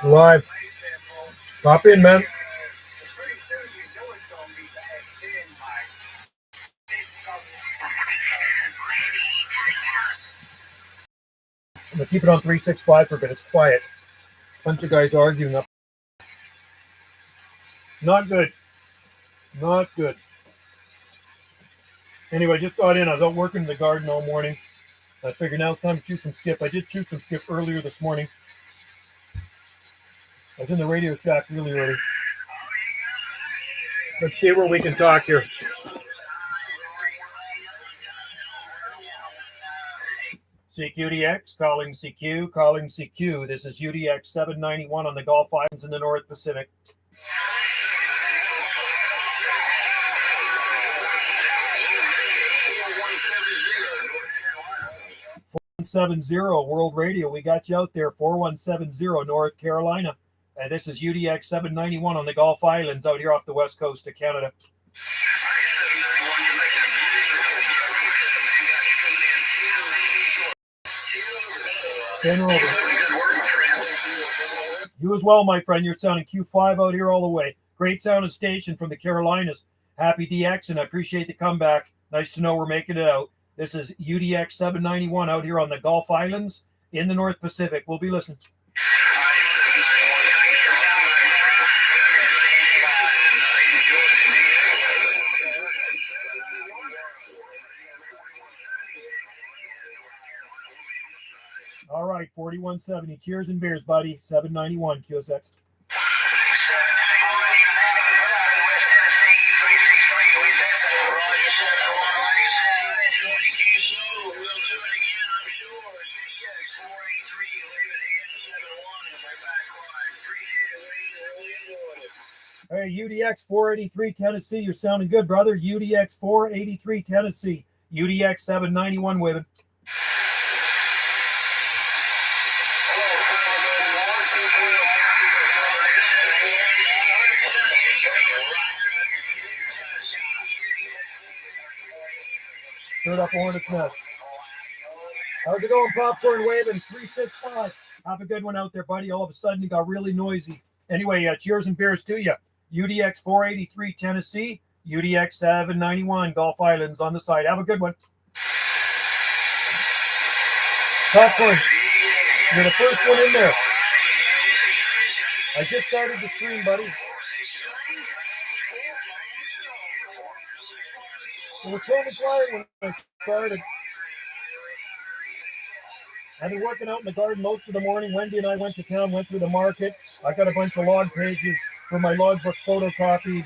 Live. Pop in, man. I'm going to keep it on 365 for a bit. It's quiet. Bunch of guys arguing up. Not good. Not good. Anyway, just got in. I was out working in the garden all morning. I figured now it's time to shoot some skip. I did shoot some skip earlier this morning. I was in the Radio Shack really early. Let's see where we can talk here. UDX, calling CQ, calling CQ. This is UDX 791 on the Gulf Islands in the North Pacific. 470 World Radio. We got you out there, 4170 North Carolina. And this is UDX 791 on the Gulf Islands out here off the west coast of Canada. General, you as well, my friend. You're sounding Q5 out here all the way. Great sounding station from the Carolinas. Happy DX, and I appreciate the comeback. Nice to know we're making it out. This is UDX 791 out here on the Gulf Islands in the North Pacific. We'll be listening. All right, 4170. Cheers and beers, buddy. 791 QSX. Hey, UDX 483 Tennessee. You're sounding good, brother. UDX 483 Tennessee. UDX 791 waving. Stirred up a hornet's nest. How's it going, Popcorn Waving? 365. Have a good one out there, buddy. All of a sudden, it got really noisy. Anyway, cheers and beers to you. UDX 483 Tennessee, UDX 791 Gulf Islands on the side. Have a good one. Popcorn, you're the first one in there. I just started the stream, buddy. It was totally quiet when I started. I've been working out in the garden most of the morning. Wendy and I went to town, went through the market. I got a bunch of log pages for my logbook photocopied,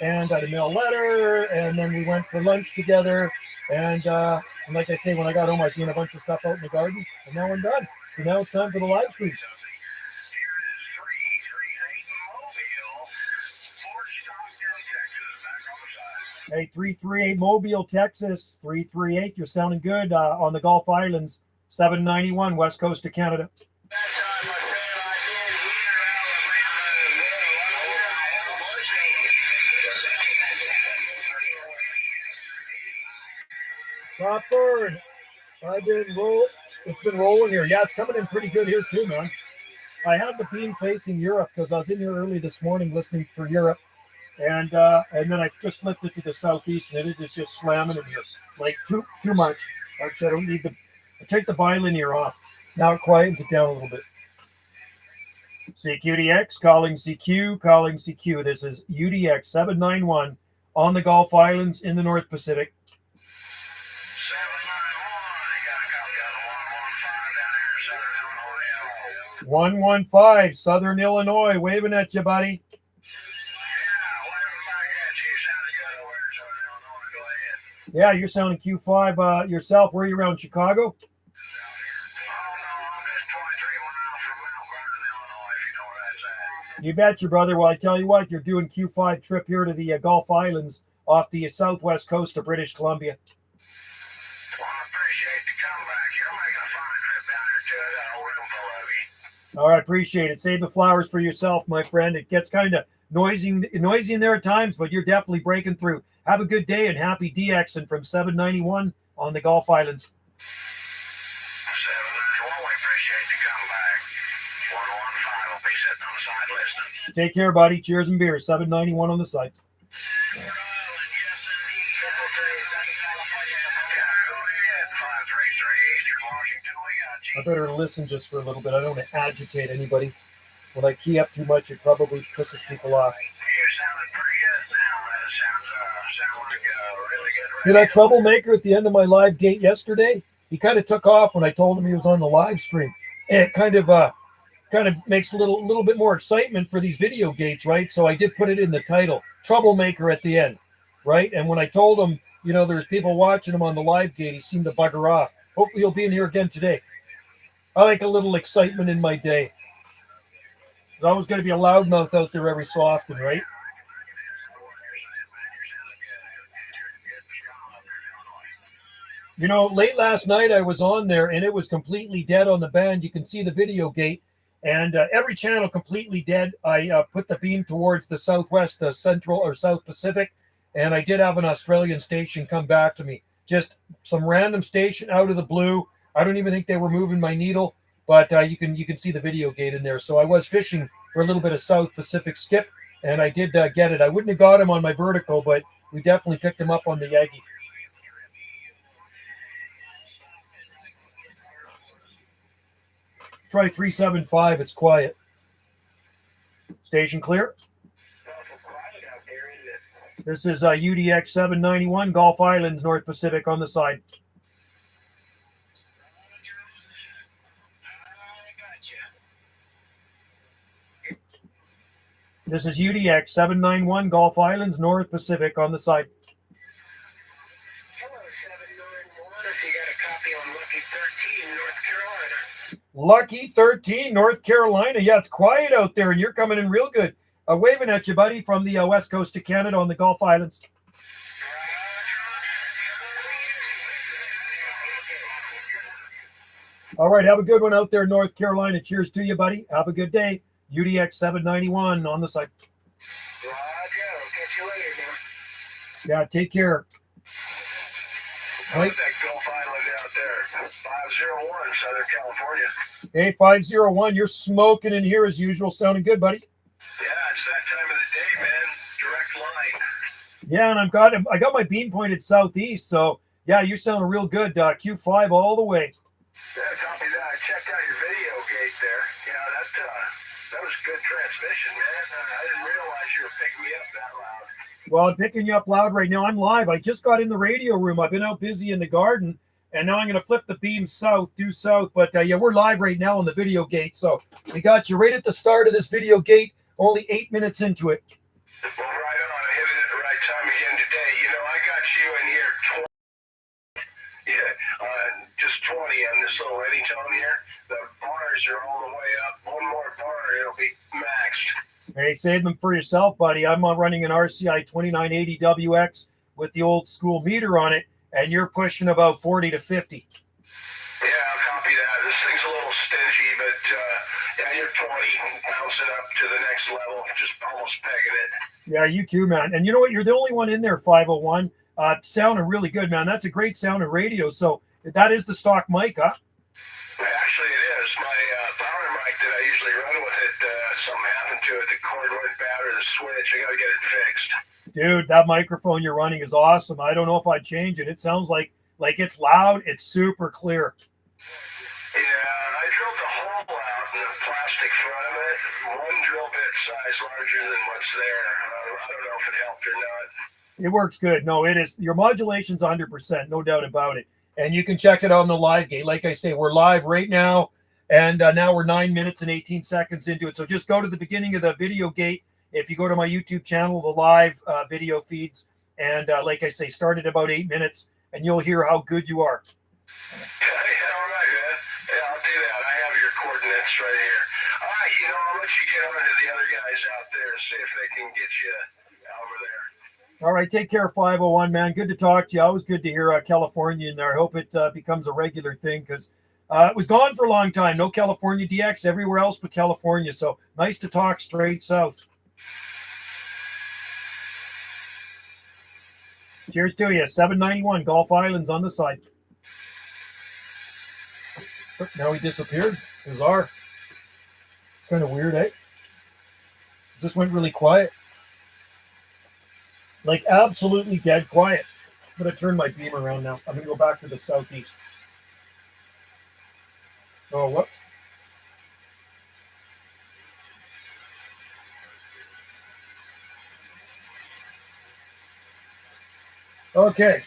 and got a mail letter, and then we went for lunch together. And like I say, when I got home, I was doing a bunch of stuff out in the garden, and now I'm done. So now it's time for the live stream. Hey, 338 Mobile, Texas, 338. You're sounding good on the Gulf Islands, 791 west coast of Canada. Popcorn, it's been rolling here. Yeah, it's coming in pretty good here too, man. I had the beam facing Europe because I was in here early this morning listening for Europe. And then I just flipped it to the southeast, and it is just slamming in here, like too much. Actually, I don't need I take the bilinear off. Now it quietens it down a little bit. CQDX, calling CQ, calling CQ. This is UDX 791 on the Gulf Islands in the North Pacific. 115, Southern Illinois, waving at you, buddy. Yeah, you're sounding Q5 yourself. Where are you, around Chicago? You betcha, brother. Well, I tell you what, you're doing Q5 trip here to the Gulf Islands off the southwest coast of British Columbia. Well, I appreciate the comeback. You're making a fine trip down here to it. I'll room full of you. All right, appreciate it. Save the flowers for yourself, my friend. It gets kind of noisy in there at times, but you're definitely breaking through. Have a good day and happy DXing from 791 on the Gulf Islands. 791, we appreciate the comeback. 115 will be sitting on the side listening. Take care, buddy. Cheers and beer. 791 on the side. I better listen just for a little bit. I don't want to agitate anybody. When I key up too much, it probably pisses people off. Yeah, that troublemaker at the end of my live gate yesterday, he kind of took off when I told him he was on the live stream. And it kind of makes a little bit more excitement for these video gates, right? So I did put it in the title, troublemaker at the end, right? And when I told him, there's people watching him on the live gate, he seemed to bugger off. Hopefully he'll be in here again today. I like a little excitement in my day. There's always going to be a loudmouth out there every so often, right? Late last night I was on there and it was completely dead on the band. You can see the video gate and every channel completely dead. I put the beam towards the Southwest, Central or South Pacific, and I did have an Australian station come back to me. Just some random station out of the blue. I don't even think they were moving my needle, but you can see the video gate in there. So I was fishing for a little bit of South Pacific skip, and I did get it. I wouldn't have got him on my vertical, but we definitely picked him up on the Yagi. Try 375. It's quiet. Station clear. This is UDX 791, Gulf Islands, North Pacific on the side. This is UDX 791, Gulf Islands, North Pacific on the side. Hello, 791. If you got a copy on Lucky 13, North Carolina. Lucky 13, North Carolina. Yeah, it's quiet out there, and you're coming in real good. Waving at you, buddy, from the west coast of Canada on the Gulf Islands. All right, have a good one out there in North Carolina. Cheers to you, buddy. Have a good day. UDX 791 on the side. Roger. I'll catch you later, man. Yeah, take care. How's that Gulf Island out there? 501, Southern California. Hey, 501, you're smoking in here as usual. Sounding good, buddy. Yeah, it's that time of the day, man. Direct line. Yeah, and I got my beam pointed southeast, so yeah, you're sounding real good. Q5 all the way. Yeah, copy that. I checked out your video gate there. Yeah, that was good transmission, man. I didn't realize you were picking me up that loud. Well, I'm picking you up loud right now. I'm live. I just got in the radio room. I've been out busy in the garden, and now I'm going to flip the beam due south. But yeah, we're live right now on the video gate, so we got you right at the start of this video gate. Only 8 minutes into it. Well, right on. I hit it at the right time again today. I got you in here 20. Yeah, just 20 on this little anytone here. The bars are all the way up. One more bar, it'll be maxed. Hey, save them for yourself, buddy. I'm running an RCI 2980 WX with the old school meter on it, and you're pushing about 40 to 50. Yeah, I'll copy that. This thing's a little stingy, but yeah, you're 20, bouncing up to the next level, just almost pegging it. Yeah, you too, man. And you know what? You're the only one in there, 501. Sounding really good, man. That's a great sounding radio. So that is the stock mic, huh? Actually, it is. My power mic that I usually run with it, something happened to it. The cord went bad or the switch. I got to get it fixed. Dude, that microphone you're running is awesome. I don't know if I'd change it. It sounds like it's loud. It's super clear. Yeah, I drilled the hole out in the plastic front of it. One drill bit size larger than what's there. I don't know if it helped or not. It works good. No, it is. Your modulation's 100%, no doubt about it. And you can check it on the live gate. Like I say, we're live right now, and now we're 9 minutes and 18 seconds into it. So just go to the beginning of the video gate. If you go to my YouTube channel, the live video feeds, and like I say, start at about 8 minutes, and you'll hear how good you are. Yeah, all right, man. Yeah, I'll do that. I have your coordinates right here. All right, I'll let you get over to the other guys out there and see if they can get you over there. All right, take care, 501, man. Good to talk to you. Always good to hear California in there. I hope it becomes a regular thing, because it was gone for a long time. No California DX everywhere else but California. So nice to talk straight south. Cheers to you. 791 Gulf Islands on the side. Now he disappeared. Bizarre. It's kind of weird, eh? Just went really quiet. Like absolutely dead quiet. I'm going to turn my beam around now. I'm going to go back to the southeast. Oh, whoops. Okay.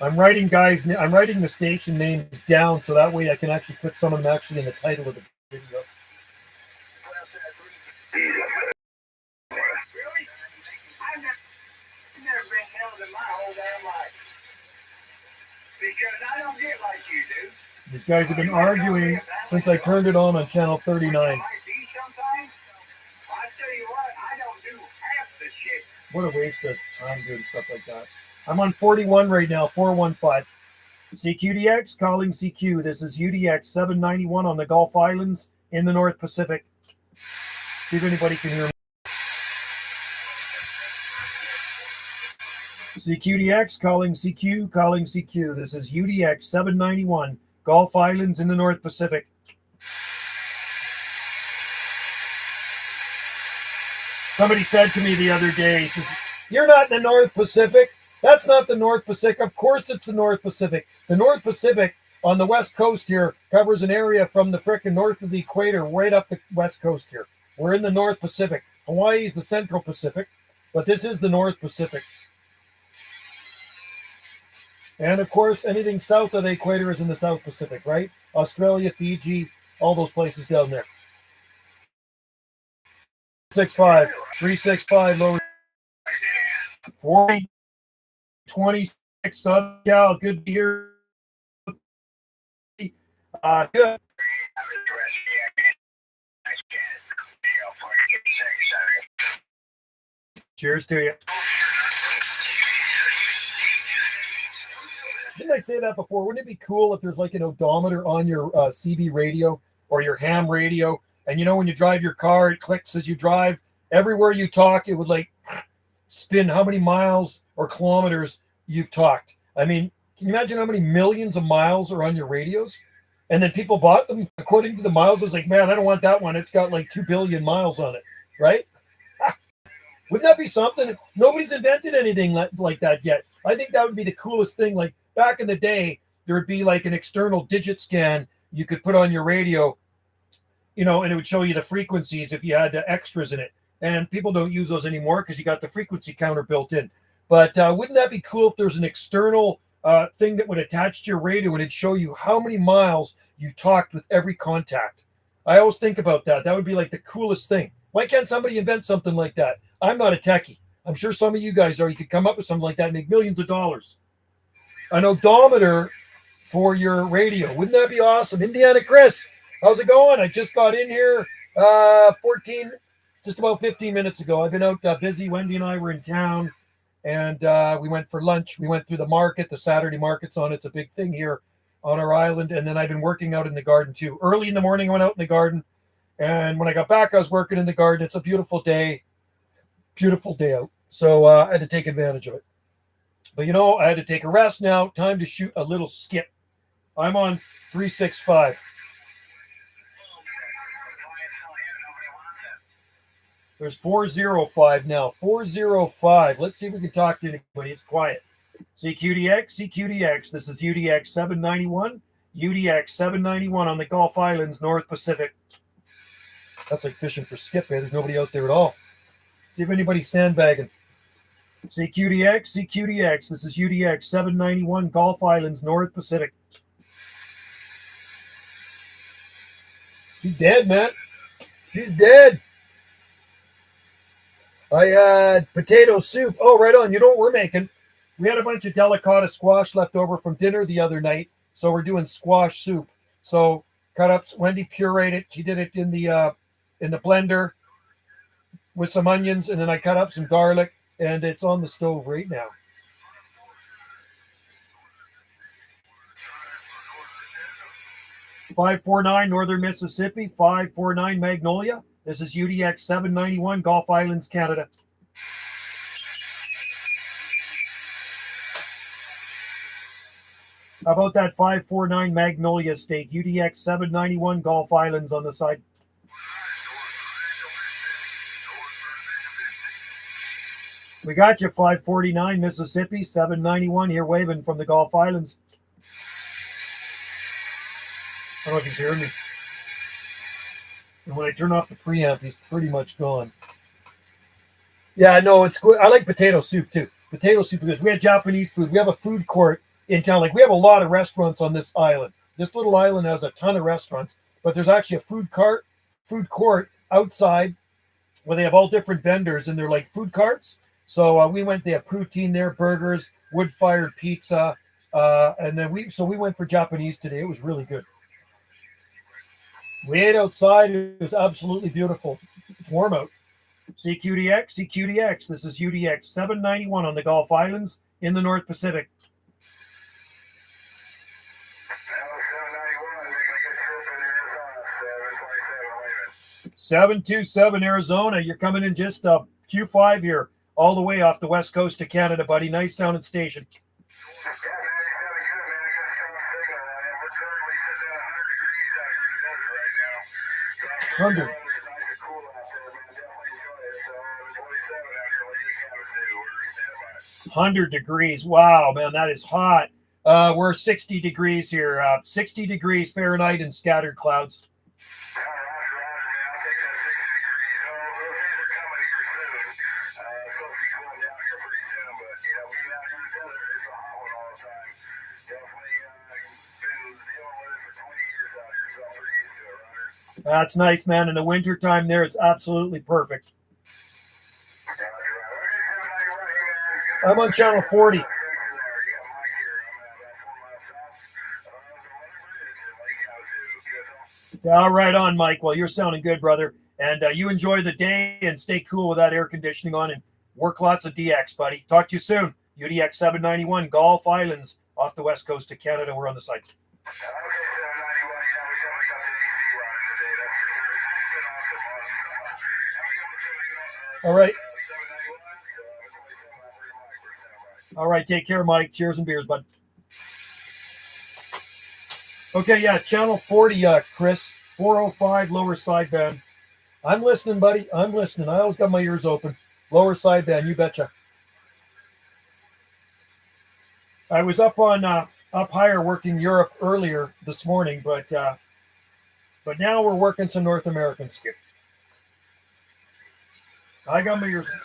I'm writing the station names down so that way I can actually put some of them actually in the title of the video. Really? I've never been held in my whole damn life. Because I don't get like you do. These guys have been arguing since I turned it on channel 39. What a waste of time doing stuff like that. I'm on 41 right now, 415. CQDX calling CQ. This is UDX 791 on the Gulf Islands in the North Pacific. See if anybody can hear me. CQDX calling CQ, calling CQ. This is UDX 791, Gulf Islands in the North Pacific. Somebody said to me the other day, he says, "You're not in the North Pacific." That's not the North Pacific. Of course it's the North Pacific. The North Pacific on the west coast here covers an area from the frickin' north of the equator right up the west coast here. We're in the North Pacific. Hawaii is the Central Pacific, but this is the North Pacific. And of course, anything south of the equator is in the South Pacific, right? Australia, Fiji, all those places down there. 365 lower 40 26 Sun Gal. Good to hear. Good. Cheers to you. Didn't I say that before? Wouldn't it be cool if there's like an odometer on your CB radio or your ham radio? And you know, when you drive your car, it clicks as you drive. Everywhere you talk, it would like spin how many miles or kilometers you've talked. I mean, can you imagine how many millions of miles are on your radios? And then people bought them according to the miles. It's like, man, I don't want that one. It's got like 2 billion miles on it, right? Wouldn't that be something? Nobody's invented anything like that yet. I think that would be the coolest thing. Like back in the day, there would be like an external digit scan you could put on your radio, you know, and it would show you the frequencies if you had extras in it. And people don't use those anymore because you got the frequency counter built in. But wouldn't that be cool if there's an external thing that would attach to your radio and it'd show you how many miles you talked with every contact? I always think about that. That would be like the coolest thing. Why can't somebody invent something like that? I'm not a techie. I'm sure some of you guys are. You could come up with something like that and make millions of dollars. An odometer for your radio. Wouldn't that be awesome? Indiana Chris, how's it going? I just got in here just about 15 minutes ago. I've been out busy. Wendy and I were in town, and we went for lunch. We went through the market. The Saturday market's on. It's a big thing here on our island. And then I've been working out in the garden too. Early in the morning, I went out in the garden. And when I got back, I was working in the garden. It's a beautiful day. Beautiful day out. So I had to take advantage of it. But, you know, I had to take a rest now. Time to shoot a little skip. I'm on 365. There's 405 now. 405. Let's see if we can talk to anybody. It's quiet. CQDX. This is UDX 791. UDX 791 on the Gulf Islands, North Pacific. That's like fishing for skip, eh? There's nobody out there at all. See if anybody's sandbagging. CQDX. This is UDX 791, Gulf Islands, North Pacific. She's dead, man. She's dead. I had potato soup. Oh, right on. You know what we're making? We had a bunch of delicata squash left over from dinner the other night, so we're doing squash soup. So cut up. Wendy pureed it. She did it in the blender with some onions, and then I cut up some garlic, and it's on the stove right now. .549 Northern Mississippi, 549 Magnolia. This is UDX 791, Gulf Islands, Canada. How about that 549 Magnolia State, UDX 791 Gulf Islands on the side? We got you, 549 Mississippi, 791 here waving from the Gulf Islands. I don't know if he's hearing me. And when I turn off the preamp, he's pretty much gone. Yeah, no, it's good. I like potato soup too. Potato soup because we have Japanese food. We have a food court in town. Like we have a lot of restaurants on this island. This little island has a ton of restaurants, but there's actually a food court outside where they have all different vendors and they're like food carts. So we went. They have poutine there, burgers, wood-fired pizza, and then we went for Japanese today. It was really good. We ate outside. It was absolutely beautiful. It's warm out. CQDX. This is UDX 791 on the Gulf Islands in the North Pacific. 727 Arizona. You're coming in just Q5 here, all the way off the west coast of Canada, buddy. Nice sounding station. 100. 100 degrees. Wow, man, that is hot. We're 60 degrees here. 60 degrees Fahrenheit and scattered clouds. That's nice, man. In the wintertime there, it's absolutely perfect. I'm on channel 40. Right on, Mike. Well, you're sounding good, brother. And you enjoy the day and stay cool with that air conditioning on and work lots of DX, buddy. Talk to you soon. UDX 791, Gulf Islands, off the west coast of Canada. We're on the site. All right. All right. Take care, Mike. Cheers and beers, bud. Okay, yeah, channel 40, Chris, 405 lower sideband. I'm listening, buddy. I'm listening. I always got my ears open. Lower sideband, you betcha. I was up higher working Europe earlier this morning, but now we're working some North American skip. I got my ears open.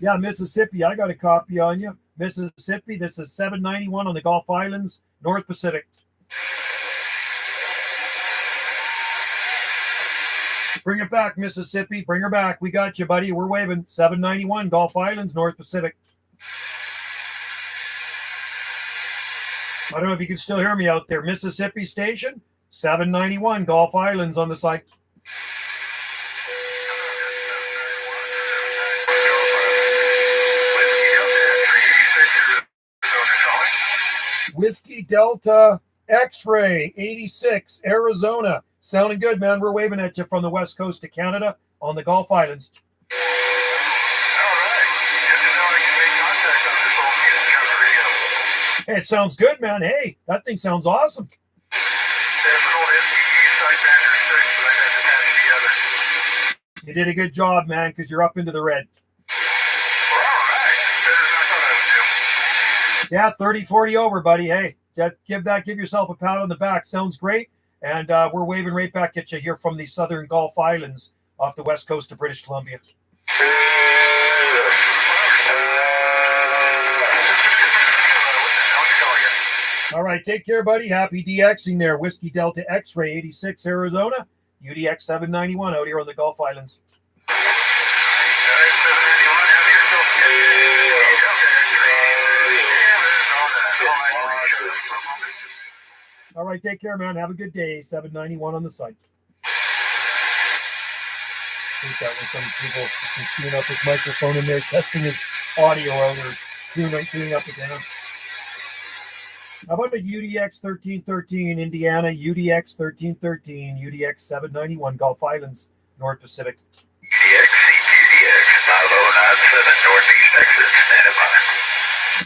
Yeah, Mississippi, I got a copy on you. Mississippi, this is 791 on the Gulf Islands, North Pacific. Bring it back, Mississippi. Bring her back. We got you, buddy. We're waving. 791 Gulf Islands, North Pacific. I don't know if you can still hear me out there. Mississippi station, 791 Gulf Islands on the side. Whiskey Delta X-Ray 86 Arizona. Sounding good, man. We're waving at you from the west coast of Canada on the Gulf Islands. Hey, it sounds good, man. Hey, that thing sounds awesome. You did a good job, man, because you're up into the red. Yeah, 30-40 over, buddy. Hey, give yourself a pat on the back. Sounds great. And we're waving right back at you here from the southern Gulf Islands off the west coast of British Columbia. All right, take care, buddy. Happy DXing there. Whiskey Delta X-Ray 86 Arizona, UDX 791 out here on the Gulf Islands. All right, take care, man. Have a good day. 791 on the site. I think that was some people queuing up his microphone in there, testing his audio out or tuning up his amp. How about the UDX 1313 Indiana, UDX 1313, UDX 791 Gulf Islands, North Pacific. UDX, UDX, 5097, Northeast Texas, standing by.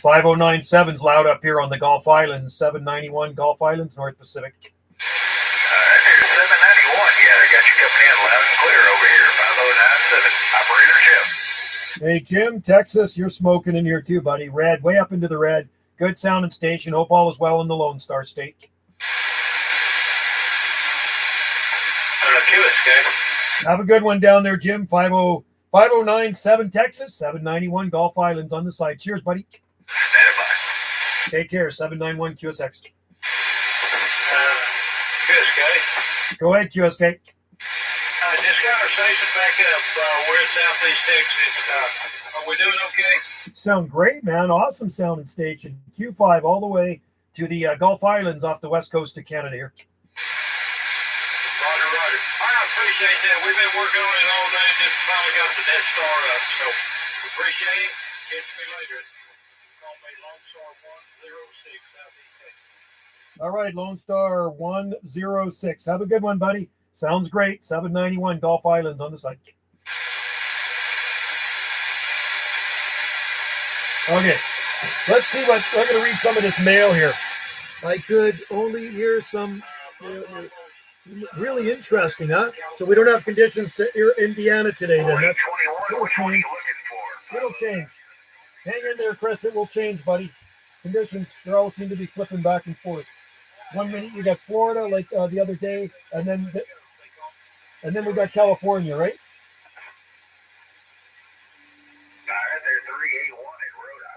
5097's loud up here on the Gulf Islands, 791 Gulf Islands, North Pacific. Here's 791. Yeah, I got you coming in loud and clear over here. 5097. Operator Jim. Hey, Jim, Texas, you're smoking in here too, buddy. Red, way up into the red. Good sound and station. Hope all is well in the Lone Star State. Have a good one down there, Jim. 5097 Texas, 791 Gulf Islands on the side. Cheers, buddy. Standing by. Take care, 791 QSX. QSK. Go ahead, QSK. This conversation back up. We're in Southeast Texas. Are we doing okay? Sound great, man. Awesome sound and station. Q5 all the way to the Gulf Islands off the west coast of Canada here. Roger, roger. I appreciate that. We've been working on it all day. Just finally got the Death Star up. So appreciate it. Catch me later. Call me Lone Star 106 Southeast Texas. All right, Lone Star 106. Have a good one, buddy. Sounds great. 791 Gulf Islands on the site. Okay, let's see what we're going to read some of this mail here. I could only hear some really interesting, huh? So we don't have conditions to Indiana today, then. That's it'll change. It'll change. Hang in there, Chris. It will change, buddy. Conditions, they all seem to be flipping back and forth. 1 minute you got Florida, like the other day, and then we got California, right?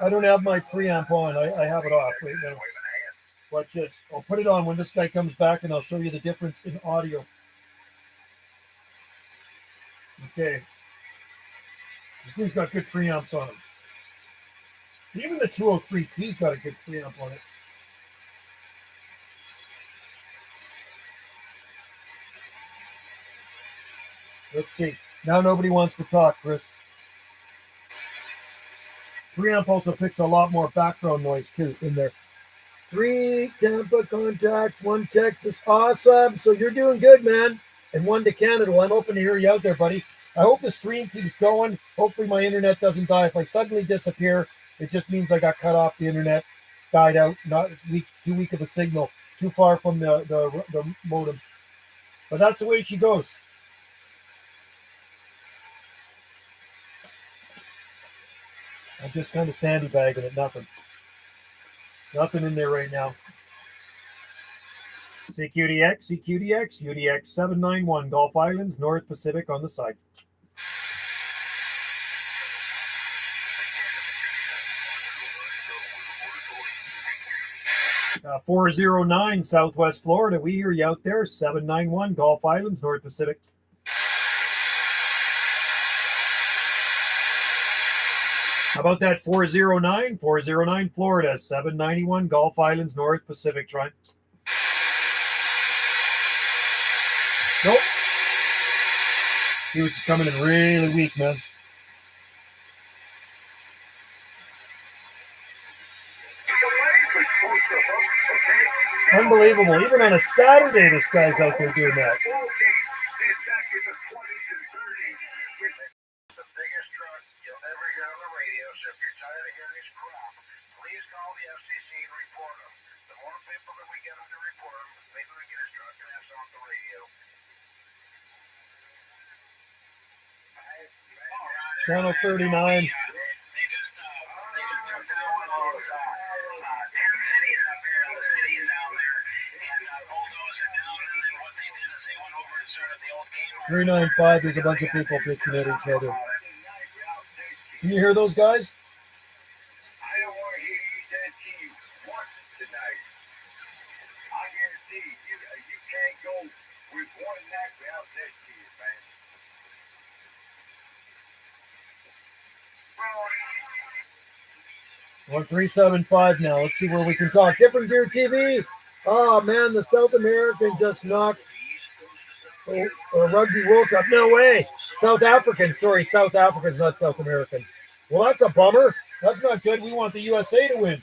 I don't have my preamp on. I have it off right now. Watch this. I'll put it on when this guy comes back, and I'll show you the difference in audio. Okay. This thing's got good preamps on them. Even the 203P's got a good preamp on it. Let's see. Now nobody wants to talk, Chris. Preamp also picks a lot more background noise too in there. 3 Tampa contacts, 1 Texas. Awesome. So you're doing good, man. And 1 to Canada. Well, I'm hoping to hear you out there, buddy. I hope the stream keeps going. Hopefully my internet doesn't die. If I suddenly disappear, it just means I got cut off. The internet died out. Not too weak of a signal. Too far from the modem. But that's the way she goes. I'm just kind of sandy-bagging it. Nothing in there right now. CQDX, UDX 791, Gulf Islands, North Pacific on the side. Uh, 409 Southwest Florida. We hear you out there. 791 Gulf Islands, North Pacific. How about that 409? 409 Florida, 791 Gulf Islands, North Pacific. Try. Nope. He was just coming in really weak, man. Unbelievable. Even on a Saturday, this guy's out there doing that. Channel 39. Three 395, there's a bunch of people bitching at each other. Can you hear those guys? I don't want to hear you say to you once tonight. I guarantee you can't go with one night without that to you, man. We're 375 now. Let's see where we can talk. Different Gear TV. Oh, man, the South American just knocked a Rugby World Cup. No way. South Africans. Sorry, South Africans, not South Americans. Well, that's a bummer. That's not good. We want the USA to win.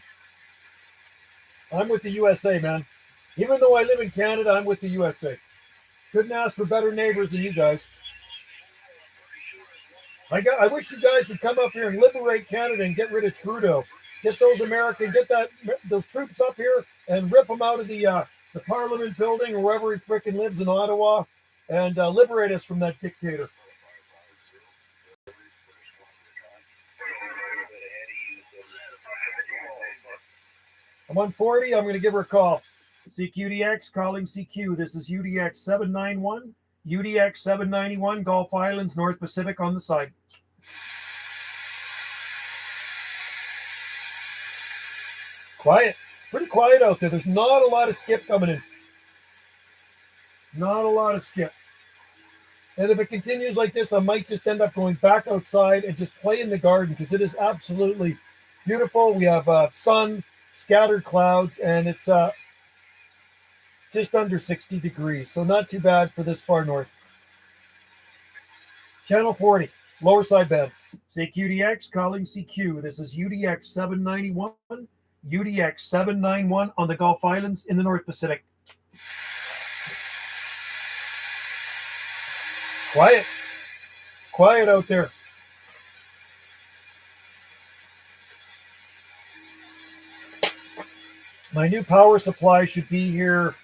I'm with the USA, man. Even though I live in Canada, I'm with the USA. Couldn't ask for better neighbors than you guys. I wish you guys would come up here and liberate Canada and get rid of Trudeau. Get those those troops up here and rip them out of the Parliament building or wherever he freaking lives in Ottawa, and liberate us from that dictator. I'm on 40. I'm going to give her a call. CQDX calling CQ. This is UDX 791. UDX 791, Gulf Islands, North Pacific on the side. Quiet. It's pretty quiet out there. There's not a lot of skip coming in. Not a lot of skip. And if it continues like this, I might just end up going back outside and just play in the garden because it is absolutely beautiful. We have sun, scattered clouds, and it's just under 60 degrees. So not too bad for this far north. Channel 40, lower sideband. CQDX calling CQ. This is UDX 791. UDX 791 on the Gulf Islands in the North Pacific. Quiet. Quiet out there. My new power supply should be here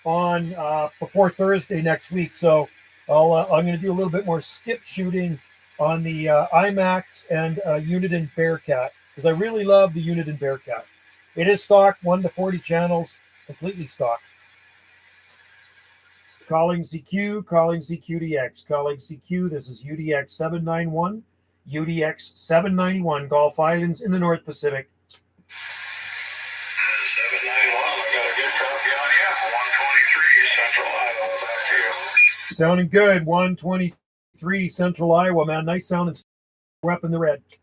on before Thursday next week. So I'm going to do a little bit more skip shooting on the IMAX and Uniden Bearcat because I really love the Uniden Bearcat. It is stock, 1 to 40 channels, completely stock. Calling CQ, calling CQDX, calling CQ. This is UDX 791, UDX 791, Gulf Islands in the North Pacific. 791, I got a good copy on you. 123 Central Iowa, back to you. Sounding good. 123 Central Iowa, man. Nice sounding. We're up in the red. Yeah,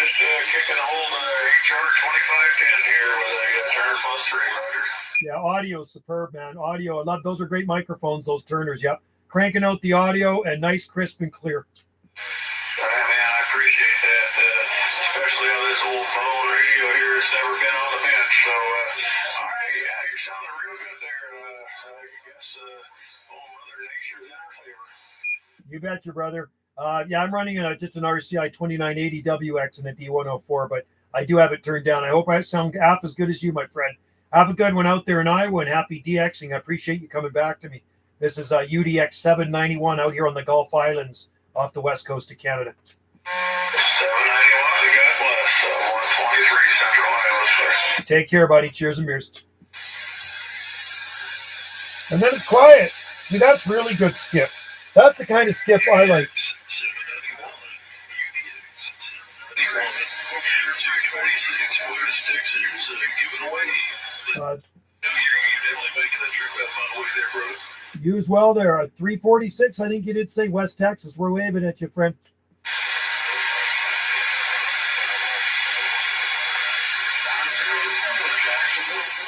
just kicking a hold of HR 2510 here with a Turner Plus 3, Roger. Yeah, audio's superb, man. Audio, I love those. Are great microphones, those Turners. Yep, cranking out the audio and nice, crisp, and clear. Man, I appreciate that, especially on this old phone radio here. It's never been on the bench, so all right, yeah, you're sounding real good there. I guess old Mother Nature's in our favor. You betcha, brother. Yeah, I'm running just an RCI 2980 WX and a D104, but I do have it turned down. I hope I sound half as good as you, my friend. Have a good one out there in Iowa and happy DXing. I appreciate you coming back to me. This is UDX 791 out here on the Gulf Islands off the west coast of Canada. 791, God bless. 123 Central Iowa, sir. Take care, buddy. Cheers and beers. And then it's quiet. See, that's really good skip. That's the kind of skip I like. You as well there. 346, I think you did say West Texas. We're waving at you, friend.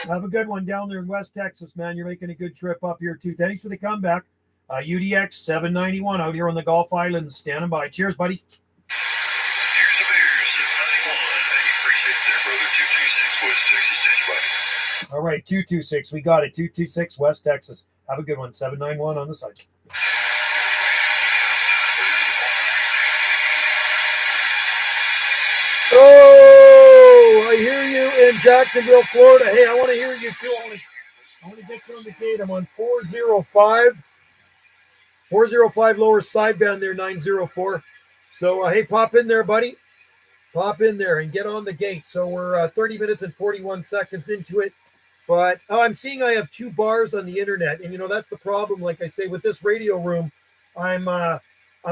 Have a good one down there in West Texas, man. You're making a good trip up here, too. Thanks for the comeback. UDX 791 out here on the Gulf Islands. Standing by. Cheers, buddy. Cheers to beers. 791. Appreciate that, brother. 226 West Texas. Stand by. All right, 226. We got it. 226 West Texas. Have a good one. 791 on the side. Oh, I hear you in Jacksonville, Florida. Hey, I want to hear you too. I want to get you on the gate. I'm on 405 lower sideband there, 904. So, hey, pop in there, buddy. Pop in there and get on the gate. So we're 30 minutes and 41 seconds into it. But I'm seeing I have 2 bars on the internet. And, that's the problem. Like I say, with this radio room, I'm a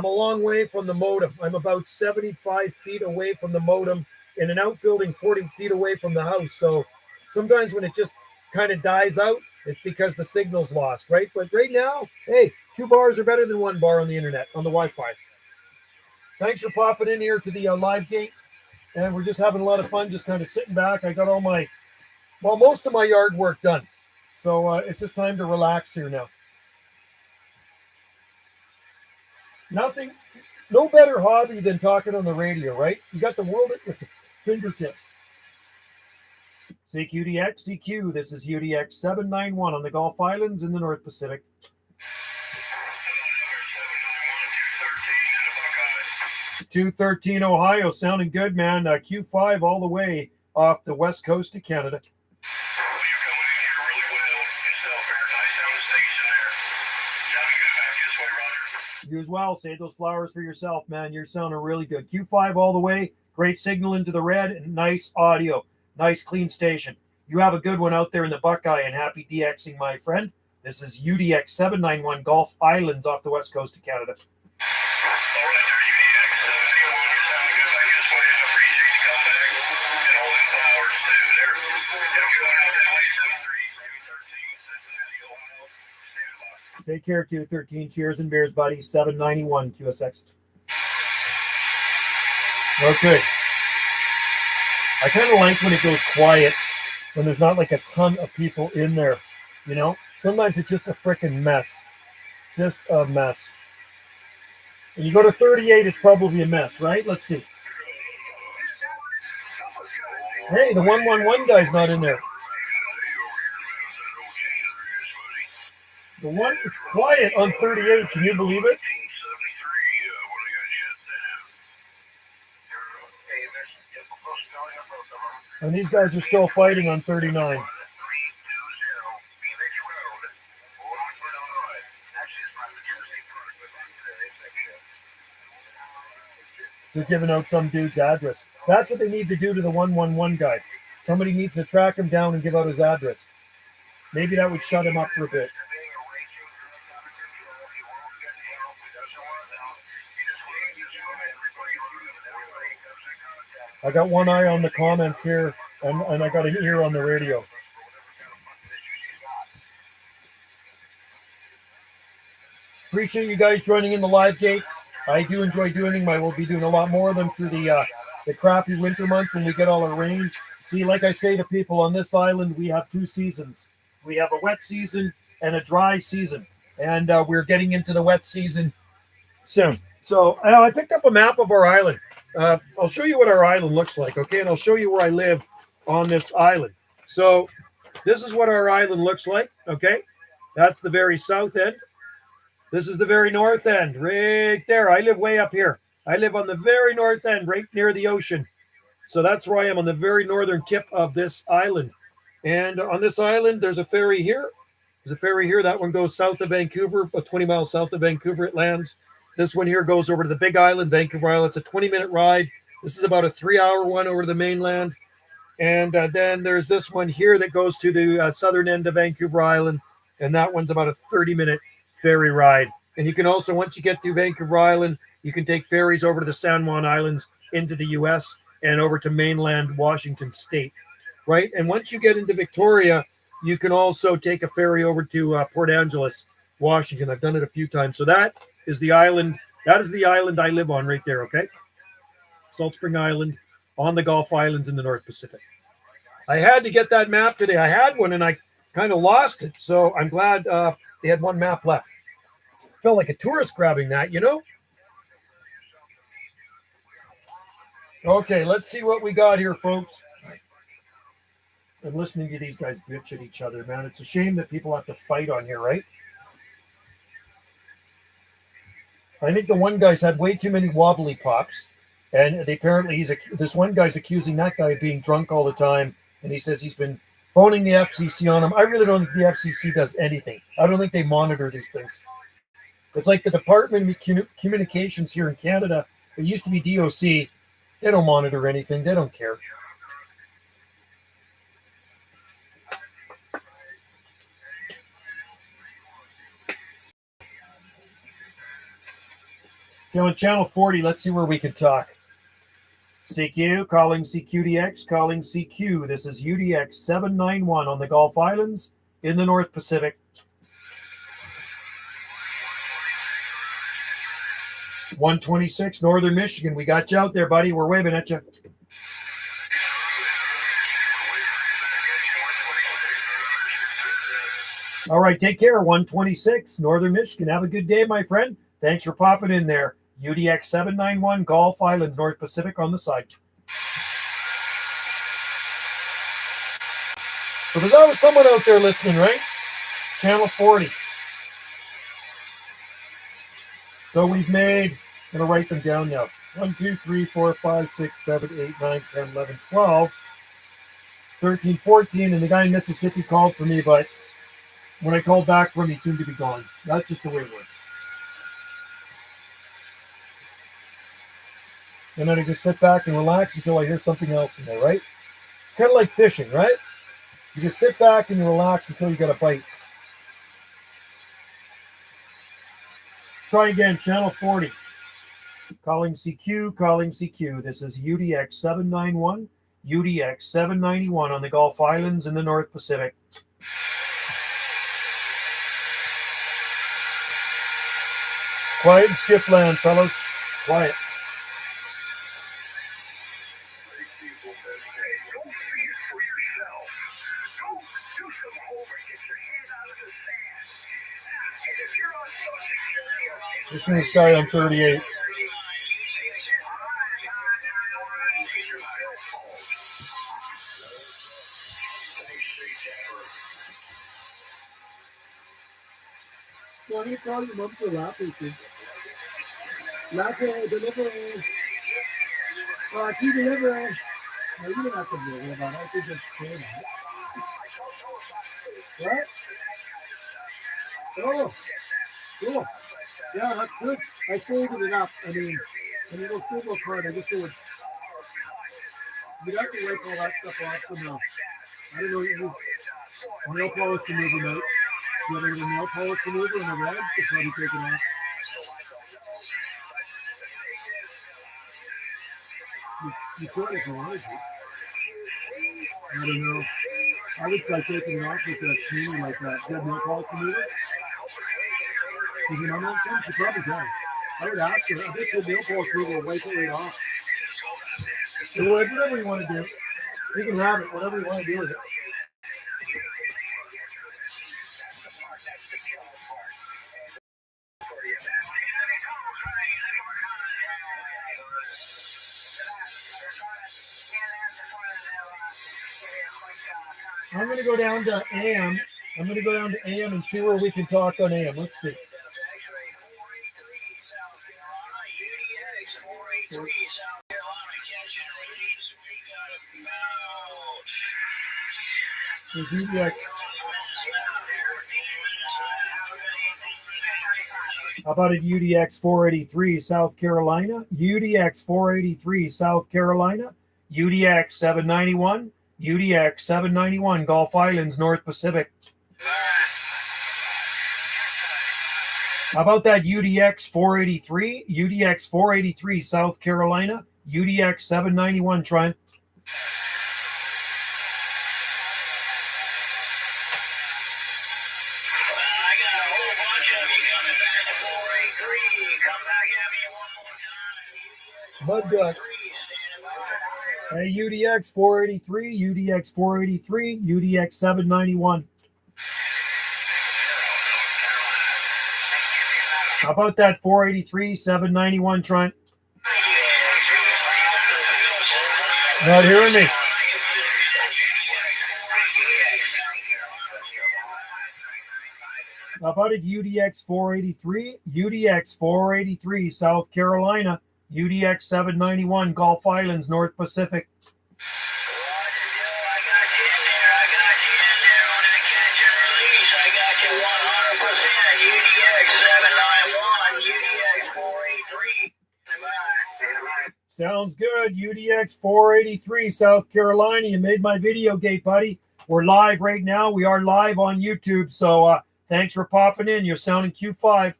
long way from the modem. I'm about 75 feet away from the modem in an outbuilding 40 feet away from the house. So sometimes when it just kind of dies out, it's because the signal's lost, right? But right now, hey, 2 bars are better than 1 bar on the internet, on the Wi-Fi. Thanks for popping in here to the live gate. And we're just having a lot of fun, just kind of sitting back. I got most of my yard work done. So it's just time to relax here now. No better hobby than talking on the radio, right? You got the world at your fingertips. CQDX, CQ, this is UDX 791 on the Gulf Islands in the North Pacific. 213 Ohio, sounding good, man. Q5 all the way off the west coast of Canada. You as well. Save those flowers for yourself, man. You're sounding really good. Q5 all the way. Great signal into the red and nice audio. Nice clean station. You have a good one out there in the Buckeye, and happy DXing, my friend. This is UDX 791 Gulf Islands off the west coast of Canada. Take care, 213. Cheers and beers, buddy. 791 QSX. Okay. I kind of like when it goes quiet, when there's not like a ton of people in there, you know? Sometimes it's just a freaking mess. Just a mess. When you go to 38, it's probably a mess, right? Let's see. Hey, the 111 guy's not in there. It's quiet on 38. Can you believe it? And these guys are still fighting on 39. They're giving out some dude's address. That's what they need to do to the 111 guy. Somebody needs to track him down and give out his address. Maybe that would shut him up for a bit. I got one eye on the comments here, and I got an ear on the radio. Appreciate you guys joining in the live gates. I do enjoy doing them. I will be doing a lot more of them through the crappy winter months when we get all our rain. See, like I say to people on this island, we have two seasons. We have a wet season and a dry season, and we're getting into the wet season soon. So I picked up a map of our island. I'll show you what our island looks like, okay? And I'll show you where I live on this island. So this is what our island looks like, okay? That's the very south end. This is the very north end, right there. I live way up here. I live on the very north end, right near the ocean. So that's where I am, on the very northern tip of this island. And on this island, there's a ferry here. There's a ferry here. That one goes south of Vancouver, about 20 miles south of Vancouver. It lands. This one here goes over to the big island, Vancouver Island. It's a 20-minute ride. This is about a 3-hour one over to the mainland. And then there's this one here that goes to the southern end of Vancouver Island. And that one's about a 30-minute ferry ride. And you can also, once you get to Vancouver Island, you can take ferries over to the San Juan Islands into the U.S. and over to mainland Washington State, right? And once you get into Victoria, you can also take a ferry over to Port Angeles, Washington. I've done it a few times. So that is the island. That is the island I live on right there, okay? Salt Spring Island on the Gulf Islands in the North Pacific. I had to get that map today. I had one and I kind of lost it. So I'm glad they had one map left. Felt like a tourist grabbing that, you know? Okay, let's see what we got here, folks. I'm listening to these guys bitch at each other, man. It's a shame that people have to fight on here, right? I think the one guy's had way too many wobbly pops, and they apparently this one guy's accusing that guy of being drunk all the time, and he says he's been phoning the FCC on him. I really don't think the FCC does anything. I don't think they monitor these things. It's like the Department of Communications here in Canada. It used to be DOC. They don't monitor anything. They don't care. Okay, on channel 40, let's see where we can talk. CQ, calling CQDX, calling CQ. This is UDX 791 on the Gulf Islands in the North Pacific. 126, Northern Michigan. We got you out there, buddy. We're waving at you. All right, take care. 126, Northern Michigan. Have a good day, my friend. Thanks for popping in there. UDX 791, Gulf Islands, North Pacific on the side. So there's always someone out there listening, right? Channel 40. So we've made, I'm going to write them down now. 1, 2, 3, 4, 5, 6, 7, 8, 9, 10, 11, 12, 13, 14. And the guy in Mississippi called for me, but when I called back for him, he seemed to be gone. That's just the way it works. And then I just sit back and relax until I hear something else in there, right? It's kind of like fishing, right? You just sit back and you relax until you get a bite. Let's try again, channel 40. Calling CQ, calling CQ. This is UDX 791, UDX 791 on the Gulf Islands in the North Pacific. It's quiet in skip land, fellas. Quiet. Listen to this guy on 38. Well, I'm going to call your mom for latte soon. Latte delivery. Key delivery. No, you don't have to worry about it. I could just say that. What? Oh, cool. Yeah, that's good. I folded it up. I mean it'll still look hard. I just so it. You'd have to wipe all that stuff off somehow. I don't know. You use nail polish remover, mate. You have a little nail polish remover and a rag? You'll probably take it off. You could if you wanted to. I don't know. I would try taking it off with a cleaner like that. Do you have nail polish remover? Does your mom have some? She probably does. I would ask her. I bet your nail polish remover will wipe it right off. Anyway, whatever you want to do. You can have it, whatever you want to do with it. I'm going to go down to AM. I'm going to go down to AM and see where we can talk on AM. Let's see. There's UDX. How about at UDX 483 South Carolina? UDX 483 South Carolina. UDX 791. UDX 791 Gulf Islands, North Pacific. How about that UDX 483? UDX 483 South Carolina. UDX 791 Trent. Bud Gut. Hey, UDX 483, UDX 483, UDX 791. How about that 483, 791, Trent? Not hearing me. How about it UDX 483, UDX 483, South Carolina, UDX 791, Gulf Islands, North Pacific. Sounds good. UDX 483, South Carolina. You made my video gate, buddy. We're live right now. We are live on YouTube. So thanks for popping in. You're sounding Q5.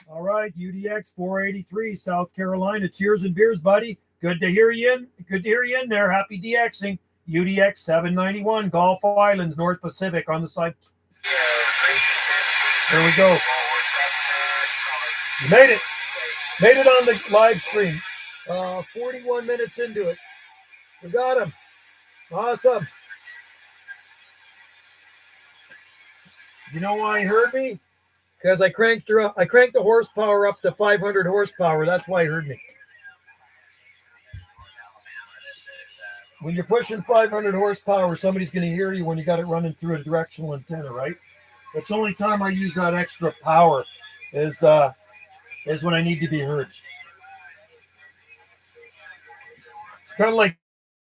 All right, UDX 483, South Carolina. Cheers and beers, buddy. Good to hear you in. Good to hear you in there. Happy DXing. UDX 791, Gulf Islands, North Pacific on the side. There we go. You made it. Made it on the live stream. 41 minutes into it. We got him. Awesome. You know why he heard me? Because I cranked the horsepower up to 500 horsepower. That's why he heard me. When you're pushing 500 horsepower, somebody's going to hear you when you got it running through a directional antenna, right? It's the only time I use that extra power is when I need to be heard. It's kind of like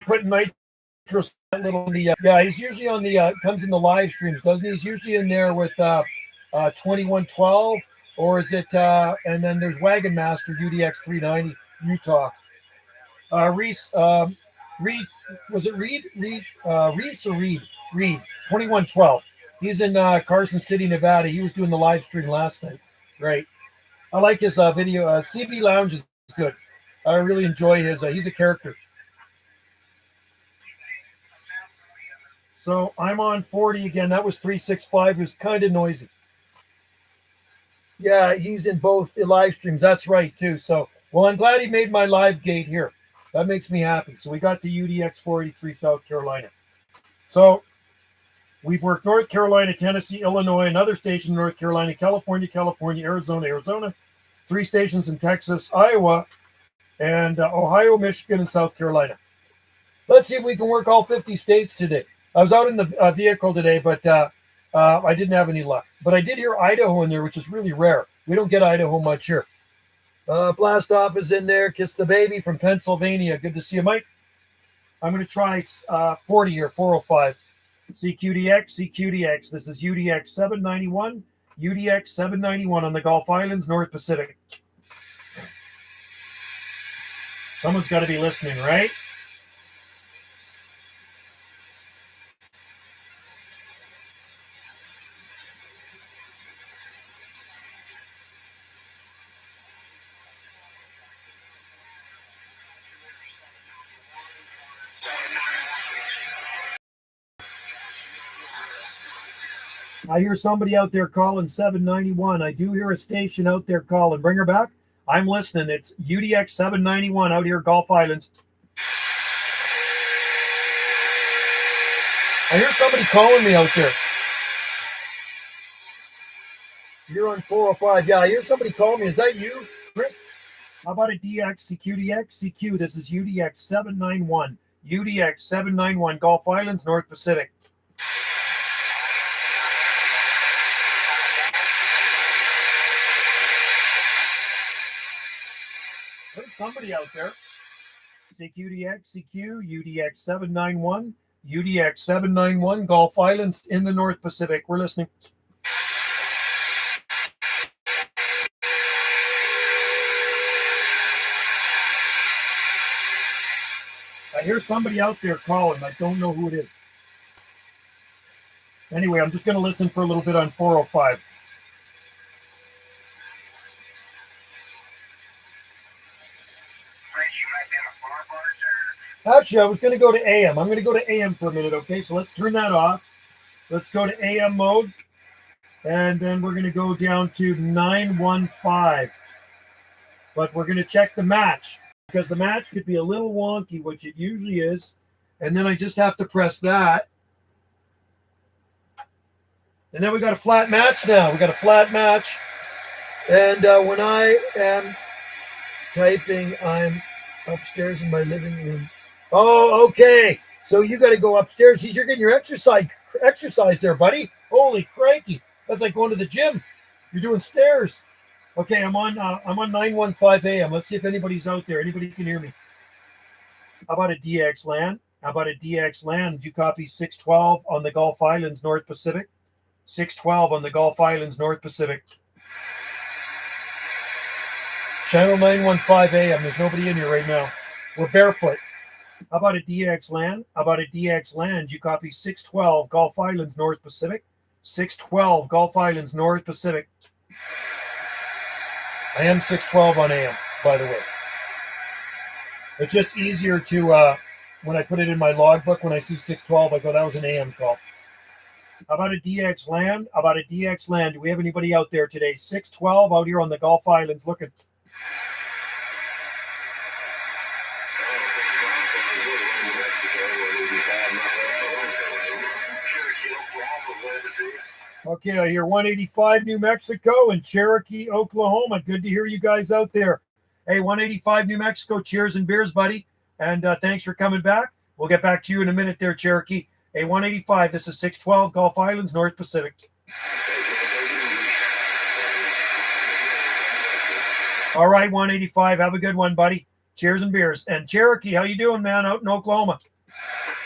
putting nitrous a little in the yeah. He's usually on the comes in the live streams, doesn't he? He's usually in there with 2112, or is it? And then there's Wagon Master UDX 390 Utah. Reese, Reed, was it Reed? Reese or Reed? Reed 2112. He's in Carson City, Nevada. He was doing the live stream last night. Right. I like his video. CB Lounge is good. I really enjoy his. He's a character. So I'm on 40 again. That was 365. It was kind of noisy. Yeah, he's in both live streams. That's right, too. So, well, I'm glad he made my live gate here. That makes me happy. So we got the UDX 483 South Carolina. So we've worked North Carolina, Tennessee, Illinois, another station in North Carolina, California, Arizona, 3 stations in Texas, Iowa, and Ohio, Michigan, and South Carolina. Let's see if we can work all 50 states today. I was out in the vehicle today, but I didn't have any luck. But I did hear Idaho in there, which is really rare. We don't get Idaho much here. Blast Off is in there. Kiss the Baby from Pennsylvania. Good to see you, Mike. I'm going to try 40 here, 405. CQDX. This is UDX 791. UDX 791 on the Gulf Islands, North Pacific. Someone's got to be listening, right? I hear somebody out there calling 791. I do hear a station out there calling. Bring her back. I'm listening. It's UDX 791 out here, Gulf Islands. I hear somebody calling me out there. You're on 405. Yeah, I hear somebody calling me. Is that you, Chris? How about a DX, CQDX, CQ? This is UDX 791. UDX 791, Gulf Islands, North Pacific. Heard somebody out there. CQDX, CQ, UDX 791, UDX 791, Gulf Islands in the North Pacific. We're listening. I hear somebody out there calling. I don't know who it is. Anyway, I'm just going to listen for a little bit on 405. Actually, I was going to go to AM. I'm going to go to AM for a minute, okay? So let's turn that off. Let's go to AM mode. And then we're going to go down to 915. But we're going to check the match, because the match could be a little wonky, which it usually is. And then I just have to press that. And then we got a flat match now. We got a flat match. And when I am typing, I'm upstairs in my living room. Oh, okay. So you got to go upstairs. You're getting your exercise there, buddy. Holy cranky. That's like going to the gym. You're doing stairs. Okay, I'm on 915 AM. Let's see if anybody's out there. Anybody can hear me. How about a DX LAN? How about a DX LAN? You copy 612 on the Gulf Islands, North Pacific. 612 on the Gulf Islands, North Pacific. Channel 915 AM. There's nobody in here right now. We're barefoot. How about a DX LAN? How about a DX LAN? You copy 612 Gulf Islands, North Pacific. 612 Gulf Islands, North Pacific. I am 612 on AM, by the way. It's just easier to, when I put it in my logbook, when I see 612, I go, that was an AM call. How about a DX LAN? How about a DX LAN? Do we have anybody out there today? 612 out here on the Gulf Islands looking. Okay, I hear 185 New Mexico and Cherokee, Oklahoma. Good to hear you guys out there. Hey, 185 New Mexico, cheers and beers, buddy. And thanks for coming back. We'll get back to you in a minute there, Cherokee. Hey, 185, this is 612 Gulf Islands, North Pacific. All right, 185, have a good one, buddy. Cheers and beers. And Cherokee, how you doing, man, out in Oklahoma?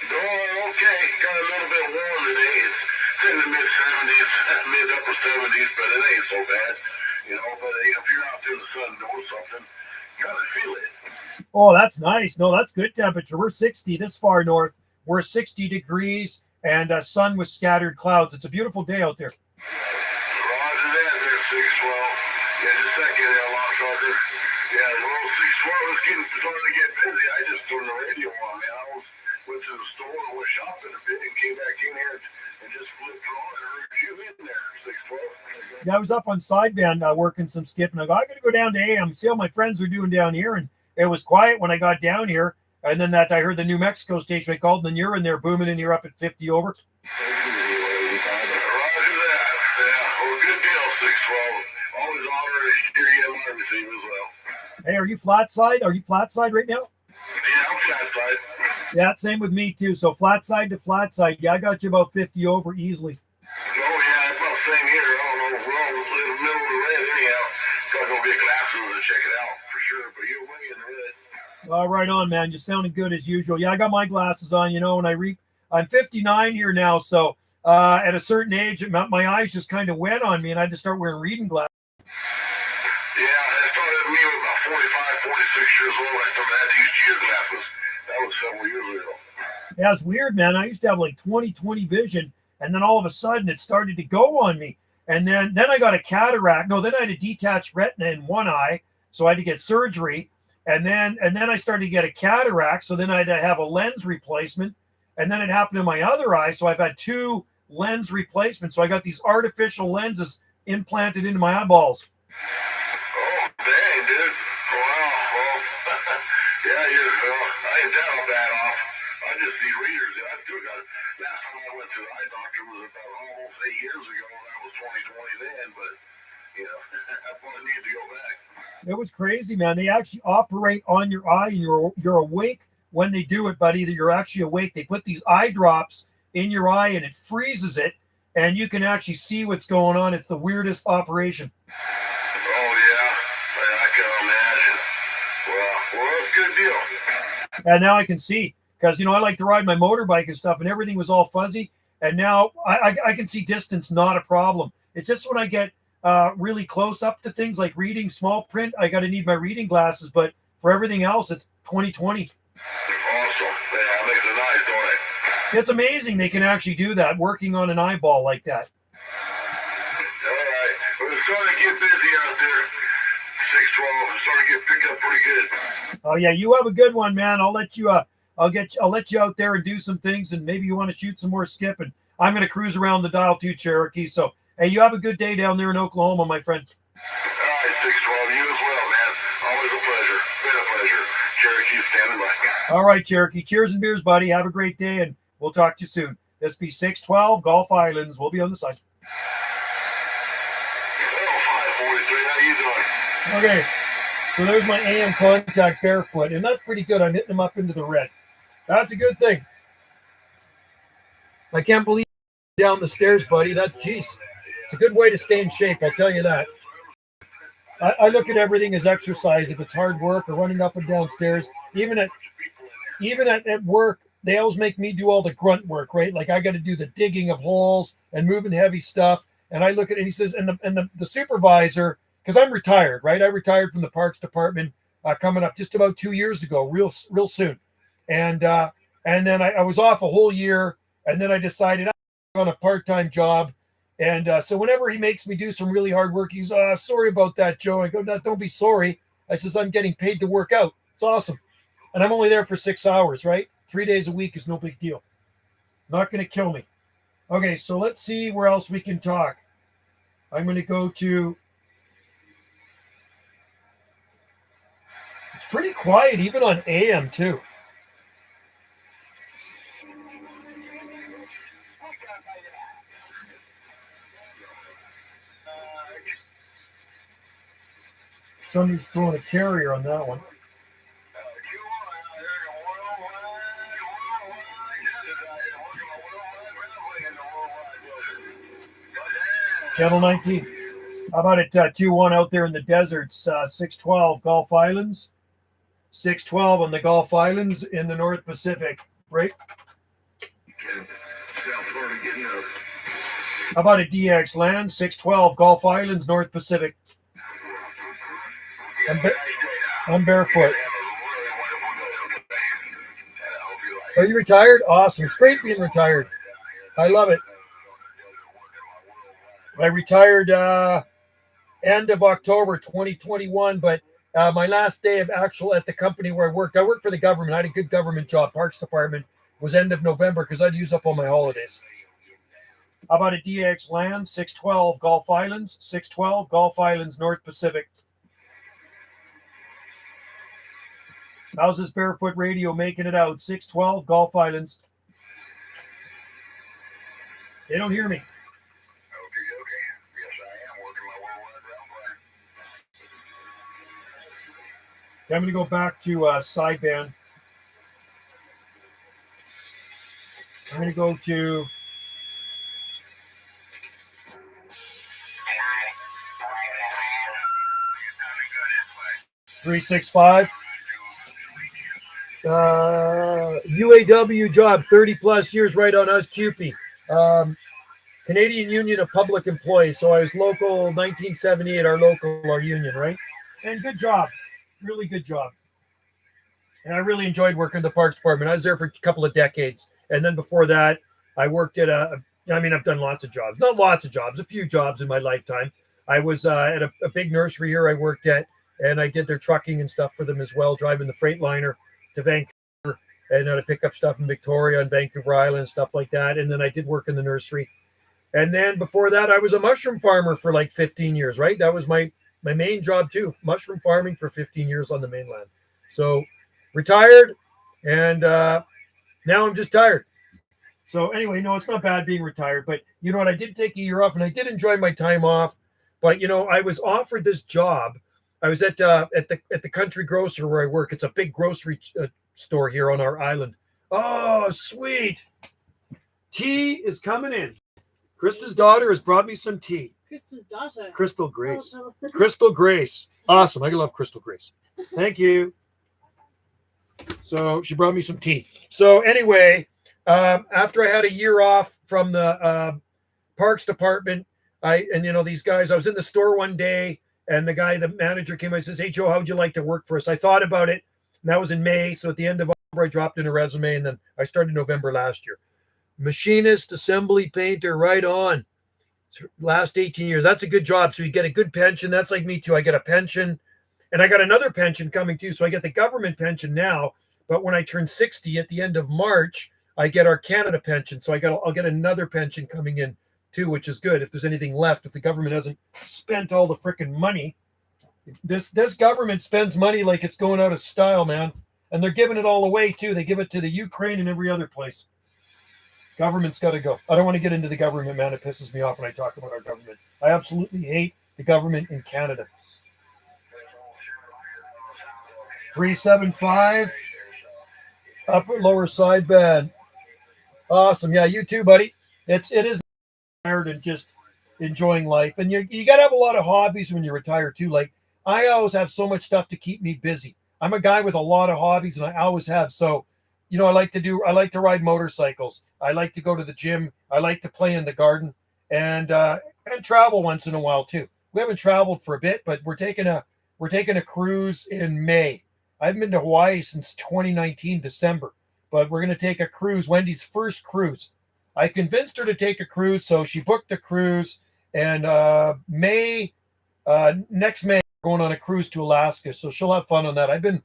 Doing okay. Got a little bit warm today. It's in the mid-70s, mid-upper 70s, but it ain't so bad. You know, but if you're out there in the sun doing something, you gotta feel it. Oh, that's nice. No, that's good temperature. We're 60 this far north. We're 60 degrees and sun with scattered clouds. It's a beautiful day out there. Roger that there, 612. Yeah, just a second there, Lost Roger. Yeah, well, 612 was starting to get busy. I just turned the radio on, man. I went to the store and went shopping a bit and came back in here and just flipped on and heard you in there, 612. Yeah, I was up on sideband working some skipping. I go, I got to go down to AM, see how my friends are doing down here. And it was quiet when I got down here. And then I heard the New Mexico station I called, and then you're in there booming, and you're up at 50 over. Roger that. Yeah, well, good deal, 612. Always honor to hear you and everything as well. Hey, are you flat side? Are you flat side right now? Yeah, I'm flat side. Yeah, same with me too. So flat side to flat side. Yeah, I got you about 50 over easily. Oh, yeah, it's about the same here. I don't know. We're all in the middle of the red anyhow. Got no big glasses to check it out for sure, but you're way in the red. Right on, man. You're sounding good as usual. Yeah, I got my glasses on, and I'm 59 here now. So at a certain age, my eyes just kind of went on me, and I had to start wearing reading glasses. Yeah, that started with me about 45, 46 years old. I started having these gear glasses. That was several years ago. Yeah, it's weird, man. I used to have like 20/20 vision, and then all of a sudden it started to go on me. And then I got a cataract. No, then I had a detached retina in one eye, so I had to get surgery. And then I started to get a cataract, so then I had to have a lens replacement. And then it happened in my other eye, so I've had 2 lens replacements. So I got these artificial lenses implanted into my eyeballs. Oh, dang, dude. Wow. Well, yeah, I ain't that bad off. I just need readers. I still got it. Last time I went to the eye doctor was about almost 8 years ago. That was 2020 then, but, you know, I probably need to go back. It was crazy, man. They actually operate on your eye, and you're awake when they do it, buddy. That you're actually awake. They put these eye drops in your eye, and it freezes it, and you can actually see what's going on. It's the weirdest operation. Oh, yeah. I can imagine. Well, it's a good deal. And now I can see, because, I like to ride my motorbike and stuff, and everything was all fuzzy. And now I can see distance, not a problem. It's just when I get really close up to things like reading small print, I got to need my reading glasses. But for everything else, it's 20/20. Awesome. Yeah, makes it nice, don't it? It's amazing they can actually do that, working on an eyeball like that. All right. Well, it's starting to get busy out there. 612. It's starting to get picked up pretty good. Oh yeah, you have a good one, man. I'll let you. I'll let you out there and do some things, and maybe you want to shoot some more skip. And I'm going to cruise around the dial too, Cherokee. So hey, you have a good day down there in Oklahoma, my friend. All right, 612. You as well, man. Always a pleasure. Been a pleasure. Cherokee standing by. All right, Cherokee. Cheers and beers, buddy. Have a great day, and we'll talk to you soon. This be 612 Gulf Islands. We'll be on the side. Oh, 543. How you doing? Okay, so there's my AM contact barefoot, and that's pretty good. I'm hitting them up into the red. That's a good thing. I can't believe down the stairs, buddy. It's a good way to stay in shape, I'll tell you that. I look at everything as exercise. If it's hard work or running up and down stairs, even at work, they always make me do all the grunt work, right? Like I got to do the digging of holes and moving heavy stuff. And I look at it, and he says, and the supervisor, because I'm retired, right? I retired from the Parks Department coming up just about 2 years ago, real soon. And then I was off a whole year, and then I decided I'm on a part-time job. And so whenever he makes me do some really hard work, he's sorry about that, Joe. I go, no, don't be sorry. I says, I'm getting paid to work out. It's awesome. And I'm only there for 6 hours, right? 3 days a week is no big deal. Not going to kill me. Okay, so let's see where else we can talk. I'm going to go to... It's pretty quiet, even on AM, too. Somebody's throwing a carrier on that one. Channel 19. How about it 2-1 out there in the deserts, 612 Gulf Islands. 612 on the Gulf Islands in the North Pacific. Right? How about a DX land? 612 Gulf Islands, North Pacific. I'm barefoot. Are you retired? Awesome. It's great being retired. I love it. I retired end of October 2021, but my last day of actual at the company where I worked for the government. I had a good government job. Parks Department was end of November because I'd use up all my holidays. How about a DX land? 612 Gulf Islands. 612 Gulf Islands, North Pacific. How's this barefoot radio making it out? 612 Gulf Islands. They don't hear me. I'm going to go back to sideband. I'm going to go to 365. UAW job, 30 plus years, right on us, CUPE. Canadian Union of Public Employees. So I was local 1978, our union, right? And good job. Really good job. And I really enjoyed working in the Parks Department. I was there for a couple of decades. And then before that, I worked at I've done lots of jobs. Not lots of jobs, a few jobs in my lifetime. I was at a big nursery here I worked at, and I did their trucking and stuff for them as well, driving the Freightliner to Vancouver and to pick up stuff in Victoria and Vancouver Island and stuff like that. And then I did work in the nursery. And then before that, I was a mushroom farmer for like 15 years, right? That was my main job too, mushroom farming for 15 years on the mainland. So retired, and now I'm just tired. So anyway, no, it's not bad being retired, but you know what? I did take a year off, and I did enjoy my time off. But you know, I was offered this job. I was at the country grocer where I work. It's a big grocery store here on our island. Oh, sweet. Tea is coming in. Krista's daughter has brought me some tea. Krista's daughter. Crystal Grace. Crystal Grace. Awesome. I love Crystal Grace. Thank you. So she brought me some tea. So anyway, after I had a year off from the Parks Department, these guys, I was in the store one day, and the manager came and says, "Hey, Joe, how would you like to work for us?" I thought about it, and that was in May. So at the end of October, I dropped in a resume, and then I started November last year. Machinist, assembly, painter, right on. Last 18 years. That's a good job. So you get a good pension. That's like me too. I get a pension, and I got another pension coming too. So I get the government pension now, but when I turn 60 at the end of March, I get our Canada pension. So I'll get another pension coming in too, which is good. If there's anything left, if the government hasn't spent all the freaking money, this government spends money like it's going out of style, man. And they're giving it all away too. They give it to the Ukraine and every other place. Government's got to go. I don't want to get into the government, man. It pisses me off when I talk about our government. I absolutely hate the government in Canada. 375, upper lower side bed. Awesome. Yeah, you too, buddy. It is tired and just enjoying life. And you got to have a lot of hobbies when you retire too. Like I always have so much stuff to keep me busy. I'm a guy with a lot of hobbies, and I always have. So, you know, I like to ride motorcycles. I like to go to the gym. I like to play in the garden and travel once in a while too. We haven't traveled for a bit, but we're taking a cruise in May. I haven't been to Hawaii since 2019, December, but we're going to take a cruise, Wendy's first cruise. I convinced her to take a cruise, so she booked a cruise, and next May, we're going on a cruise to Alaska, so she'll have fun on that. I've been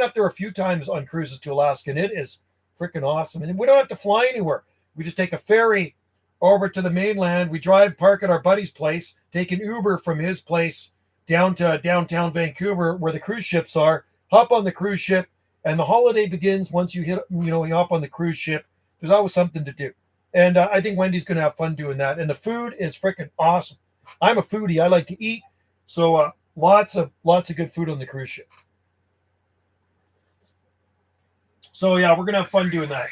up there a few times on cruises to Alaska, and it is freaking awesome. And we don't have to fly anywhere. We just take a ferry over to the mainland. We drive, park at our buddy's place, take an Uber from his place down to downtown Vancouver where the cruise ships are, hop on the cruise ship, and the holiday begins once you hop on the cruise ship. There's always something to do. And I think Wendy's going to have fun doing that. And the food is freaking awesome. I'm a foodie. I like to eat. So Lots of good food on the cruise ship. So yeah, we're gonna have fun doing that.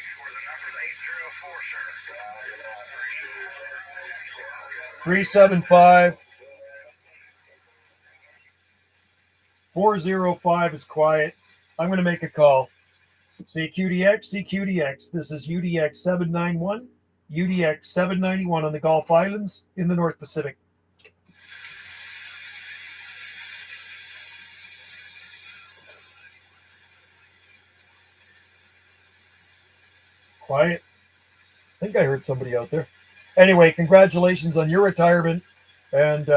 375 405 is quiet. I'm going to make a call. CQDX. This is UDX 791, UDX 791 on the Gulf Islands in the North Pacific. Quiet. I think I heard somebody out there. Anyway, congratulations on your retirement. And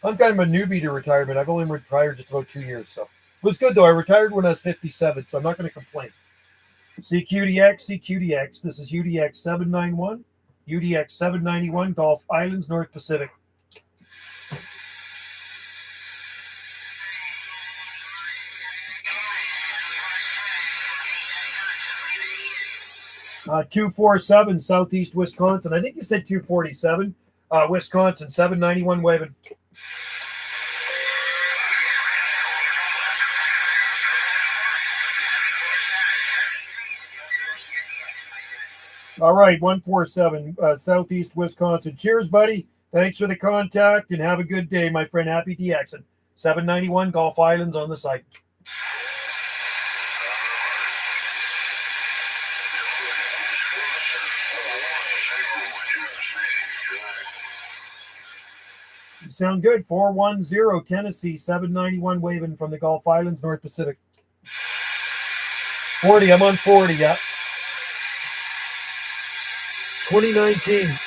I'm kind of a newbie to retirement. I've only retired just about 2 years. So it was good, though. I retired when I was 57, so I'm not going to complain. CQDX. This is UDX 791, UDX 791, Gulf Islands, North Pacific. Uh, 247 Southeast Wisconsin. I think you said 247 Wisconsin 791 waving. All right, 147 Southeast Wisconsin. Cheers, buddy. Thanks for the contact and have a good day, my friend. Happy DXing. 791 Gulf Islands on the site. You sound good. 410 Tennessee, 791 waving from the Gulf Islands, North Pacific. 40, I'm on 40, yeah. 2019.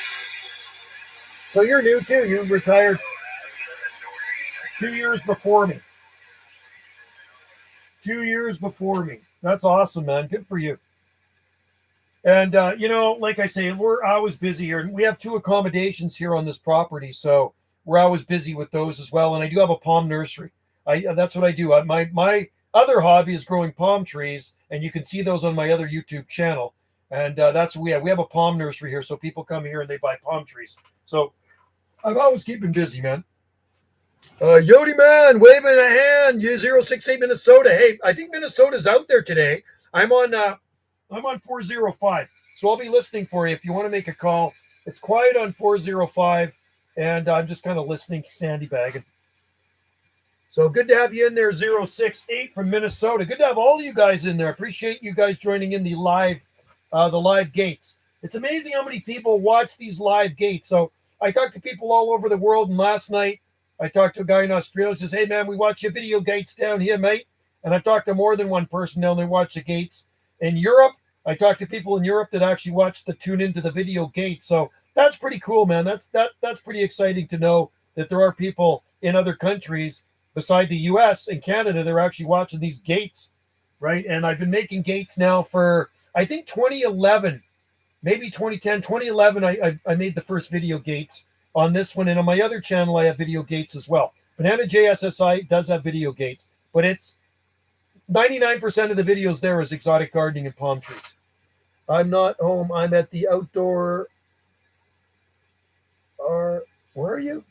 So you're new too. You retired 2 years before me. 2 years before me. That's awesome, man. Good for you. And, like I say, we're always busy here. And we have 2 accommodations here on this property. So we're always busy with those as well. And I do have a palm nursery. That's what I do. My other hobby is growing palm trees. And you can see those on my other YouTube channel. And that's what we have. We have a palm nursery here. So people come here and they buy palm trees. So I'm always keeping busy, man. Yodi man, waving a hand. 068 Minnesota. Hey, I think Minnesota's out there today. I'm on 405. So I'll be listening for you if you want to make a call. It's quiet on 405. And I'm just kind of listening, sandy bagging. So good to have you in there, 068 from Minnesota. Good to have all of you guys in there. Appreciate you guys joining in the live gates. It's amazing how many people watch these live gates. So I talk to people all over the world. And last night, I talked to a guy in Australia who says, hey, man, we watch your video gates down here, mate. And I've talked to more than one person down there watch the gates. In Europe, I talked to people in Europe that actually tune into the video gates. So that's pretty cool, man. That's pretty exciting to know that there are people in other countries beside the U.S. and Canada. They're actually watching these gates, right? And I've been making gates now for, I think, 2011, maybe 2010, 2011. I made the first video gates on this one. And on my other channel, I have video gates as well. Banana JSSI does have video gates, but it's 99% of the videos there is exotic gardening and palm trees. I'm not home. I'm at the outdoor. Where are you?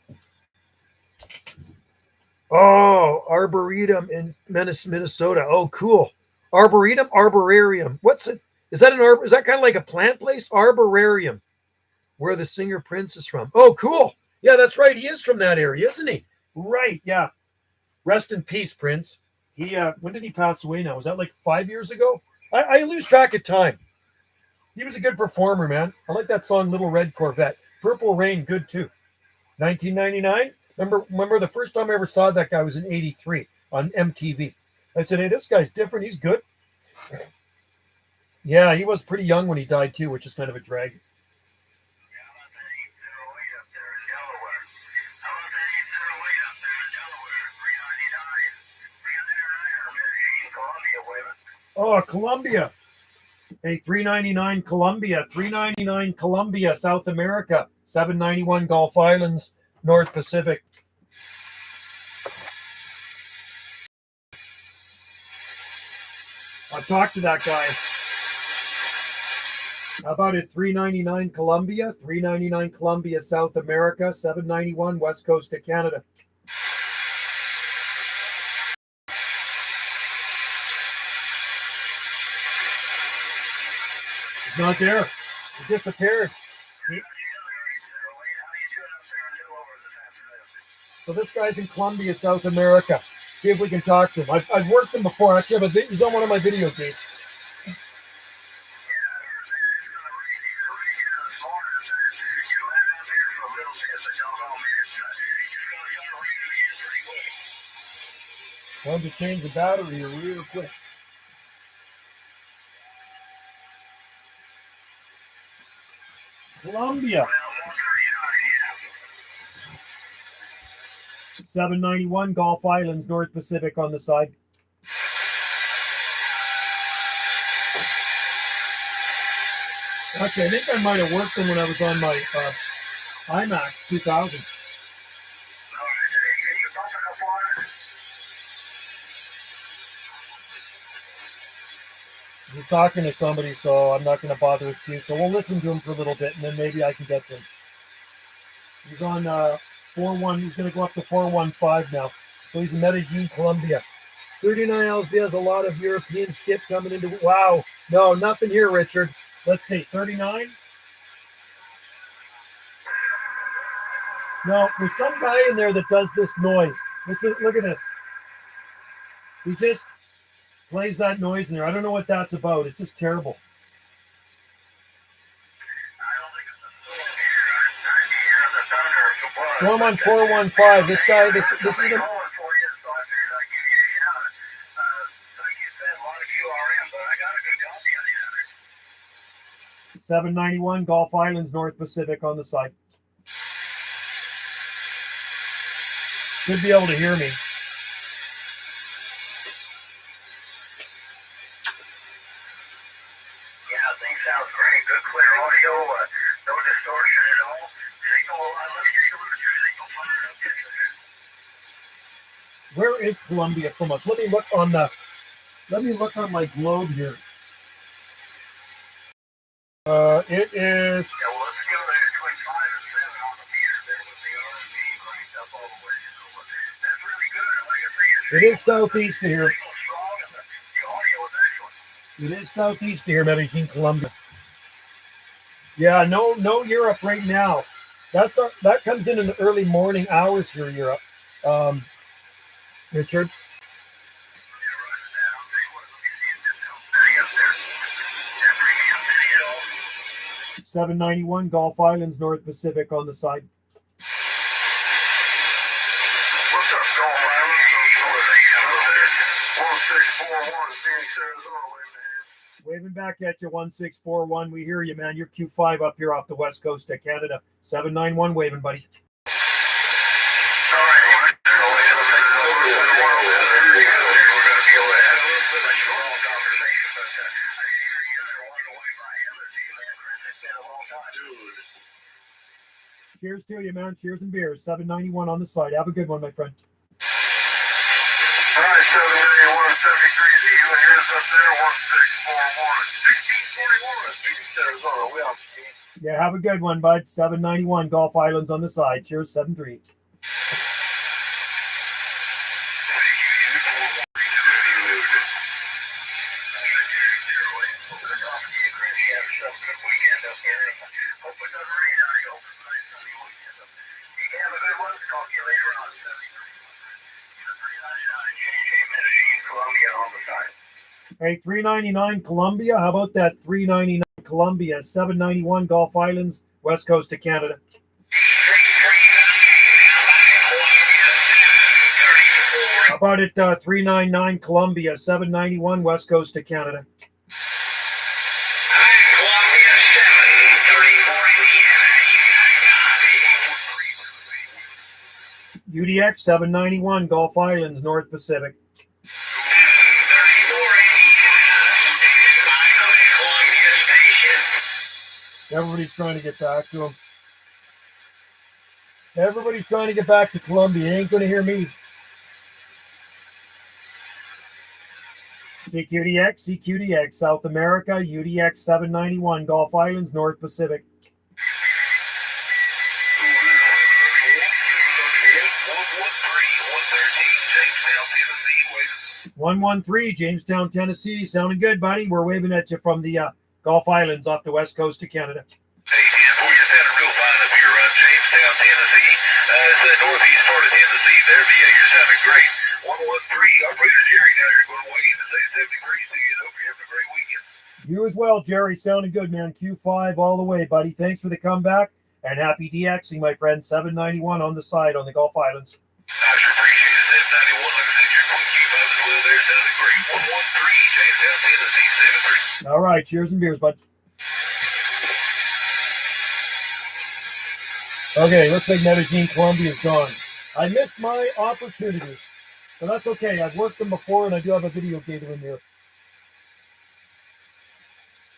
Oh, Arboretum in Minnesota. Oh, cool. Arboretum, Arborarium. What's it? Is that is that kind of like a plant place? Arborarium, where the singer Prince is from. Oh, cool. Yeah, that's right. He is from that area, isn't he? Right. Yeah. Rest in peace, Prince. When did he pass away now? Was that like 5 years ago? I lose track of time. He was a good performer, man. I like that song, Little Red Corvette. Purple Rain, good too. 1999. Remember the first time I ever saw that guy was in 83 on MTV. I said, hey, this guy's different. He's good. Yeah, he was pretty young when he died too, which is kind of a drag. Oh, Colombia. Hey, 399 Colombia, 399 Colombia, South America, 791 Gulf Islands, North Pacific. I've talked to that guy. How about it? 399 Colombia, 399 Colombia, South America, 791 West Coast of Canada. Not there. He disappeared. So this guy's in Colombia, South America. See if we can talk to him. I've worked him before. Actually, he's on one of my video gates. Time to change the battery real quick. Colombia. 791 Gulf Islands, North Pacific on the side. Actually, I think I might have worked them when I was on my IMAX 2000. He's talking to somebody, so I'm not going to bother his queue. So we'll listen to him for a little bit, and then maybe I can get to him. He's on 4-1. He's going to go up to 415 now. So he's in Medellin, Colombia. 39 LSB has a lot of European skip coming into. Wow. No, nothing here, Richard. Let's see. 39? No, there's some guy in there that does this noise. Listen, look at this. He just plays that noise in there. I don't know what that's about. It's just terrible. So I'm on 415. This guy, this is a, 791 Gulf Islands, North Pacific on the side. Should be able to hear me. Things sound great. Good, clear audio. No distortion at all. Signal. Let me take a look at your signal. Fire it up. Where is Colombia from us? Let me look on the. Let me look on my globe here. It is. Yeah, well, let's go between 5 and 7 on the meter there with the RMB cranked up all the way. So that's really good. Like I say, It is southeast of here. strong and the audio is excellent. It is southeast of here, Medellin, Colombia. Yeah, no Europe right now. That comes in the early morning hours here, Europe. Richard. 791 Gulf Islands, North Pacific on the side. What's up, Gulf Islands? 1641, Phoenix, Arizona, Waving back at you, 1641. We hear you, man. You're Q5 up here off the west coast of Canada. 791 waving, buddy. Cheers to you, man. Cheers and beers. 791 on the side. Have a good one, my friend. All right, 791, 73, see you here's up there, 1641, 1641, Phoenix, Arizona. We out, Steve. Yeah, have a good one, bud. 791 Gulf Islands on the side. Cheers, 73. Hey, 399 Colombia. How about that? 399 Colombia, 791 Gulf Islands, west coast of Canada. How about it? 399 Colombia, 791 west coast of Canada. UDX 791 Gulf Islands, North Pacific. Everybody's trying to get back to him. Everybody's trying to get back to Colombia. You ain't going to hear me. CQDX, South America, UDX 791 Gulf Islands, North Pacific. 113, Jamestown, Tennessee. Sounding good, buddy. We're waving at you from the Gulf Islands off the west coast of Canada. Hey, 10-4, you're sounding real fine up here around Jamestown, Tennessee. It's the northeast part of Tennessee there, but yeah, you're sounding great. 113, operator Jerry down here going to weigh in to say 70 degrees to you. Hope you're having a great weekend. You as well, Jerry. Sounding good, man. Q5 all the way, buddy. Thanks for the comeback, and happy DXing, my friend. 791 on the side on the Gulf Islands. I sure appreciate it. 791, like I said, you're quick Q5 as well there. Sounding great. 113, Jamestown, Tennessee, 73. All right. Cheers and beers, bud. Okay, looks like Medellin, Colombia is gone. I missed my opportunity, but that's okay. I've worked them before, and I do have a video gate in here.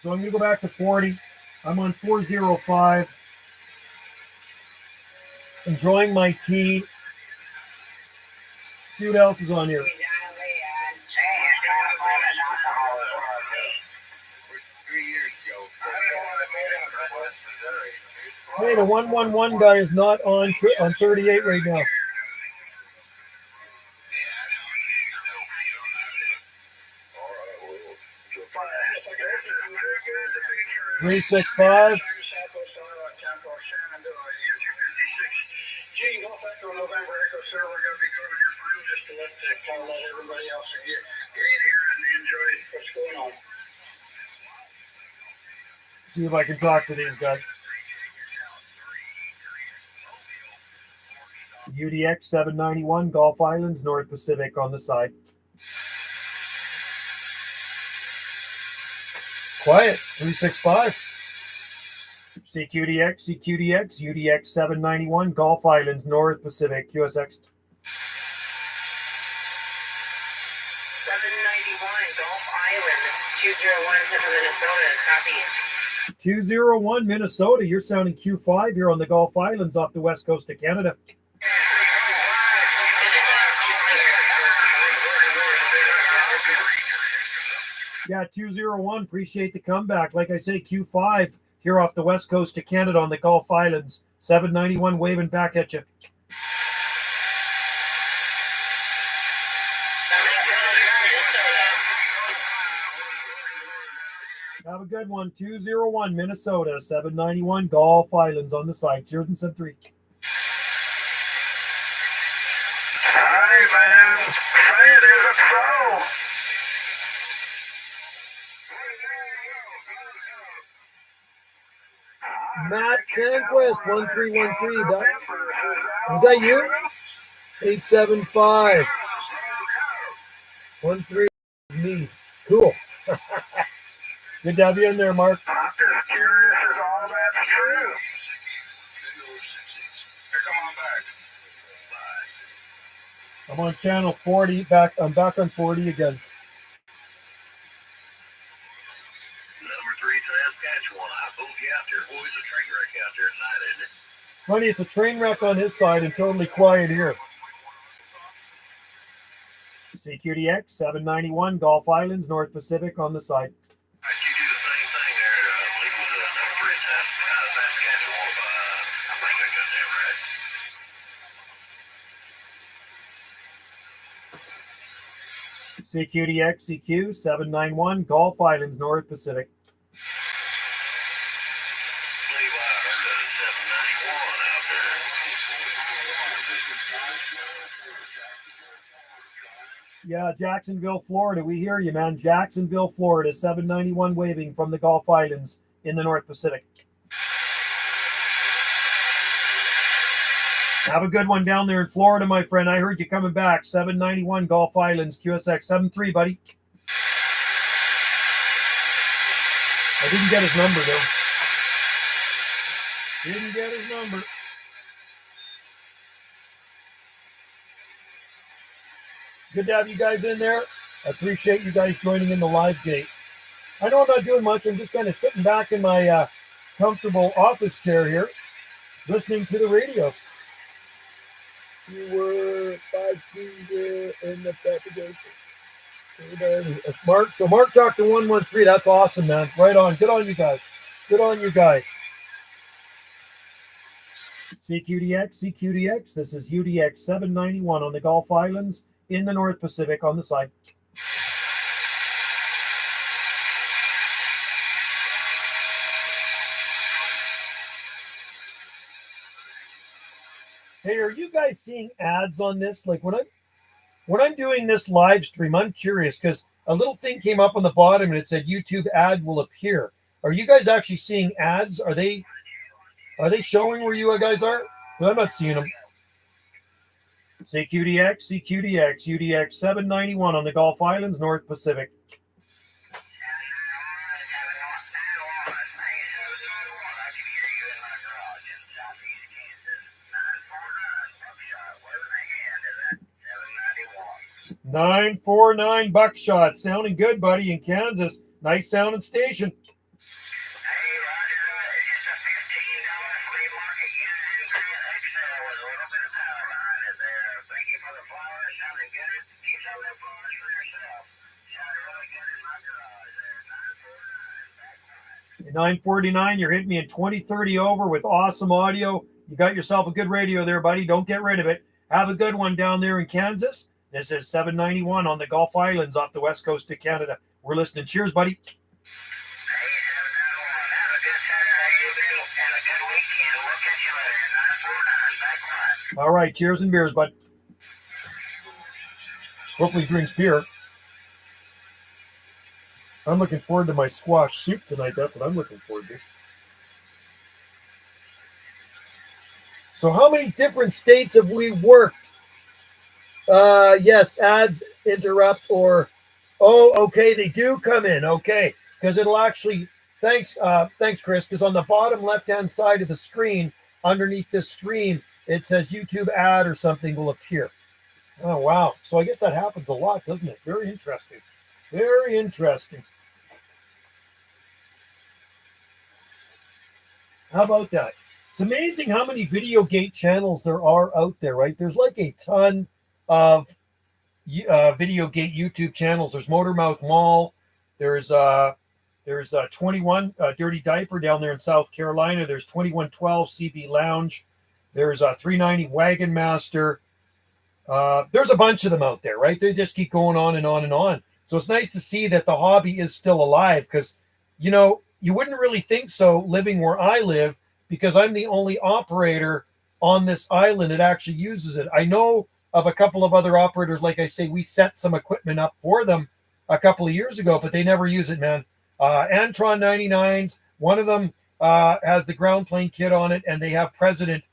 So I'm going to go back to 40. I'm on 405. Enjoying my tea. See what else is on here. Hey, the 111 guy is not on 38 right now. Three 6-5. See if I can talk to these guys. UDX 791, Gulf Islands, North Pacific on the side. Quiet, 365. CQDX, UDX 791, Gulf Islands, North Pacific, QSX. 791, Gulf Islands, 201 to Minnesota, copy. 201 Minnesota, you're sounding Q5 here on the Gulf Islands off the west coast of Canada. Yeah, 201, appreciate the comeback. Like I say, Q5 here off the west coast of Canada on the Gulf Islands. 791 waving back at you. Have a good one. 201 Minnesota, 791 Gulf Islands on the side. Cheers and sub 3. Hey, man. Say it isn't so. Matt Sanquist, 1313. Was that you? 875. 13 is me. Cool. Good to have you in there, Mark. I'm just curious if all that's true. Come on back. I'm on channel 40. I'm back on 40 again. Number 3, Saskatchewan. I pulled you out there. Boy, it's a train wreck out there tonight, isn't it? Funny, it's a train wreck on his side and totally quiet here. CQDX 791 Gulf Islands, North Pacific on the side. You do the same thing there. I believe it was number 3 Saskatchewan. I think I got that right. CQDX CQ 791 Gulf Islands, North Pacific. I believe I heard a 791 out there. Yeah, Jacksonville, Florida. We hear you, man. Jacksonville, Florida. 791 waving from the Gulf Islands in the North Pacific. Have a good one down there in Florida, my friend. I heard you coming back. 791 Gulf Islands, QSX 73, buddy. I didn't get his number, though. Didn't get his number. Good to have you guys in there. I appreciate you guys joining in the live gate. I know I'm not doing much. I'm just kind of sitting back in my comfortable office chair here, listening to the radio. You were 530 in the propagation. Mark, so Mark talked to 113. That's awesome, man. Right on. Good on you guys. Good on you guys. CQDX. This is UDX 791 on the Gulf Islands in the North Pacific on the side. Hey, are you guys seeing ads on this? Like when I'm doing this live stream, I'm curious because a little thing came up on the bottom and it said YouTube ad will appear. Are you guys actually seeing ads? Are they showing where you guys are? 'Cause I'm not seeing them. CQDX, CQDX, UDX 791 on the Gulf Islands, North Pacific. $949 buckshot. Sounding good, buddy, in Kansas. Nice sounding station. At 949, you're hitting me in 2030 over with awesome audio. You got yourself a good radio there, buddy. Don't get rid of it. Have a good one down there in Kansas. This is 791 on the Gulf Islands off the west coast of Canada. We're listening. Cheers, buddy. All right. Cheers and beers, bud. Hopefully drinks beer. I'm looking forward to my squash soup tonight. That's what I'm looking forward to. So how many different states have we worked? Yes, ads interrupt or, oh, okay, they do come in. Okay, because it'll actually, thanks, Chris, because on the bottom left-hand side of the screen, underneath this stream, it says YouTube ad or something will appear. Oh, wow. So I guess that happens a lot, doesn't it? Very interesting. Very interesting. How about that? It's amazing how many videogate channels there are out there, right? There's like a ton of videogate YouTube channels. There's Motormouth Mall. There's 21 Dirty Diaper down there in South Carolina. There's 2112 CB Lounge. There's 390 Wagon Master. There's a bunch of them out there, right? They just keep going on and on and on. So it's nice to see that the hobby is still alive because, you know, you wouldn't really think so living where I live because I'm the only operator on this island that actually uses it. I know of a couple of other operators, like I say, we set some equipment up for them a couple of years ago, but they never use it, man. Antron 99s, one of them has the ground plane kit on it, and they have President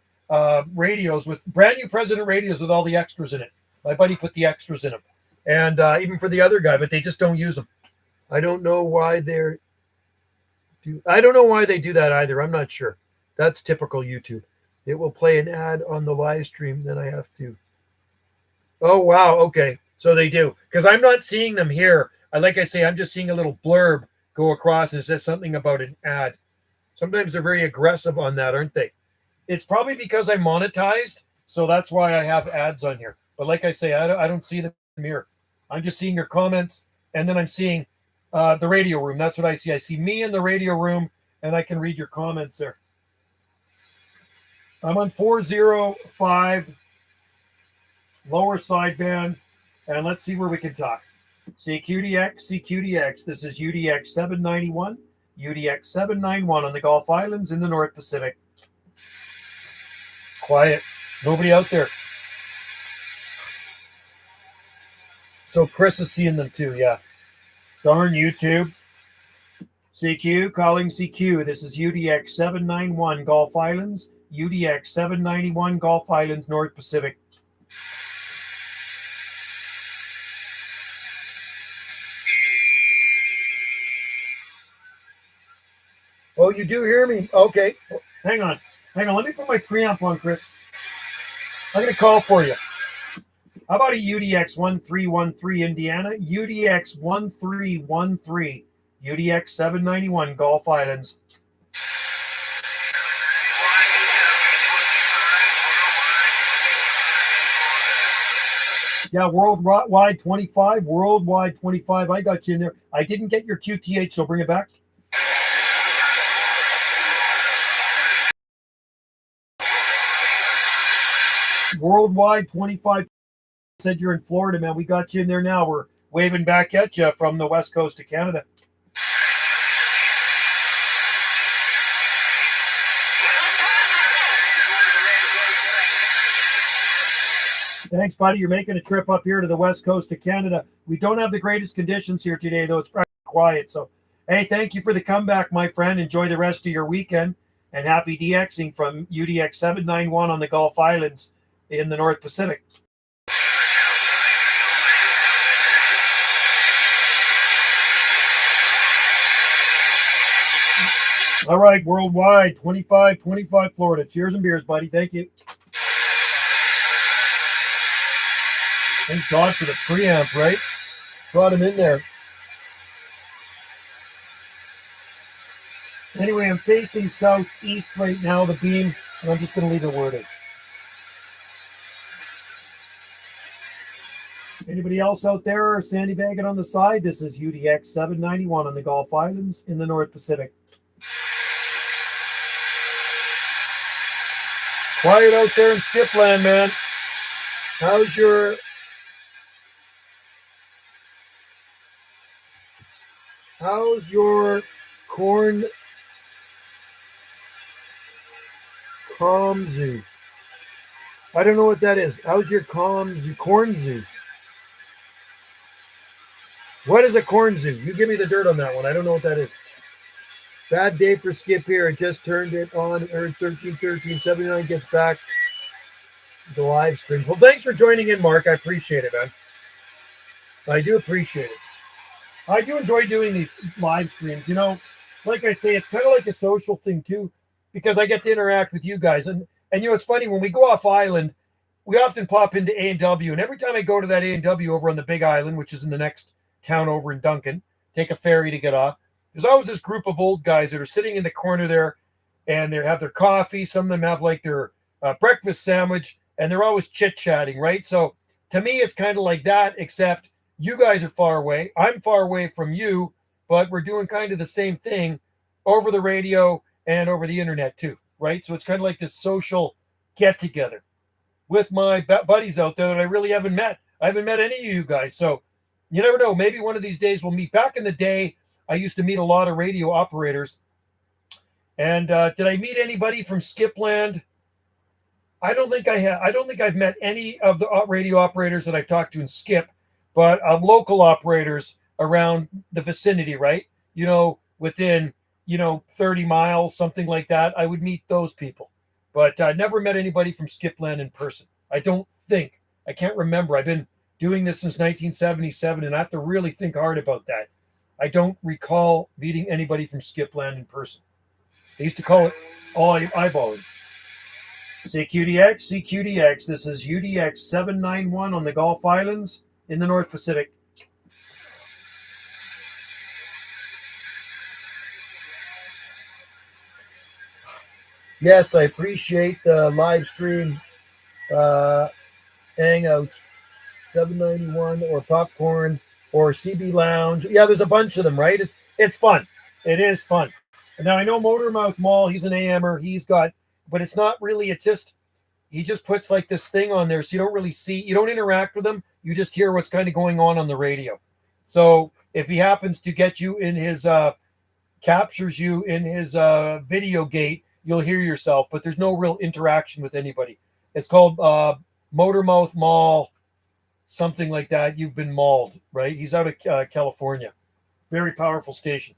radios with brand new President radios with all the extras in it. My buddy put the extras in them, and even for the other guy, but they just don't use them. I don't know why they do that either. I'm not sure. That's typical YouTube. It will play an ad on the live stream, then I have to. Oh, wow. Okay. So they do. Because I'm not seeing them here. Like I say, I'm just seeing a little blurb go across and it says something about an ad. Sometimes they're very aggressive on that, aren't they? It's probably because I'm monetized. So that's why I have ads on here. But like I say, I don't see them here. I'm just seeing your comments. And then I'm seeing the radio room. That's what I see. I see me in the radio room and I can read your comments there. I'm on 405 lower sideband, and let's see where we can talk. CQDX, CQDX. This is UDX 791, UDX 791 on the Gulf Islands in the North Pacific. It's quiet. Nobody out there. So Chris is seeing them too, yeah. Darn YouTube. CQ, calling CQ. This is UDX 791 Gulf Islands, UDX 791 Gulf Islands, North Pacific. Oh, you do hear me? Okay. Oh, hang on. Let me put my preamp on, Chris. I'm going to call for you. How about a UDX 1313 Indiana? UDX 1313. UDX 791 Gulf Islands. Yeah, worldwide 25. Worldwide 25. I got you in there. I didn't get your QTH, so bring it back. Worldwide 25. Said you're in Florida, man. We got you in there now. We're waving back at you from the west coast of Canada. Thanks, buddy. You're making a trip up here to the west coast of Canada. We don't have the greatest conditions here today, though. It's pretty quiet. So, hey, thank you for the comeback, my friend. Enjoy the rest of your weekend. And happy DXing from UDX 791 on the Gulf Islands in the North Pacific. All right, worldwide, 25 Florida. Cheers and beers, buddy. Thank you. Thank God for the preamp, right? Brought him in there. Anyway, I'm facing southeast right now, the beam, and I'm just going to leave it where it is. Anybody else out there sandybagging on the side? This is UDX 791 on the Gulf Islands in the North Pacific. Quiet out there in Skipland, man. How's your corn comzu? I don't know what that is. How's your corn zoo? What is a corn zoo? You give me the dirt on that one. I don't know what that is. Bad day for Skip here. I just turned it on. Earned 1313. 79 gets back. It's a live stream. Well, thanks for joining in, Mark. I appreciate it, man. I do appreciate it. I do enjoy doing these live streams. You know, like I say, it's kind of like a social thing too, because I get to interact with you guys. And you know, it's funny, when we go off island, we often pop into A&W. And every time I go to that A&W over on the Big Island, which is in the next town over in Duncan, take a ferry to get off, there's always this group of old guys that are sitting in the corner there, and they have their coffee. Some of them have like their breakfast sandwich, and they're always chit-chatting, right? So to me, it's kind of like that, except you guys are far away. I'm far away from you, but we're doing kind of the same thing over the radio and over the internet too, right? So it's kind of like this social get-together with my buddies out there that I really haven't met. I haven't met any of you guys. So you never know. Maybe one of these days we'll meet. Back in the day, I used to meet a lot of radio operators. And did I meet anybody from Skipland? I don't think I have. I don't think I've met any of the radio operators that I've talked to in Skip, but local operators around the vicinity, right? You know, within, 30 miles, something like that. I would meet those people. But I never met anybody from Skipland in person. I don't think. I can't remember. I've been doing this since 1977, and I have to really think hard about that. I don't recall meeting anybody from Skipland in person. They used to call it eyeballing. CQDX. This is UDX 791 on the Gulf Islands in the North Pacific. Yes, I appreciate the live stream hangouts. 791 or popcorn or CB Lounge. Yeah, there's a bunch of them, right? It's fun. It is fun. Now I know Motormouth Mall, he's an AMer. He's got, but it's not really, it's just, he just puts like this thing on there. So you don't really see, you don't interact with him. You just hear what's kind of going on the radio. So if he happens to get you in his, captures you in his video gate, you'll hear yourself, but there's no real interaction with anybody. It's called Motormouth Mall, something like that. You've been mauled, right? He's out of California. Very powerful station.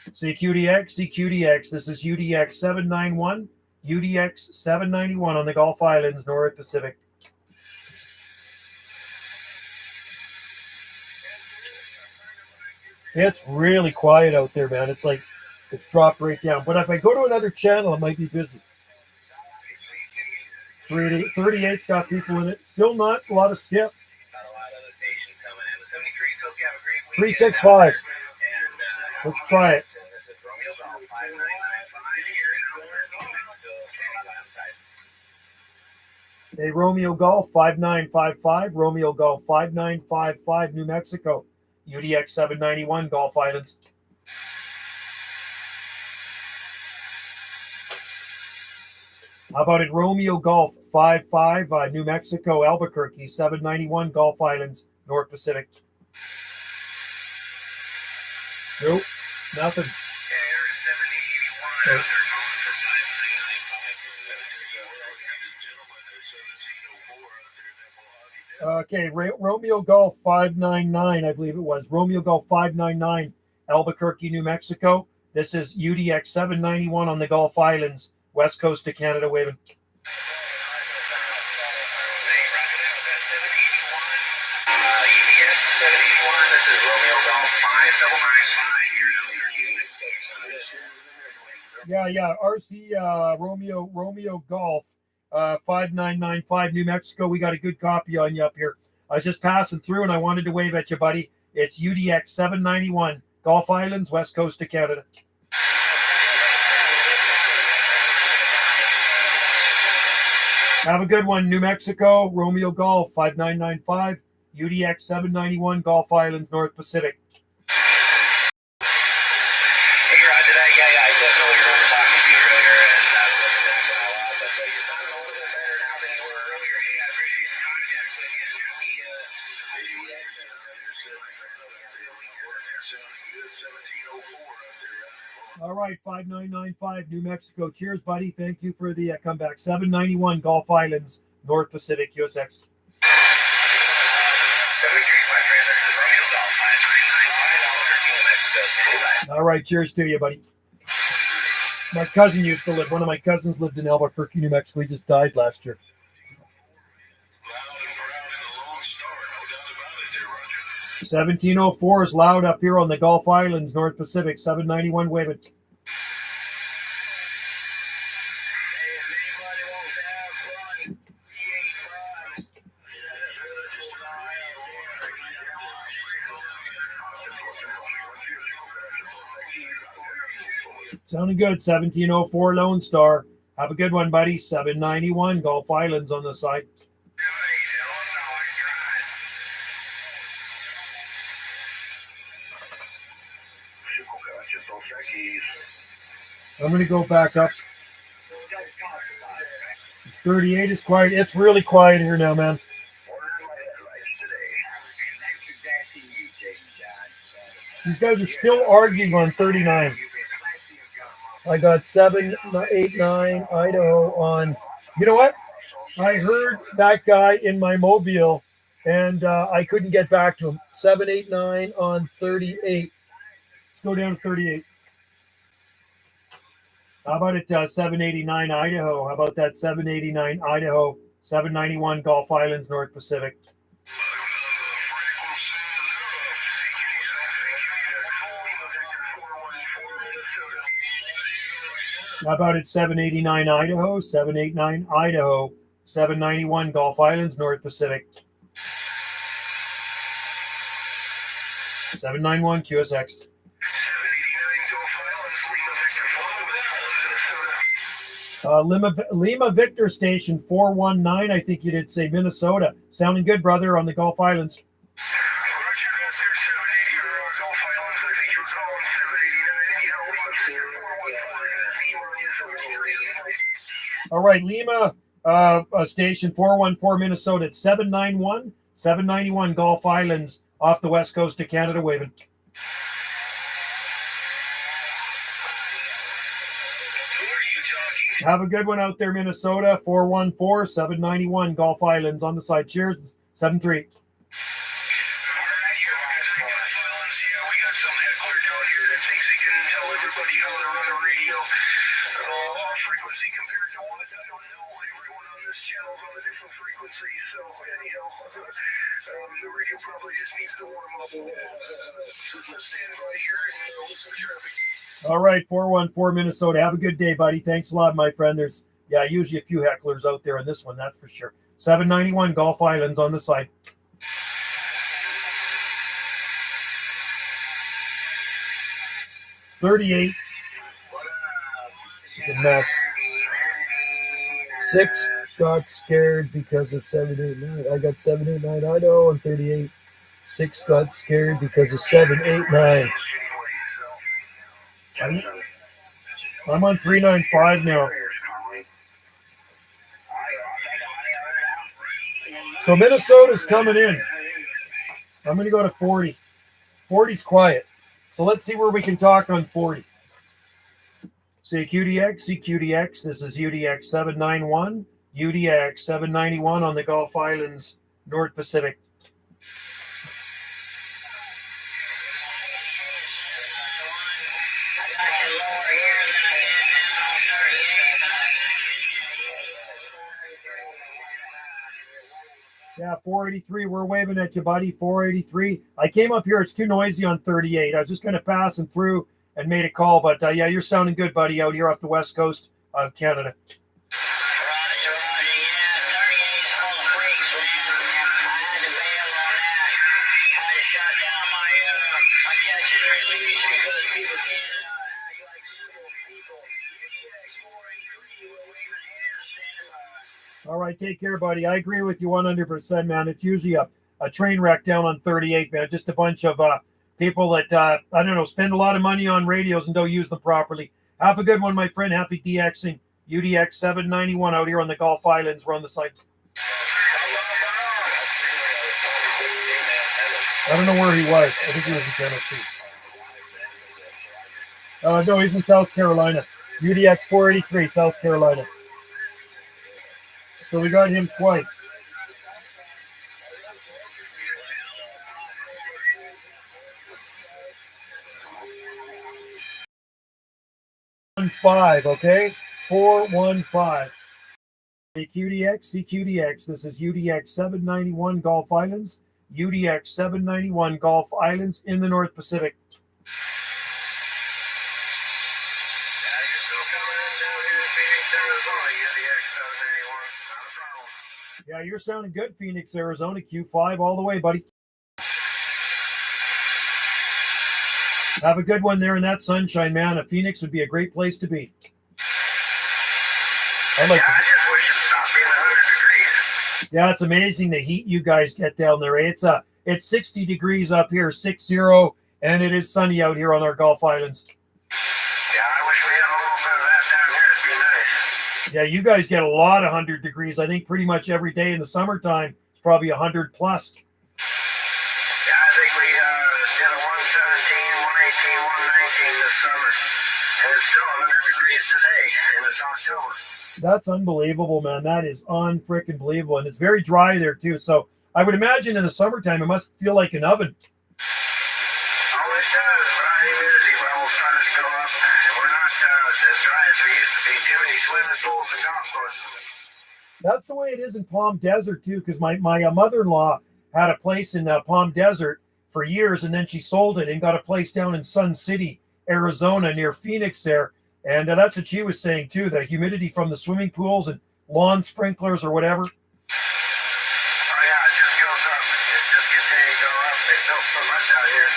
CQDX. This is UDX 791, UDX 791 on the Gulf Islands, North Pacific. It's really quiet out there, man. It's like it's dropped right down. But if I go to another channel, it might be busy. 38's got people in it. Still not a lot of Skip. 365. Let's try it. Hey, Romeo Golf 5955. Romeo Golf 5955, New Mexico. UDX 791, Gulf Islands. How about it, Romeo Golf 55, New Mexico, Albuquerque, 791, Gulf Islands, North Pacific. Nope, nothing. Nope. Okay, Romeo Golf 599, I believe it was. Romeo Golf 599, Albuquerque, New Mexico. This is UDX 791 on the Gulf Islands, west coast of Canada, waving. Yeah, RC Romeo Golf 5995 New Mexico. We got a good copy on you up here. I was just passing through and I wanted to wave at you, buddy. It's UDX 791, Gulf Islands, west coast of Canada. Have a good one, New Mexico, Romeo Golf 5995, UDX 791, Gulf Islands, North Pacific. All right, 5995, New Mexico. Cheers, buddy. Thank you for the comeback. 791, Gulf Islands, North Pacific, USX. All right, cheers to you, buddy. My cousin used to live, one of my cousins lived in Albuquerque, New Mexico. He just died last year. 1704 is loud up here on the Gulf Islands, North Pacific. 791 waving. Sounding good. 1704 Lone Star. Have a good one, buddy. 791 Gulf Islands on the side. I'm going to go back up. It's 38 is quiet. It's really quiet here now, man. These guys are still arguing on 39. I got 789 Idaho on. You know what? I heard that guy in my mobile, and I couldn't get back to him. 789 on 38. Let's go down to 38. How about it, 789 Idaho? How about that 789 Idaho, 791 Gulf Islands, North Pacific? How about it, 789 Idaho, 789 Idaho, 791 Gulf Islands, North Pacific? 791 QSX. Lima Victor Station 419, I think you did say Minnesota. Sounding good, brother, on the Gulf Islands. All right, Lima Station 414, Minnesota. It's 791, 791 Gulf Islands off the west coast of Canada, waving. Have a good one out there, Minnesota. 414, 791 Gulf Islands on the side. Cheers. 73. All right, 414 Minnesota. Have a good day, buddy. Thanks a lot, my friend. There's usually a few hecklers out there on this one, that's for sure. 791 Gulf Islands on the side. $38 is a mess. 6 got scared because of 789. I got 789 Idaho and 38. 6 got scared because of 789. I'm on 395 now. So Minnesota's coming in. I'm going to go to 40. 40's quiet. So let's see where we can talk on 40. CQDX. This is UDX 791. UDX 791 on the Gulf Islands, North Pacific. Yeah, 483. We're waving at you, buddy. 483. I came up here. It's too noisy on 38. I was just going to pass and through and made a call. But yeah, you're sounding good, buddy, out here off the west coast of Canada. All right, take care, buddy. I agree with you 100%, man. It's usually a train wreck down on 38, man. Just a bunch of people that, I don't know, spend a lot of money on radios and don't use them properly. Have a good one, my friend. Happy DXing. UDX 791 out here on the Gulf Islands. We're on the site. I don't know where he was. I think he was in Tennessee. No, he's in South Carolina. UDX 483, South Carolina. So we got him twice. Five, okay? 415. CQDX. This is UDX 791 Gulf Islands. UDX 791 Gulf Islands in the North Pacific. Yeah, you're sounding good, Phoenix, Arizona. Q5 all the way, buddy. Have a good one there in that sunshine, man. A Phoenix would be a great place to be. I just wish it stopped being 100 degrees. Yeah, it's amazing the heat you guys get down there. It's 60 degrees up here, 60, and it is sunny out here on our Gulf Islands. Yeah, I wish we had a little bit of that down here. It'd be nice. Yeah, you guys get a lot of 100 degrees. I think pretty much every day in the summertime, it's probably 100 plus. Yeah, I think we did a 117, 118, 119 this summer. And it's still 100 degrees today, and it's October. That's unbelievable, man. That is unfreaking believable. And it's very dry there, too. So I would imagine in the summertime, it must feel like an oven. Oh, it does, but our humidity levels started to go up. And we're not as dry as we used to be. Too many swimming pools and golf courses. That's the way it is in Palm Desert, too, because my mother-in-law had a place in Palm Desert for years, and then she sold it and got a place down in Sun City, Arizona, near Phoenix there. And that's what she was saying, too, the humidity from the swimming pools and lawn sprinklers or whatever. Oh, yeah, it just goes up. It just continues to go up. They built so much out here.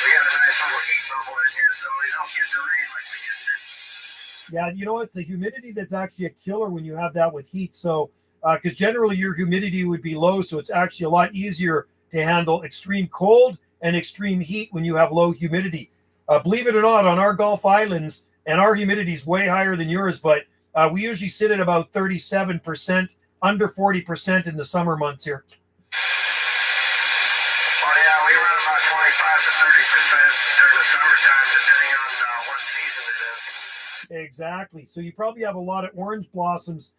We got a nice little heat bubble in here, so we don't get the rain like we used to. Yeah, you know, it's the humidity that's actually a killer when you have that with heat. So, because generally your humidity would be low, so it's actually a lot easier to handle extreme cold and extreme heat when you have low humidity. Believe it or not, on our Gulf Islands, and our humidity is way higher than yours, but we usually sit at about 37%, under 40% in the summer months here. Well, yeah, we run about 25 to 30% during the summertime, depending on what season it is. Exactly. So you probably have a lot of orange blossoms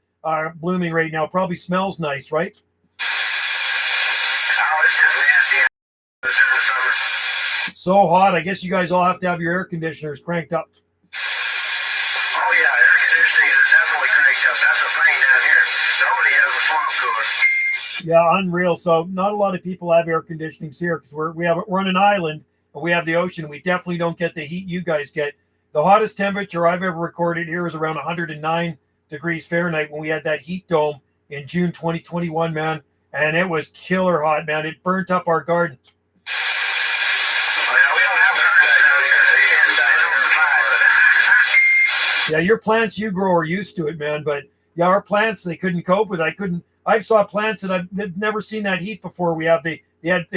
blooming right now. Probably smells nice, right? Oh, it's just nasty during the summer. So hot. I guess you guys all have to have your air conditioners cranked up. Oh, yeah, air conditioning is definitely cranked up. That's a thing down here. Nobody has a swamp cooler. Yeah, unreal. So not a lot of people have air conditionings here because we're on an island, but we have the ocean. We definitely don't get the heat you guys get. The hottest temperature I've ever recorded here is around 109 degrees Fahrenheit when we had that heat dome in June 2021, man. And it was killer hot, man. It burnt up our garden. Yeah, your plants you grow are used to it, man. But yeah, our plants, they couldn't cope with it. I saw plants that I've never seen that heat before. They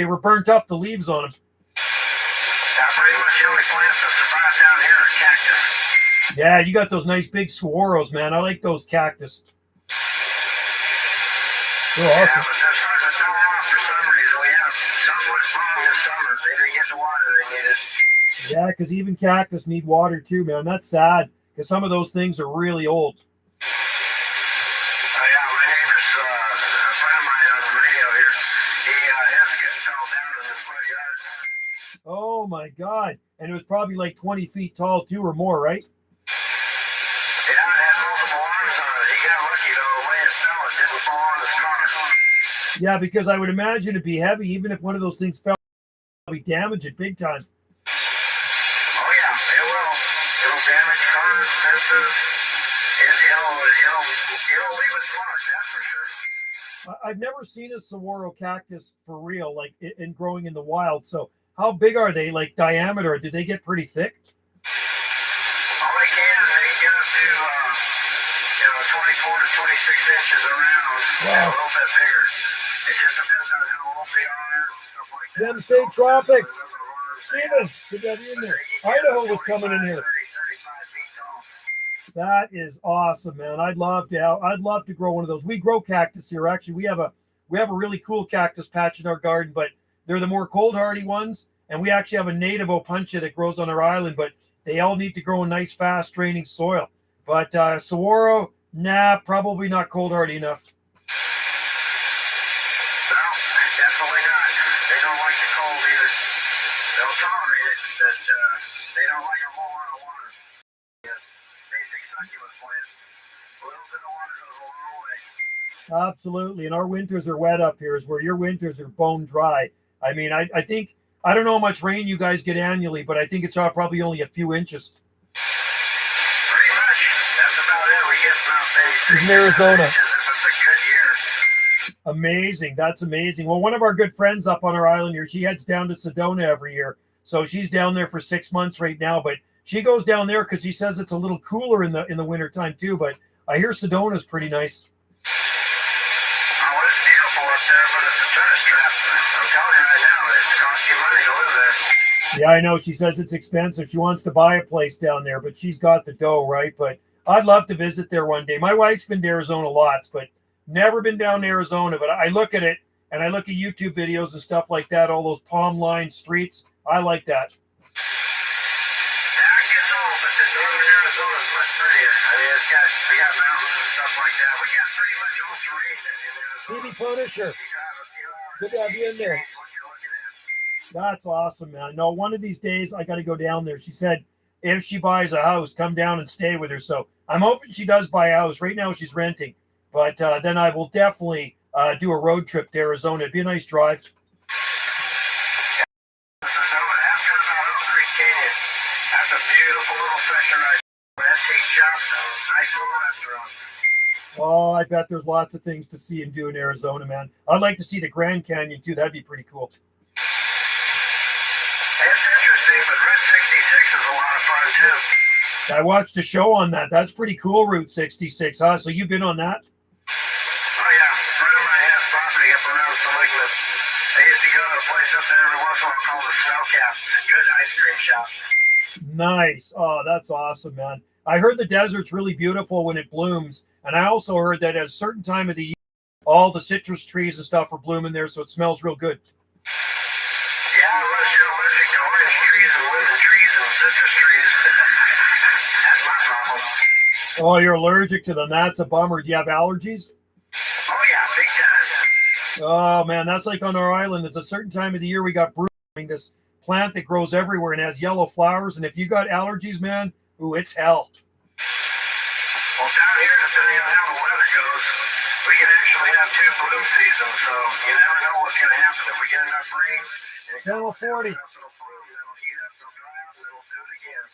were burnt up, the leaves on them. Yeah, pretty much the only plants that survive down here are cactus. Yeah, you got those nice big saguaros, man. I like those cactus. They're awesome. Yeah, but they're starting to die off for some reason. We have something went wrong this summer. They didn't get the water they needed. Yeah, because even cactus need water too, man. That's sad because some of those things are really old. Oh, yeah, my neighbor's a friend of mine on the radio here. Oh my God. And it was probably like 20 feet tall too or more, right? Yeah, it had multiple arms on it. He got lucky though, the way it fell, it didn't fall on his car. Yeah, because I would imagine it'd be heavy, even if one of those things fell, it'd probably damage it big time. Oh yeah, it will. It'll damage cars, fences. It'll leave its mark, that's for sure. I've never seen a saguaro cactus for real, like in growing in the wild. So how big are they? Like diameter? Do they get pretty thick? All they get up to 24 to 26 inches around. Wow. A little bit bigger. It just depends on how old they are, stuff like that. Gem State Tropics. Steven, good to have you in there. Idaho was coming in here. 35 feet tall. That is awesome, man. I'd love to grow one of those. We grow cactus here. Actually, we have a really cool cactus patch in our garden, but they're the more cold hardy ones. And we actually have a native opuntia that grows on our island, but they all need to grow in nice, fast draining soil. But saguaro, nah, probably not cold hardy enough. No, definitely not. They don't like the cold either. They'll tolerate it, but they don't like a whole lot of water. Basic succulent plant. A little bit of water goes a long way. Absolutely. And our winters are wet up here, is where your winters are bone dry. I mean, I think, I don't know how much rain you guys get annually, but I think it's probably only a few inches. Pretty much. That's about it. We get about It's in Arizona. If it's a good year. Amazing. That's amazing. Well, one of our good friends up on our island here, she heads down to Sedona every year. So she's down there for 6 months right now, but she goes down there because she says it's a little cooler in the winter time too. But I hear Sedona's pretty nice. Oh, it's beautiful up there, but it's a tourist trap. I'm telling you right now, it's cost you money to live there. Yeah, I know. She says it's expensive. She wants to buy a place down there, but she's got the dough, right? But I'd love to visit there one day. My wife's been to Arizona lots, but never been down to Arizona. But I look at it and I look at YouTube videos and stuff like that, all those palm-lined streets. I like that. Yeah, it gets old, but the northern Arizona is much prettier. I mean, we got mountains and stuff like that. We got pretty much all terrain in Arizona. TV Punisher, You drive a few hours, good to have you in there. change what you're looking at. That's awesome, man. No, one of these days I got to go down there. She said if she buys a house, come down and stay with her. So I'm hoping she does buy a house. Right now she's renting, but then I will definitely do a road trip to Arizona. It'd be a nice drive. After about Oak Creek Canyon, that's a beautiful little section right there. Antique shops, nice little restaurant. Oh, I bet there's lots of things to see and do in Arizona, man. I'd like to see the Grand Canyon too. That'd be pretty cool. It's interesting, but Route 66 is a lot of fun too. I watched a show on that. That's pretty cool, Route 66, huh? So you've been on that? Oh yeah, a friend of mine has property up around Salinas. I used to go to a place up there every once in a while called the Snowcap. Good ice cream shop. Nice. Oh, that's awesome, man. I heard the desert's really beautiful when it blooms. And I also heard that at a certain time of the year, all the citrus trees and stuff are blooming there, so it smells real good. Yeah, unless you're allergic to orange trees and lemon trees and citrus trees. That's my problem. Oh, you're allergic to them. That's a bummer. Do you have allergies? Oh yeah, big time. Oh, man, that's like on our island. It's a certain time of the year we got blooming, this plant that grows everywhere and has yellow flowers. And if you got allergies, man, ooh, it's hell. Well, down here, depending on how the weather goes, we can actually have 2 bloom seasons, so you never know what's going to happen. If we get enough rain, and it Channel 40. it'll bloom, it'll heat up, it'll dry out, and it'll do it again.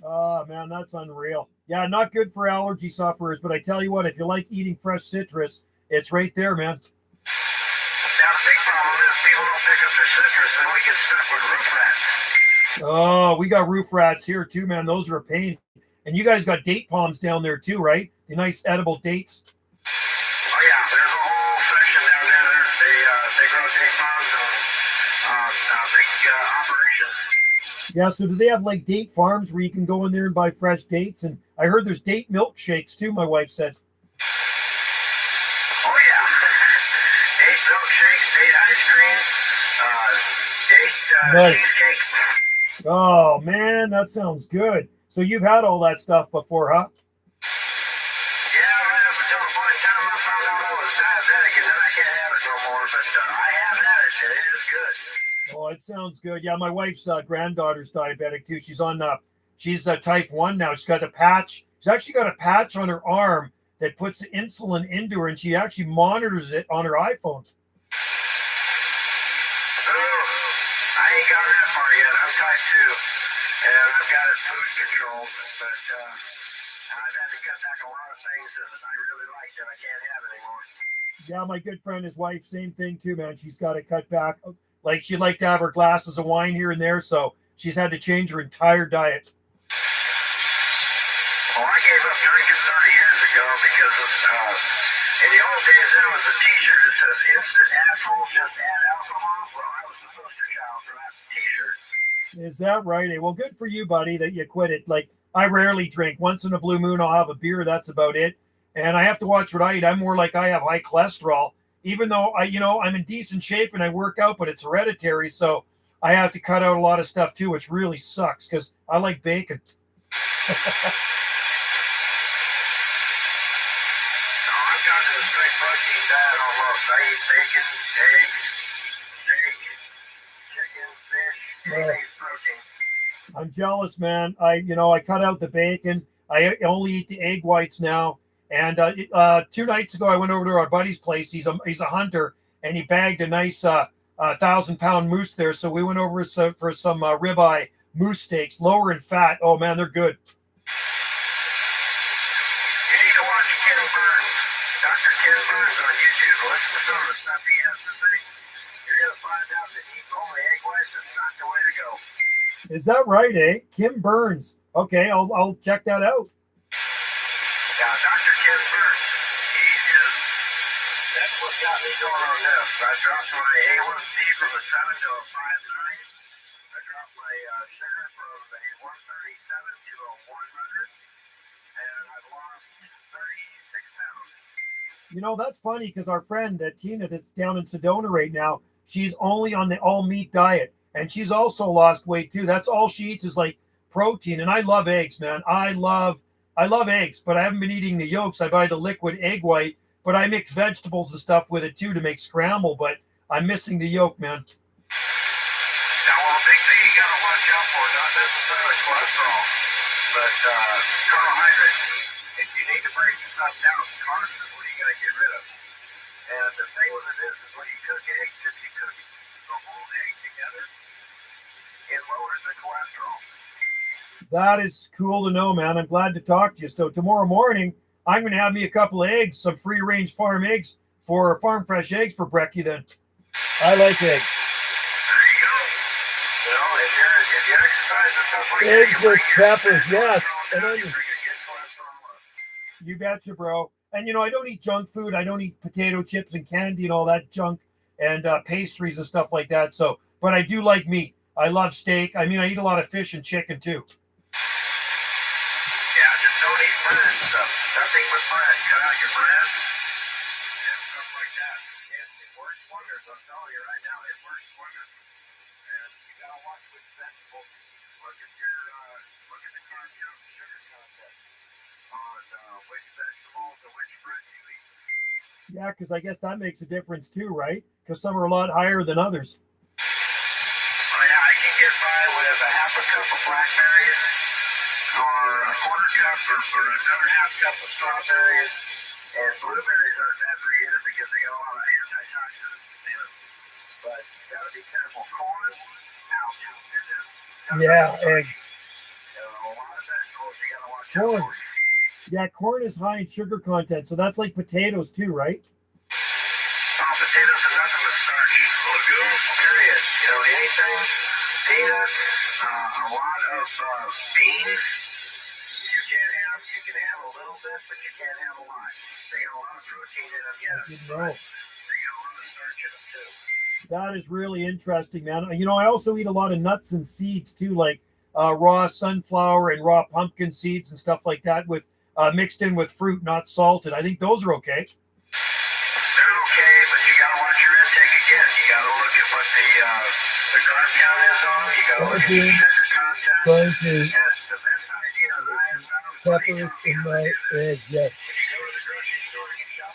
Oh, man, that's unreal. Yeah, not good for allergy sufferers, but I tell you what, if you like eating fresh citrus, it's right there, man. Now, the big problem is people don't pick up their citrus, and we get stuck with roof rats. Oh, we got roof rats here too, man. Those are a pain. And you guys got date palms down there too, right? The nice edible dates. Oh yeah, there's a whole section down there. They grow date palms and big operations. Yeah, so do they have like date farms where you can go in there and buy fresh dates? And I heard there's date milkshakes too, my wife said. Oh yeah, date milkshakes, date ice cream, date Nice. cheesecake. Oh, man, that sounds good. So you've had all that stuff before, huh? Yeah, right up until the point in time I found out I was diabetic, and then I can't have it no more. But I have had it, and it is good. Oh, it sounds good. Yeah, my wife's granddaughter's diabetic too. She's type 1 now. She's got a patch. She's actually got a patch on her arm that puts insulin into her, and she actually monitors it on her iPhone. Oh, I ain't got that far yet. I'm type 2, and I've got it food controlled, but I've had to cut back a lot of things that I really like that I can't have anymore. Yeah, my good friend, his wife, same thing too, man. She's got to cut back. Like she'd like to have her glasses of wine here and there, so she's had to change her entire diet. Well, I gave up drinking 30 years ago because of, in the old days there was a t-shirt that says, instant asshole, just add alcohol. Well, I was the poster child for that t-shirt. Is that right? Well, good for you, buddy, that you quit it. Like, I rarely drink. Once in a blue moon, I'll have a beer. That's about it. And I have to watch what I eat. I'm more like I have high cholesterol, even though I'm in decent shape and I work out, but it's hereditary. So I have to cut out a lot of stuff too, which really sucks because I like bacon. No, I've gone to a straight protein diet almost. I eat bacon, eggs, steak, chicken, fish, anything protein. I'm jealous, man. I cut out the bacon. I only eat the egg whites now. And 2 nights ago, I went over to our buddy's place. He's a hunter, and he bagged a nice 1,000-pound moose there. So we went over for some ribeye moose steaks, lower in fat. Oh man, they're good. You need to watch Ken Burns, Dr. Ken Burns on YouTube. Listen to some of the stuff he has to say. You're going to find out that eating only egg whites is not the way to go. Is that right, eh? Kim Burns. Okay, I'll check that out. Yeah, Dr. Ken Burns, that's what got me going on this. I dropped my A1C from a 7 to a 5.9. I dropped my sugar from a 137 to a 100, and I've lost 36 pounds. That's funny because our friend, that Tina that's down in Sedona right now, she's only on the all meat diet, and she's also lost weight too. That's all she eats is like protein. And I love eggs, man. I love eggs, but I haven't been eating the yolks. I buy the liquid egg white, but I mix vegetables and stuff with it too to make scramble, but I'm missing the yolk, man. Now, well, a big thing you got to watch out for, not necessarily cholesterol, but carbohydrates. If you need to break stuff down, carbs is what you got to get rid of. And the thing with it is when you cook eggs, if you cook the whole egg together, it lowers the cholesterol. That is cool to know, man. I'm glad to talk to you. So tomorrow morning, I'm going to have me a couple of eggs, some free-range farm eggs for farm fresh eggs for brekkie then. I like eggs. There you go. If you exercise and stuff like eggs that, with peppers, yes. And you're onion. going to get cholesterol up. You betcha, bro. And I don't eat junk food. I don't eat potato chips and candy and all that junk and pastries and stuff like that. So, but I do like meat. I love steak. I mean, I eat a lot of fish and chicken too. Yeah, just don't eat bread and stuff. Nothing but bread. Cut out your bread and stuff like that. And it works wonders. I'm telling you right now, it works wonders. And you gotta watch which vegetables. Look at the carb count and sugar content on which vegetables and which fruit you eat. Yeah, because I guess that makes a difference too, right? Because some are a lot higher than others. Oh yeah, I can get by with a half a cup of blackberries, or a quarter cup, or another half cup of strawberries, and blueberries aren't bad for you either because they got a lot of antioxidants in them. But you gotta be careful. Corn, out. Yeah, eggs. A lot of vegetables you gotta watch Corn. out for. Yeah, corn is high in sugar content, so that's like potatoes too, right? Potatoes are nothing but starch. Legumes, period. Anything, peanuts, a lot of beans. You can have a little bit, but you can't have a lot. They got a lot of protein in them, yes. I didn't know. They got a lot of starch in them too. That is really interesting, man. I also eat a lot of nuts and seeds too, like raw sunflower and raw pumpkin seeds and stuff like that, with mixed in with fruit, not salted. I think those are okay. They're okay, but you gotta watch your intake again. You gotta look at what the carb count is on them. You gotta look at your sugar content. Trying to And the best idea that I have found peppers in my eggs, yes. when you go to the grocery store, you shop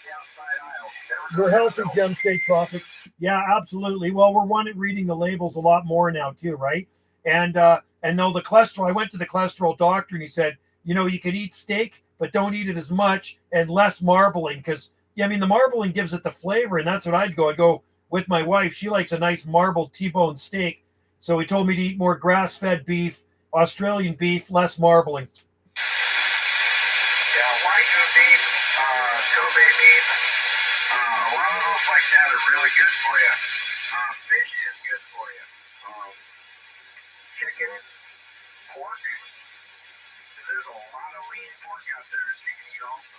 the outside aisle. We're healthy, Gem State Tropics. Yeah, absolutely. Well, we're reading the labels a lot more now too, right? And though the cholesterol, I went to the cholesterol doctor and he said, you can eat steak, but don't eat it as much and less marbling because yeah, I mean the marbling gives it the flavor, and that's what I'd go. I'd go with my wife. She likes a nice marbled T-bone steak, so he told me to eat more grass-fed beef, Australian beef, less marbling. Yeah, Wagyu beef, Kobe beef, a lot of those like that are really good for you. Fish is good for you. Chicken, pork. There's a lot of lean pork out there that you can eat also.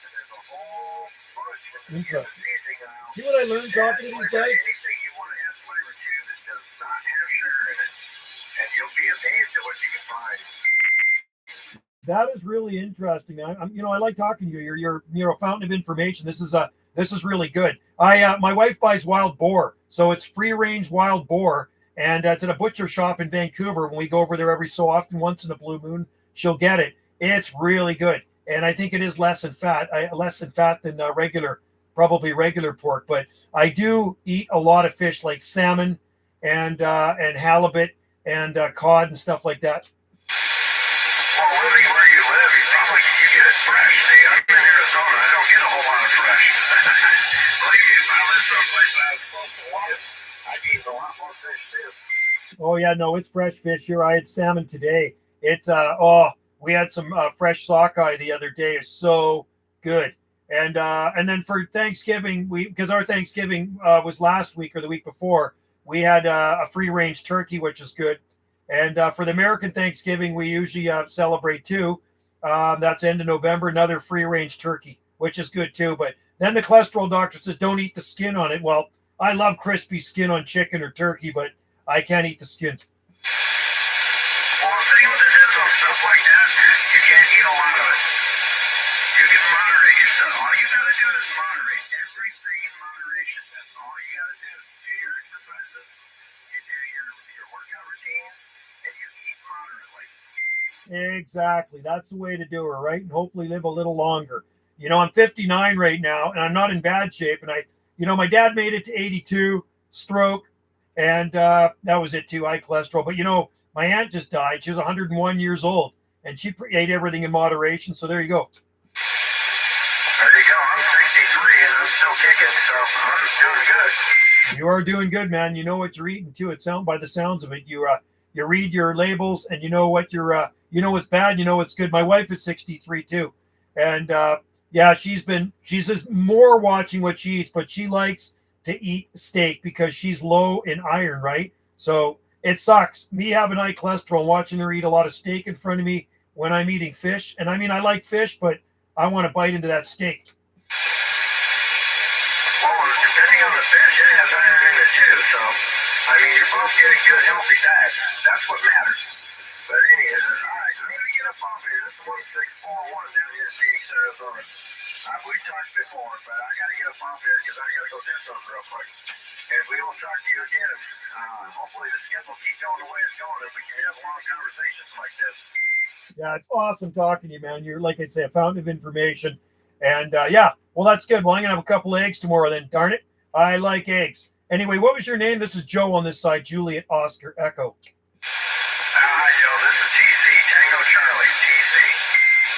And there's a whole bunch of Interesting. seasoning aisle. See what I learned talking to these guys? Anything you want to add flavor to that does not have sugar in it. And you'll be amazed at what you can find. That is really interesting. I like talking to you. You're a fountain of information. This is really good. My wife buys wild boar, so it's free range wild boar, and it's at a butcher shop in Vancouver. When we go over there every so often, once in a blue moon, she'll get it. It's really good, and I think it is less in fat than probably regular pork. But I do eat a lot of fish like salmon and halibut and cod and stuff like that. Well, living where you live, you get it fresh. See, I'm in Arizona. I don't get a whole lot of fresh. Believe me, if I lived someplace that I was supposed to live, I'd eat a lot more fish too. Oh yeah, no, it's fresh fish here. I had salmon today. We had some fresh sockeye the other day. It's so good. And then for Thanksgiving, because our Thanksgiving was last week or the week before, we had a free range turkey, which is good. And for the American Thanksgiving, we usually celebrate too. That's end of November, another free range turkey, which is good too. But then the cholesterol doctor said, don't eat the skin on it. Well, I love crispy skin on chicken or turkey, but I can't eat the skin. Well, the thing with it is on stuff like that, you can't eat a lot of it. You can moderate yourself. All you got to do is moderate. Everything in moderation. That's all you got to do. Do your exercises. You do your workout routine. And you eat moderately. Exactly. That's the way to do it, right? And hopefully live a little longer. I'm 59 right now and I'm not in bad shape. And my dad made it to 82, stroke, and that was it too, high cholesterol. But my aunt just died. She was 101 years old and she ate everything in moderation. So there you go. There you go. I'm 63 and I'm still kicking. So I'm doing good. You are doing good, man. You know what you're eating too. By the sounds of it. You read your labels and you know what what's bad, you know what's good. My wife is 63 too. And yeah, she's more watching what she eats, but she likes to eat steak because she's low in iron, right? So it sucks. Me having high cholesterol, watching her eat a lot of steak in front of me when I'm eating fish. And I mean, I like fish, but I want to bite into that steak. Depending on the fish, it has iron in it too. So, I mean, you're both getting good, healthy diet. That's what matters. But anyways, all right, I'm going to get up off here. This is 1641 down here in Phoenix, Arizona. We talked before, but I got to get up off here because I got to go do something real quick. And we will talk to you again. Hopefully the skip will keep going the way it's going and we can have long conversations like this. Yeah, it's awesome talking to you, man. You're, like I say, a fountain of information. And yeah, well, that's good. Well, I'm going to have a couple of eggs tomorrow then. Darn it. I like eggs. Anyway, what was your name? This is Joe on this side. Juliet Oscar Echo. Hi, Joe. This is TC. Tango Charlie. TC.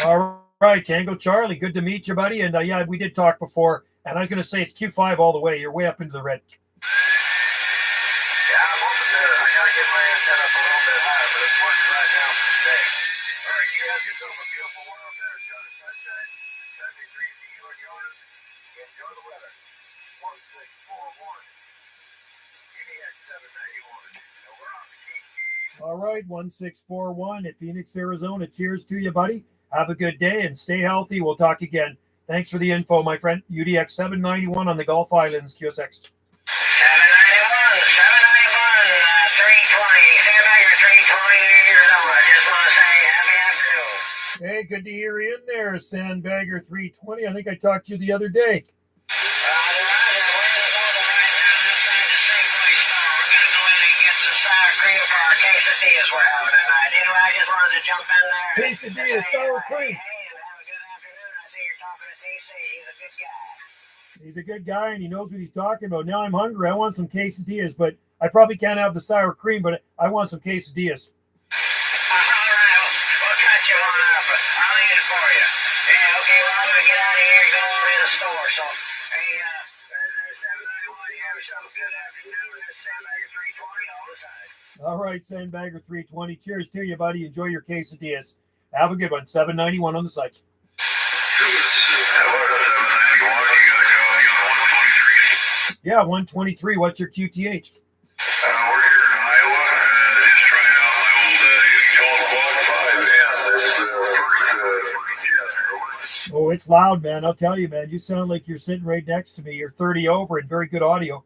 All right, Tango Charlie. Good to meet you, buddy. And yeah, we did talk before. And I was going to say it's Q5 all the way. You're way up into the red. Yeah, I'm up there. I got to get my antenna up a little bit higher, but it's working right now for today. All right, you have yourself a beautiful one up there. Enjoy the sunshine. 73 to you and yours. Enjoy the weather. 1641. UDX 791. So we're on the key. All right, 1641 at Phoenix, Arizona. Cheers to you, buddy. Have a good day and stay healthy. We'll talk again. Thanks for the info, my friend. UDX 791 on the Gulf Islands, QSX. 791, 320. Sandbagger 320 years old. I just want to say happy afternoon. Hey, good to hear you in there, Sandbagger 320. I think I talked to you the other day. Quesadillas we're having tonight. Anyway, I just wanted to jump in there. Quesadillas, sour cream. Hey, and have a good afternoon. I see you're talking to TC. He's a good guy. He's a good guy, and he knows what he's talking about. Now I'm hungry. I want some quesadillas, but I probably can't have the sour cream, but I want some quesadillas. All right, we'll cut you one up. I'll eat it for you. Yeah, okay, well, I'm going to get out of here and go on in the store. So, hey, there's 791, you have yourself a good afternoon. There's Sandbagger 320 all the time. All right, Sandbagger 320. Cheers to you, buddy. Enjoy your quesadillas. Have a good one. 791 on the site. Yeah, 123. What's your QTH? We're here in Iowa, just trying out my old 80 Block 5 amp. Oh, it's loud, man. I'll tell you, man. You sound like you're sitting right next to me. You're 30 over and very good audio.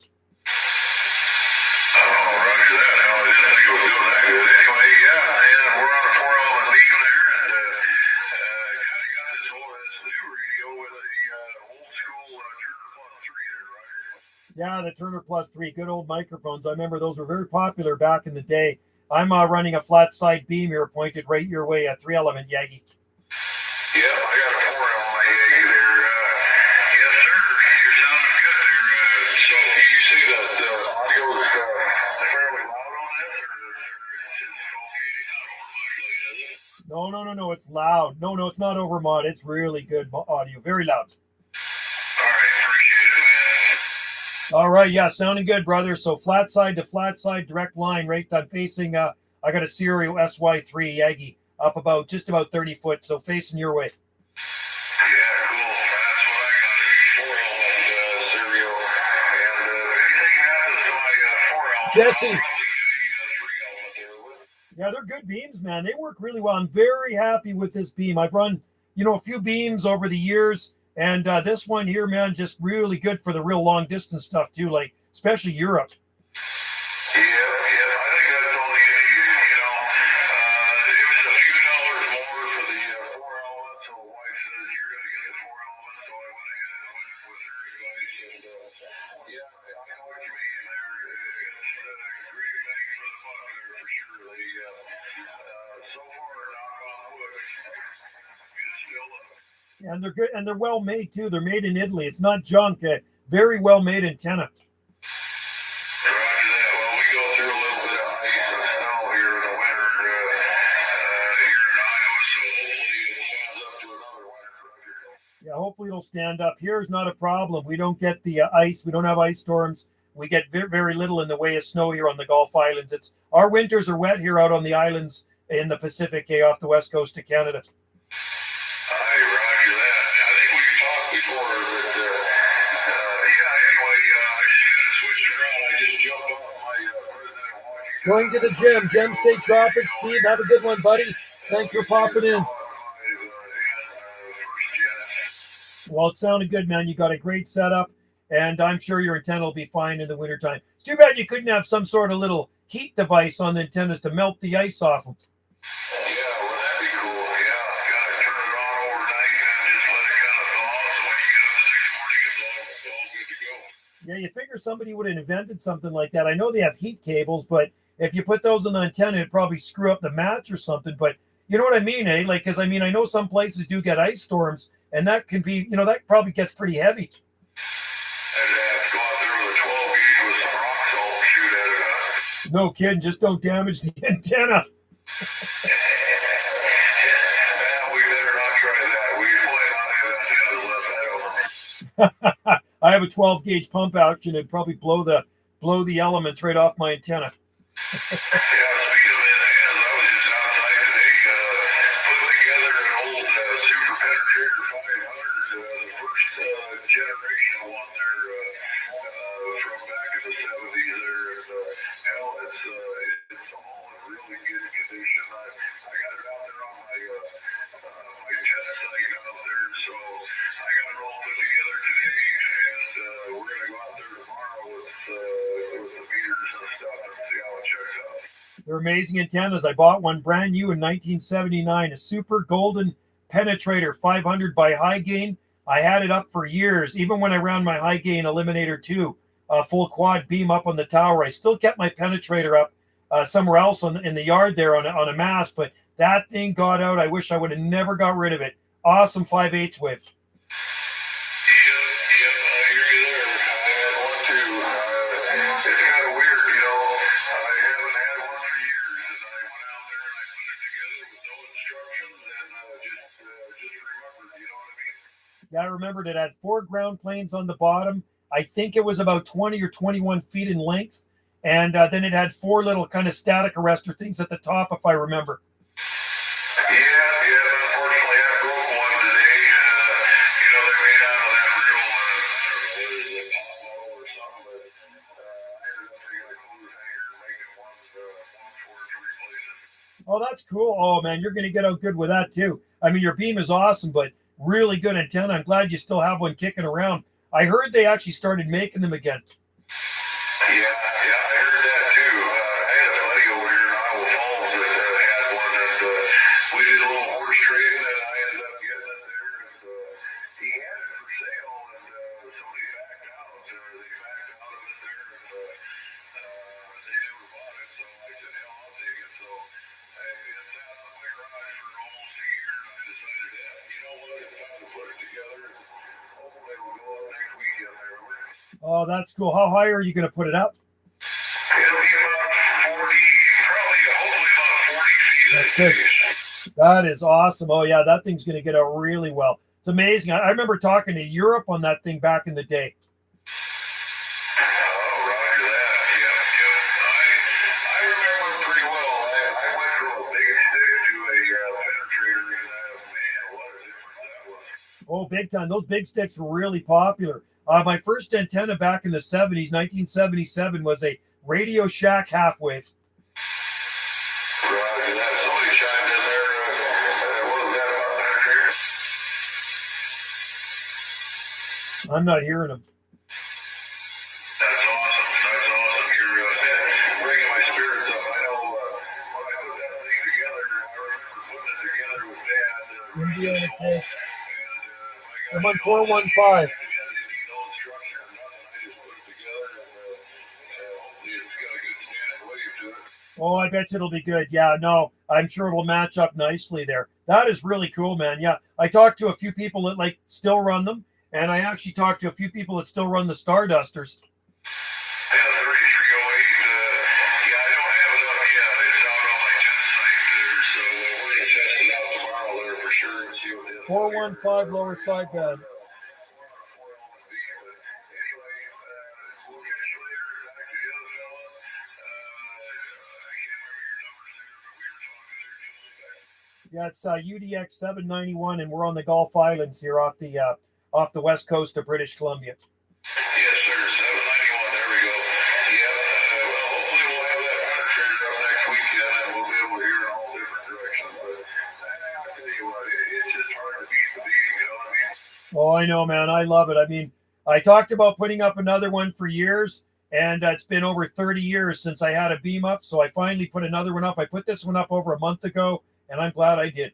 Yeah, the Turner Plus 3, good old microphones. I remember those were very popular back in the day. I'm running a flat side beam here pointed right your way, a 3-element Yagi. Yeah, I got a 4-element Yagi there. Yes, sir. You're sounding good there. So you see that audio is fairly loud on this, or it's okay? No. It's loud. No, it's not over mod. It's really good audio. Very loud. All right, yeah, sounding good, brother. So flat side to flat side, direct line, right? I'm facing, I got a Serio SY3 Yagi up just about 30 foot, so facing your way. Yeah, cool. That's what I got, a 4-element Serio. And anything happens to my 4-element, Jesse. I'll probably get a 3-element there. Yeah, they're good beams, man. They work really well. I'm very happy with this beam. I've run, a few beams over the years. And this one here, man, just really good for the real long distance stuff too, like especially Europe. Yeah, I think that's all you need. It was a few dollars more for the 4-element, so the wife says you're going to get the 4-element, so I went ahead and went with her advice. And yeah, I know what you mean. It's a great bang for the buck there for sure. They so far, knock on wood, it's still up. And they're good, and they're well made too. They're made in Italy. It's not junk. Very well made antenna. Roger that. Well, we go through a little bit of ice and snow here in the winter here in Iowa, so hopefully it stands up to another winter. Yeah, hopefully it'll stand up. Here's not a problem. We don't get the ice. We don't have ice storms. We get very little in the way of snow here on the Gulf Islands. Our winters are wet here out on the islands in the Pacific, off the west coast of Canada. Going to the gym. Gem State Tropics. Steve, have a good one, buddy. Thanks for popping in. Well, it sounded good, man. You got a great setup, and I'm sure your antenna will be fine in the wintertime. It's too bad you couldn't have some sort of little heat device on the antennas to melt the ice off them. Yeah, well, that'd be cool. Yeah, got to turn it on overnight and just let it kind of thaw, so when you get up the next morning, it's all good to go. Yeah, you figure somebody would have invented something like that. I know they have heat cables, but if you put those on the antenna, it'd probably screw up the match or something. But you know what I mean, eh? Like, because I know some places do get ice storms, and that can be, that probably gets pretty heavy. And go out there with a 12 gauge with some rock salt and shoot at it, huh? No kidding, just don't damage the antenna. We better not try that. We might not have antennas left. I don't know. I have a 12 gauge pump action and probably blow the elements right off my antenna. Yeah, speaking of antennas, I was just outside today putting together an old Super Penetrator 500, the first generation one there from back in the 70s there. And hell, it's all in really good condition. I got it out there on my test site out there, so I got it all put together today, and we're going to go out there tomorrow with the meters and stuff and see how it checks out. They're amazing antennas. I bought one brand new in 1979, a Super Golden Penetrator 500 by High Gain. I had it up for years, even when I ran my High Gain Eliminator 2, full quad beam up on the tower. I still kept my Penetrator up somewhere else in the yard there on a mast, but that thing got out. I wish I would have never got rid of it. Awesome 5/8 wave. Yeah, I hear you remembered it had 4 ground planes on the bottom. I think it was about 20 or 21 feet in length. And then it had 4 little kind of static arrestor things at the top, if I remember. Unfortunately, I broke one today. They're made out of that real, I don't know, what is it, Apollo or something, but I ended up taking a clothes hanger and making one for it to replace it. Oh, that's cool. Oh, man, you're going to get out good with that, too. I mean, your beam is awesome, but really good antenna. I'm glad you still have one kicking around. I heard they actually started making them again. Yeah, I heard that too. I had a buddy over here in Iowa Falls that had one that we did a little horse trading, and I ended up getting it there. And he had it for sale, and somebody backed out. They backed out of it there, and they never bought it. So I said, hell, I'll take it. So it sat out in my garage for almost a year, and I decided, you know what, it's time to put it together. And hopefully we'll go out next weekend there. Oh, that's cool. How high are you going to put it up? It'll be about 40, probably, hopefully about 40 feet. That's good. That is awesome. Oh, yeah, that thing's going to get out really well. It's amazing. I remember talking to Europe on that thing back in the day. Oh, roger that. Yep. I remember pretty well. I went from a big stick to a penetrator, and man, what a difference that was. Oh, big time. Those big sticks were really popular. My first antenna back in the 70s, 1977, was a Radio Shack half-wave. Roger that. Somebody chimed in there. What was that about penetrators? I'm not hearing them. That's awesome. You're bringing my spirits up. I know when I put that thing together, I remember putting it together with Dad. Indiana Chris. I'm on 415. Oh, I bet it'll be good. Yeah, no, I'm sure it'll match up nicely there. That is really cool, man. Yeah, I talked to a few people that still run them, and I actually talked to a few people that still run the Stardusters. Yeah, 3308. Yeah, I don't have it up yet. It's out on my test site there, so we're going to test it out tomorrow there for sure and see what it is. 415 lower sideband. Yeah, it's UDX 791, and we're on the Gulf Islands here off the west coast of British Columbia. Yes, sir. 791. There we go. Yeah. Well, hopefully we'll have that penetrator up next weekend, and we'll be able to hear in all different directions. But I'll tell you what, it's just hard to beat the beam. You know what I mean? Oh, I know, man. I love it. I mean, I talked about putting up another one for years, and it's been over 30 years since I had a beam up, so I finally put another one up. I put this one up over a month ago, and I'm glad I did.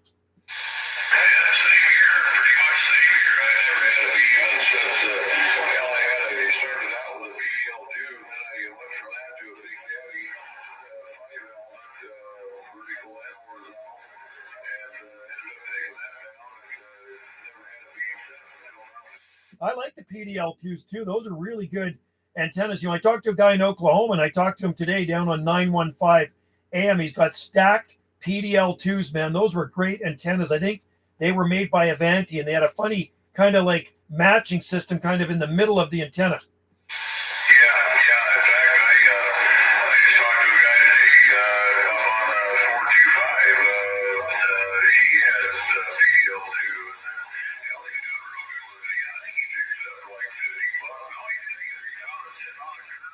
I like the PDL2s too. Those are really good antennas. I talked to a guy in Oklahoma, and I talked to him today down on 915 AM. He's got stacked PDL2s, man. Those were great antennas. I think they were made by Avanti, and they had a funny kind of matching system kind of in the middle of the antenna. Yeah. In fact, I just talked to a guy today on 425. He has PDL2. He's doing real good with it. I think he figured it up for like $50. All he did either, he found it sitting on a curb.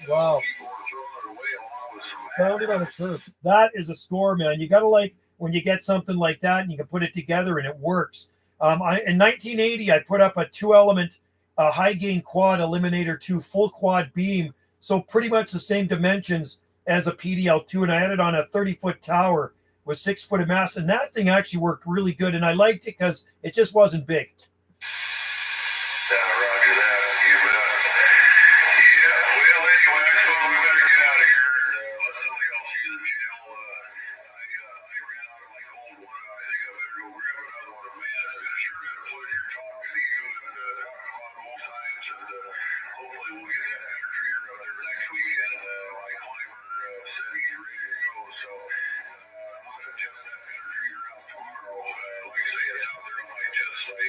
Wow. People were throwing it away along with some Found it on a curb. That is a score, man. You got to when you get something like that and you can put it together and it works. In 1980, I put up a 2-element high gain quad eliminator 2 full quad beam. So pretty much the same dimensions as a PDL2. And I had it on a 30-foot tower with 6 foot of mast. And that thing actually worked really good. And I liked it because it just wasn't big. Yeah, roger that. You bet. Yeah, well, anyway, I suppose we better get out of here and let somebody else use the channel. I ran out of my cold one. I think I better go grab another one. Man, it's been sure been a pleasure talking to you and talking about old times. And hopefully we'll get that penetrator out there next weekend. My climber said he's ready to go. So I'm going to test that penetrator out tomorrow. Like I say, it's out there on my test site.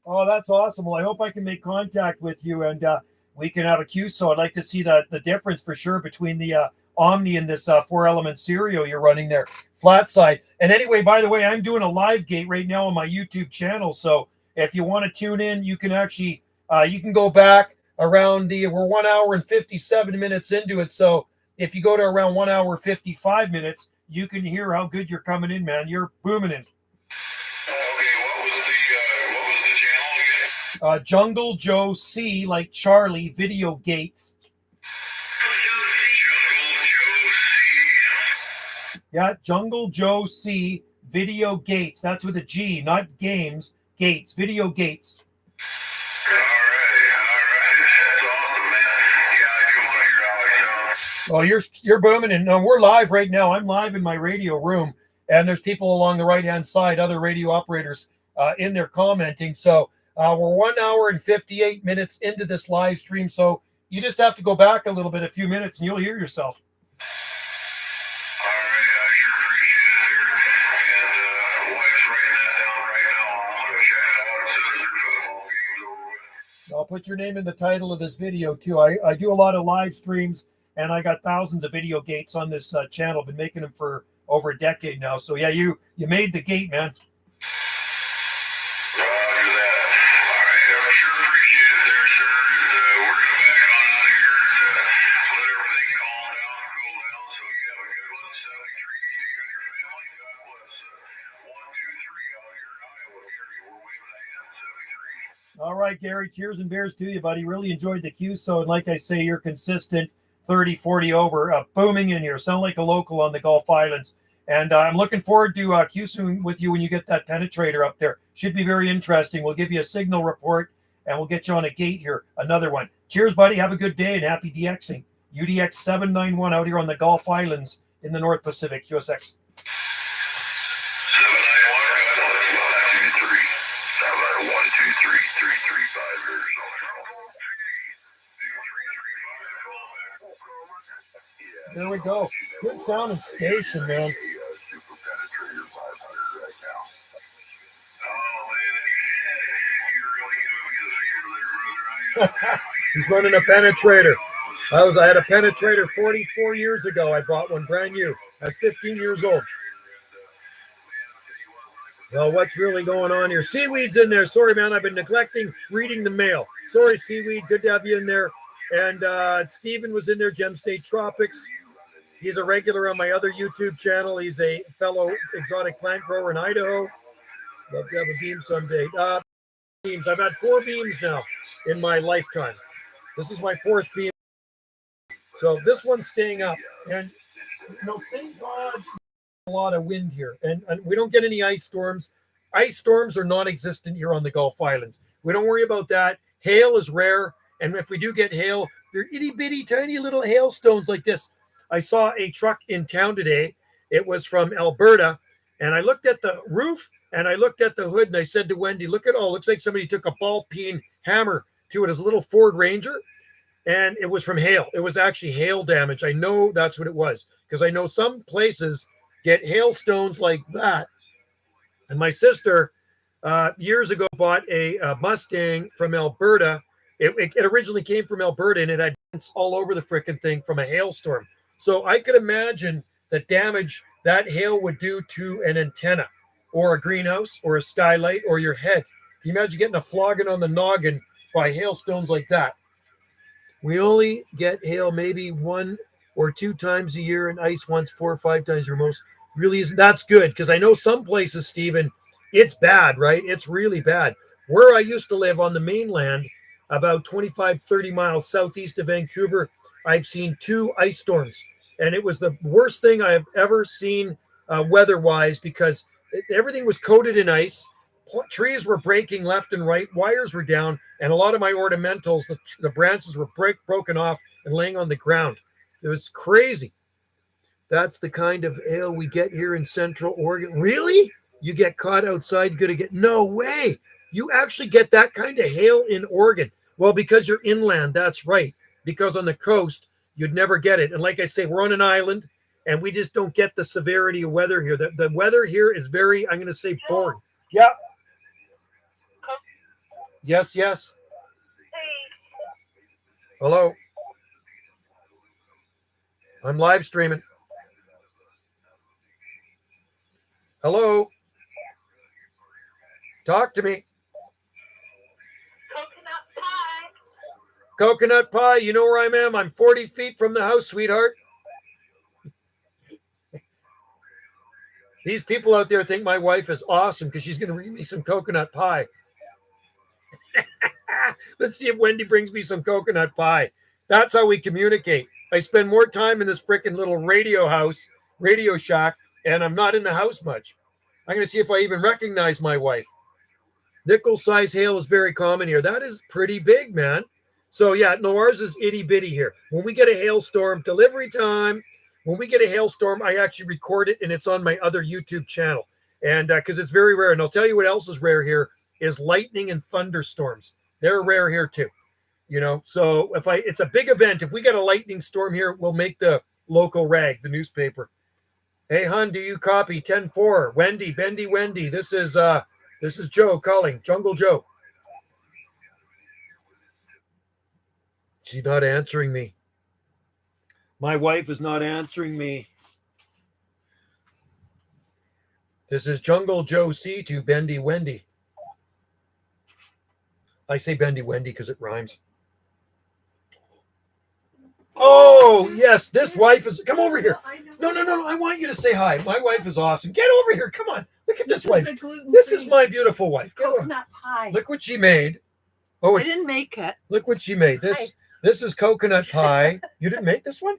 Oh, that's awesome. Well, I hope I can make contact with you and we can have a QSO. I'd like to see the difference for sure between the Omni and this 4-element serial you're running there, flat side. And anyway, by the way, I'm doing a live gate right now on my YouTube channel. So if you want to tune in, you can actually you can go back around we're 1 hour and 57 minutes into it. So if you go to around 1 hour 55 minutes, you can hear how good you're coming in, man. You're booming in. Jungle Joe C, like Charlie, Video Gates. Yeah, Jungle Joe C, Video Gates. That's with a G, not games. Gates, Video Gates. All right. That's awesome, man. Yeah, I do want to hear Alex. Oh, you're booming, and we're live right now. I'm live in my radio room, and there's people along the right-hand side, other radio operators in there commenting. So we're 1 hour and 58 minutes into this live stream. So you just have to go back a little bit, a few minutes, and you'll hear yourself. All right, I sure appreciate it, sir. And wife's writing that down right now. I'm going to check it out as soon as their football game's over with. I'll put your name in the title of this video too. I do a lot of live streams, and I got thousands of video gates on this channel. Been making them for over a decade now. So yeah, you made the gate, man. All right, Gary, cheers and beers to you, buddy. Really enjoyed the QSO. And like I say, you're consistent 30, 40 over, booming in here. Sound like a local on the Gulf Islands. And I'm looking forward to QSOing with you when you get that penetrator up there. Should be very interesting. We'll give you a signal report, and we'll get you on a gate here. Another one. Cheers, buddy. Have a good day, and happy DXing. UDX 791 out here on the Gulf Islands in the North Pacific, QSX. There we go. Good sound and station, man. He's running a penetrator. I had a penetrator 44 years ago. I bought one brand new. I was 15 years old. Well, what's really going on here? Seaweed's in there. Sorry, man. I've been neglecting reading the mail. Sorry, Seaweed. Good to have you in there. And Steven was in there, Gem State Tropics. He's a regular on my other YouTube channel. He's a fellow exotic plant grower in Idaho. Love to have a beam someday. Beams. I've had 4 beams now in my lifetime. This is my 4th beam. So this one's staying up. And, thank God a lot of wind here. And we don't get any ice storms. Ice storms are non-existent here on the Gulf Islands. We don't worry about that. Hail is rare. And if we do get hail, they're itty-bitty, tiny little hailstones like this. I saw a truck in town today. It was from Alberta. And I looked at the roof and I looked at the hood and I said to Wendy, look at all, looks like somebody took a ball peen hammer to it as a little Ford Ranger. And it was from hail. It was actually hail damage. I know that's what it was because I know some places get hailstones like that. And my sister years ago bought a Mustang from Alberta. It originally came from Alberta and it had dents all over the frickin' thing from a hailstorm. So I could imagine the damage that hail would do to an antenna or a greenhouse or a skylight or your head. Can you imagine getting a flogging on the noggin by hailstones like that? We only get hail maybe 1 or 2 times a year and ice once 4 or 5 times or most. Really isn't. That's good because I know some places, Stephen, it's bad, right? It's really bad. Where I used to live on the mainland, about 25, 30 miles southeast of Vancouver, I've seen 2 ice storms. And it was the worst thing I've ever seen weather-wise because everything was coated in ice. Trees were breaking left and right. Wires were down. And a lot of my ornamentals, the branches were broken off and laying on the ground. It was crazy. That's the kind of hail we get here in Central Oregon. Really? You get caught outside, going to get... No way. You actually get that kind of hail in Oregon. Well, because you're inland, that's right. Because on the coast, you'd never get it. And like I say, we're on an island, and we just don't get the severity of weather here. The weather here is very, I'm going to say, boring. Yeah. Yes, yes. Hello. I'm live streaming. Hello. Talk to me. Coconut pie. You know where I am? I'm 40 feet from the house, sweetheart. These people out there think my wife is awesome because she's going to bring me some coconut pie. Let's see if Wendy brings me some coconut pie. That's how we communicate. I spend more time in this freaking little radio shack, and I'm not in the house much. I'm going to see if I even recognize my wife. Nickel size hail is very common here. That is pretty big, man. So yeah, no, ours is itty bitty here. When we get a hailstorm, delivery time. When we get a hailstorm, I actually record it, and it's on my other YouTube channel. And because it's very rare. And I'll tell you what else is rare here is lightning and thunderstorms. They're rare here too. You know, so it's a big event. If we get a lightning storm here, we'll make the local rag, the newspaper. Hey, hun, do you copy 10-4? Wendy, Bendy, Wendy. This is Joe calling, Jungle Joe. She's not answering me. My wife is not answering me. This is Jungle Joe C to Bendy Wendy. I say Bendy Wendy because it rhymes. Oh, yes, this wife is... Come over here. No. I want you to say hi. My wife is awesome. Get over here. Come on. Look at this wife. This is my beautiful wife. Coconut pie. Look what she made. Oh, I didn't make it. Look what she made. This is coconut pie. You didn't make this one?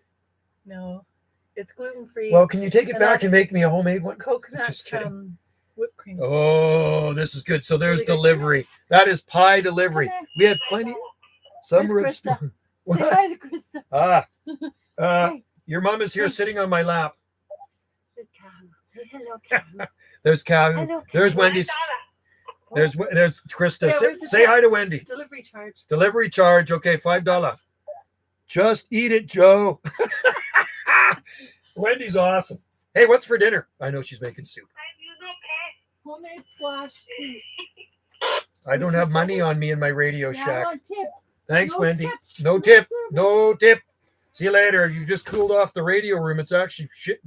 No. It's gluten-free. Well, can you take it back and make me a homemade one? Coconut whipped cream. Oh, this is good. So there's delivery. That is pie delivery. We had plenty. Summer of Krista. Say hi to Krista. Your mom is here sitting on my lap. There's Cahu. Say hello, Cahu. There's Cahu. Hello, there's Wendy's. There's Krista. Say hi to Wendy. Delivery charge. Delivery charge. Okay, $5. Just eat it, Joe. Wendy's awesome. Hey, what's for dinner? I know she's making soup. Homemade squash soup. I don't have money on me in my radio shack. Tip. Thanks, No Wendy. tip. No tip. No tip. See you later. You just cooled off the radio room. It's actually shit.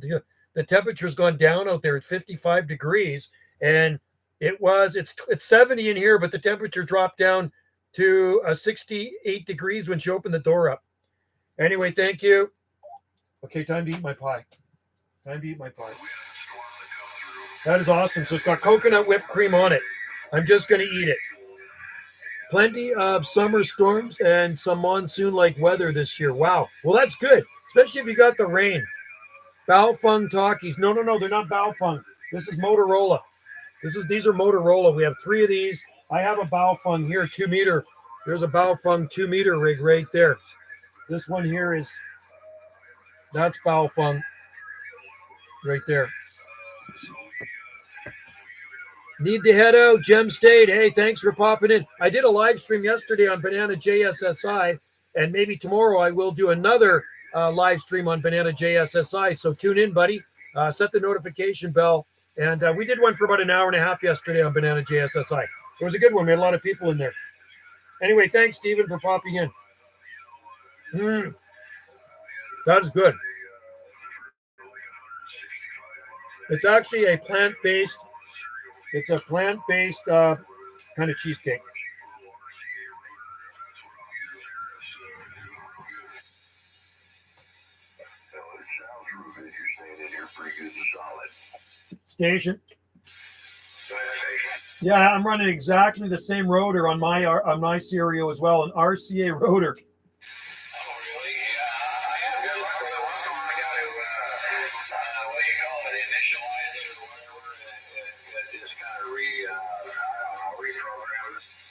The temperature's gone down out there at 55 degrees, and it's 70 in here, but the temperature dropped down to 68 degrees when she opened the door up. Anyway, thank you. Okay, time to eat my pie. That is awesome. So it's got coconut whipped cream on it. I'm just going to eat it. Plenty of summer storms and some monsoon-like weather this year. Wow. Well, that's good, especially if you got the rain. Baofeng talkies. No, they're not Baofeng. This is Motorola. These are Motorola. We have 3 of these. I have a Baofeng here, 2 meter. There's a Baofeng 2 meter rig right there. This one here that's Baofeng right there. Need to head out, Gem State. Hey, thanks for popping in. I did a live stream yesterday on Banana JSSI, and maybe tomorrow I will do another live stream on Banana JSSI. So tune in, buddy. Set the notification bell. And we did one for about an hour and a half yesterday on Banana JSSI. It was a good one. We had a lot of people in there. Anyway, thanks, Stephen, for popping in. That is good. It's actually a plant-based. It's a plant-based kind of cheesecake. Station. Yeah, I'm running exactly the same rotor on my Stereo as well, an RCA rotor.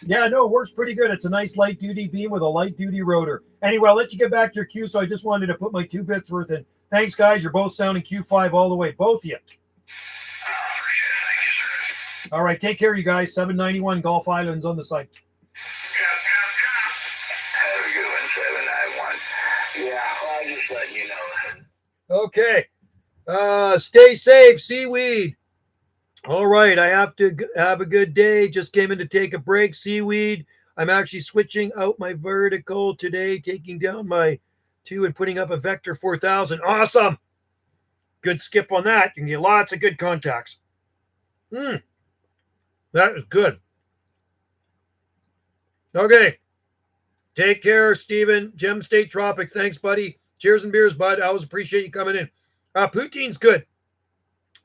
Yeah, no, it works pretty good. It's a nice light-duty beam with a light-duty rotor. Anyway, I'll let you get back to your queue, so I just wanted to put my 2 bits worth in. Thanks, guys. You're both sounding Q5 all the way. Both of you. All right, take care, you guys. 791 Gulf Islands on the site. Have a good one, 791. Yeah, I'll just let you know. Okay. Stay safe, seaweed. All right, I have to have a good day. Just came in to take a break. Seaweed. I'm actually switching out my vertical today, taking down my 2 and putting up a Vector 4000. Awesome. Good skip on that. You can get lots of good contacts. That is good. Okay. Take care, Steven. Gem State Tropics. Thanks, buddy. Cheers and beers, bud. I always appreciate you coming in. Poutine's good.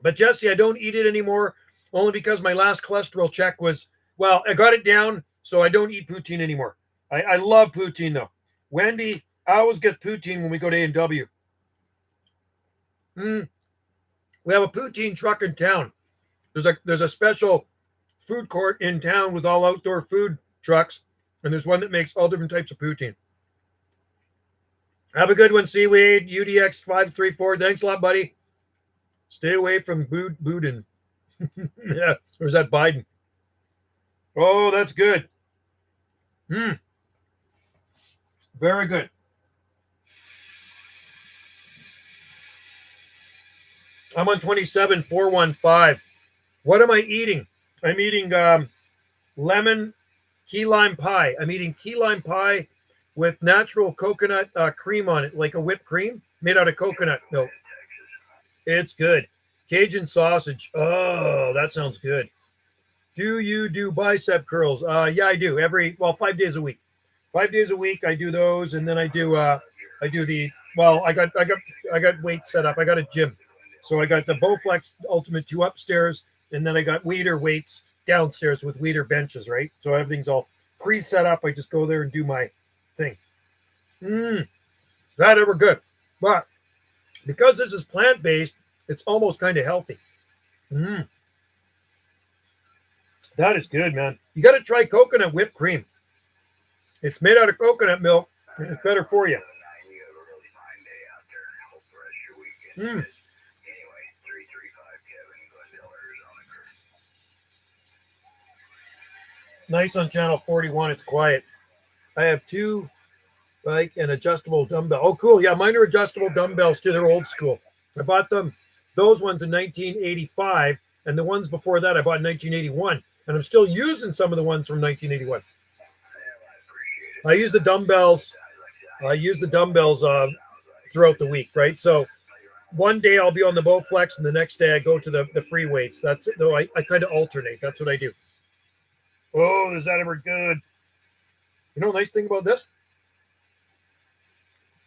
But Jesse, I don't eat it anymore, only because my last cholesterol check was, well, I got it down, so I don't eat poutine anymore. I love poutine, though. Wendy, I always get poutine when we go to A&W. We have a poutine truck in town. There's a special food court in town with all outdoor food trucks, and there's one that makes all different types of poutine. Have a good one, Seaweed. UDX 534. Thanks a lot, buddy. Stay away from Boudin. Yeah, or is that Biden? Oh, that's good. Very good. I'm on 27415. What am I eating? I'm eating lemon key lime pie. I'm eating key lime pie with natural coconut cream on it, like a whipped cream made out of coconut milk. It's good. Cajun sausage. Oh, that sounds good. Do you do bicep curls? Yeah, I do. 5 days a week. 5 days a week I do those, and then I do the I got weights set up. I got a gym. So I got the Bowflex Ultimate 2 upstairs, and then I got Weider weights downstairs with Weider benches, right? So everything's all pre-set up. I just go there and do my thing. Is that ever good? But because this is plant-based, it's almost kind of healthy. That is good, man. You got to try coconut whipped cream. It's made out of coconut milk, and it's better for you. Nice on channel 41. It's quiet. I have 2 like an adjustable dumbbell. Oh, cool. Yeah, mine are adjustable dumbbells too. They're old school. I bought those ones in 1985, and the ones before that I bought in 1981, and I'm still using some of the ones from 1981. I use the dumbbells throughout the week, right? So one day I'll be on the Bowflex, and the next day I go to the free weights. That's though I kind of alternate. That's what I do. Oh, is that ever good? You know, nice thing about this?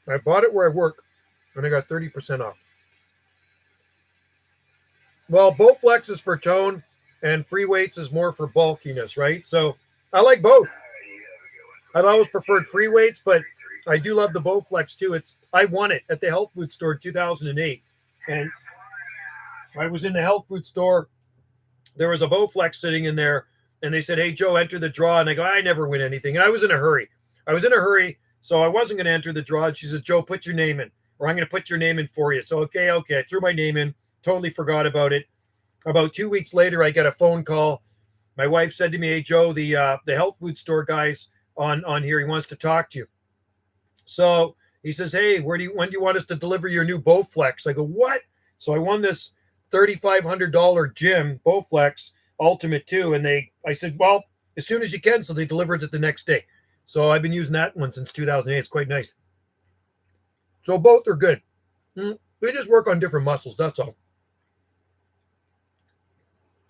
I bought it where I work, and I got 30% off. Well, Bowflex is for tone, and free weights is more for bulkiness, right? So I like both. I've always preferred free weights, but I do love the Bowflex too. I won it at the health food store in 2008, and I was in the health food store. There was a Bowflex sitting in there, and they said, "Hey, Joe, enter the draw." And I go, "I never win anything." And I was in a hurry. So I wasn't going to enter the draw. And she said, "Joe, put your name in, or I'm going to put your name in for you." So okay. I threw my name in. Totally forgot about it. About 2 weeks later, I get a phone call. My wife said to me, "Hey, Joe, the health food store guy's on here. He wants to talk to you." So he says, "Hey, when do you want us to deliver your new Bowflex?" I go, "What?" So I won this $3,500 gym Bowflex Ultimate 2, and I said, "Well, as soon as you can." So they delivered it the next day. So I've been using that one since 2008. It's quite nice. So both are good. They just work on different muscles. That's all.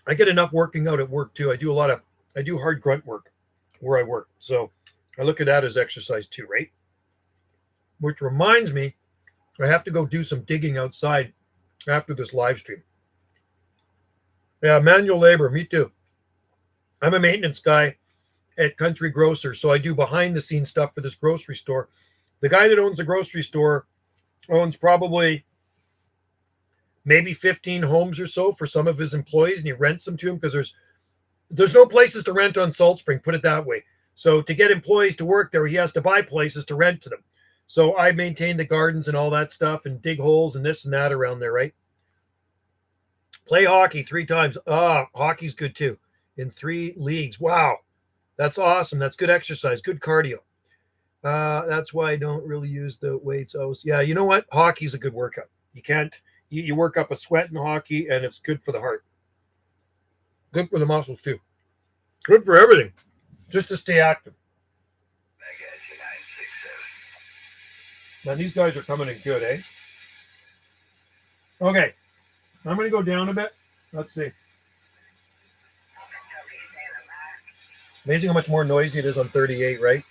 I get enough working out at work too. I do hard grunt work where I work. So I look at that as exercise too, right? Which reminds me, I have to go do some digging outside after this live stream. Yeah, manual labor, me too. I'm a maintenance guy at Country Grocer, so I do behind the scenes stuff for this grocery store. The guy that owns the grocery store owns probably maybe 15 homes or so for some of his employees, and he rents them to him because there's no places to rent on Salt Spring, put it that way. So to get employees to work there, he has to buy places to rent to them. So I maintain the gardens and all that stuff and dig holes and this and that around there, right? Play hockey 3 times. Hockey's good too. In 3 leagues. Wow. That's awesome. That's good exercise, good cardio. That's why I don't really use the weights. Yeah, you know what? Hockey's a good workout. You work up a sweat in hockey, and it's good for the heart. Good for the muscles too. Good for everything. Just to stay active. Man, these guys are coming in good, eh? Okay. I'm going to go down a bit. Let's see. Amazing how much more noisy it is on 38, right?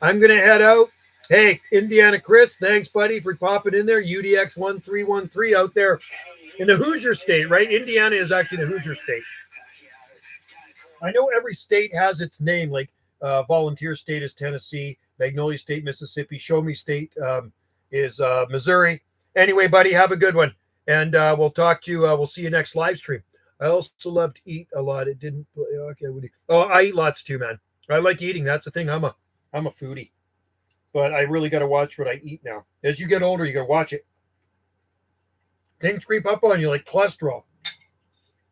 I'm going to head out. Hey, Indiana Chris, thanks, buddy, for popping in there. UDX 1313 out there in the Hoosier state, right? Indiana is actually the Hoosier state. I know every state has its name, like Volunteer State is Tennessee, Magnolia State, Mississippi, Show Me State is Missouri. Anyway, buddy, have a good one. And we'll talk to you. We'll see you next live stream. I also love to eat a lot. It didn't. Okay. I eat lots too, man. I like eating. That's the thing. I'm a foodie, but I really got to watch what I eat now. As you get older, you got to watch it. Things creep up on you like cholesterol.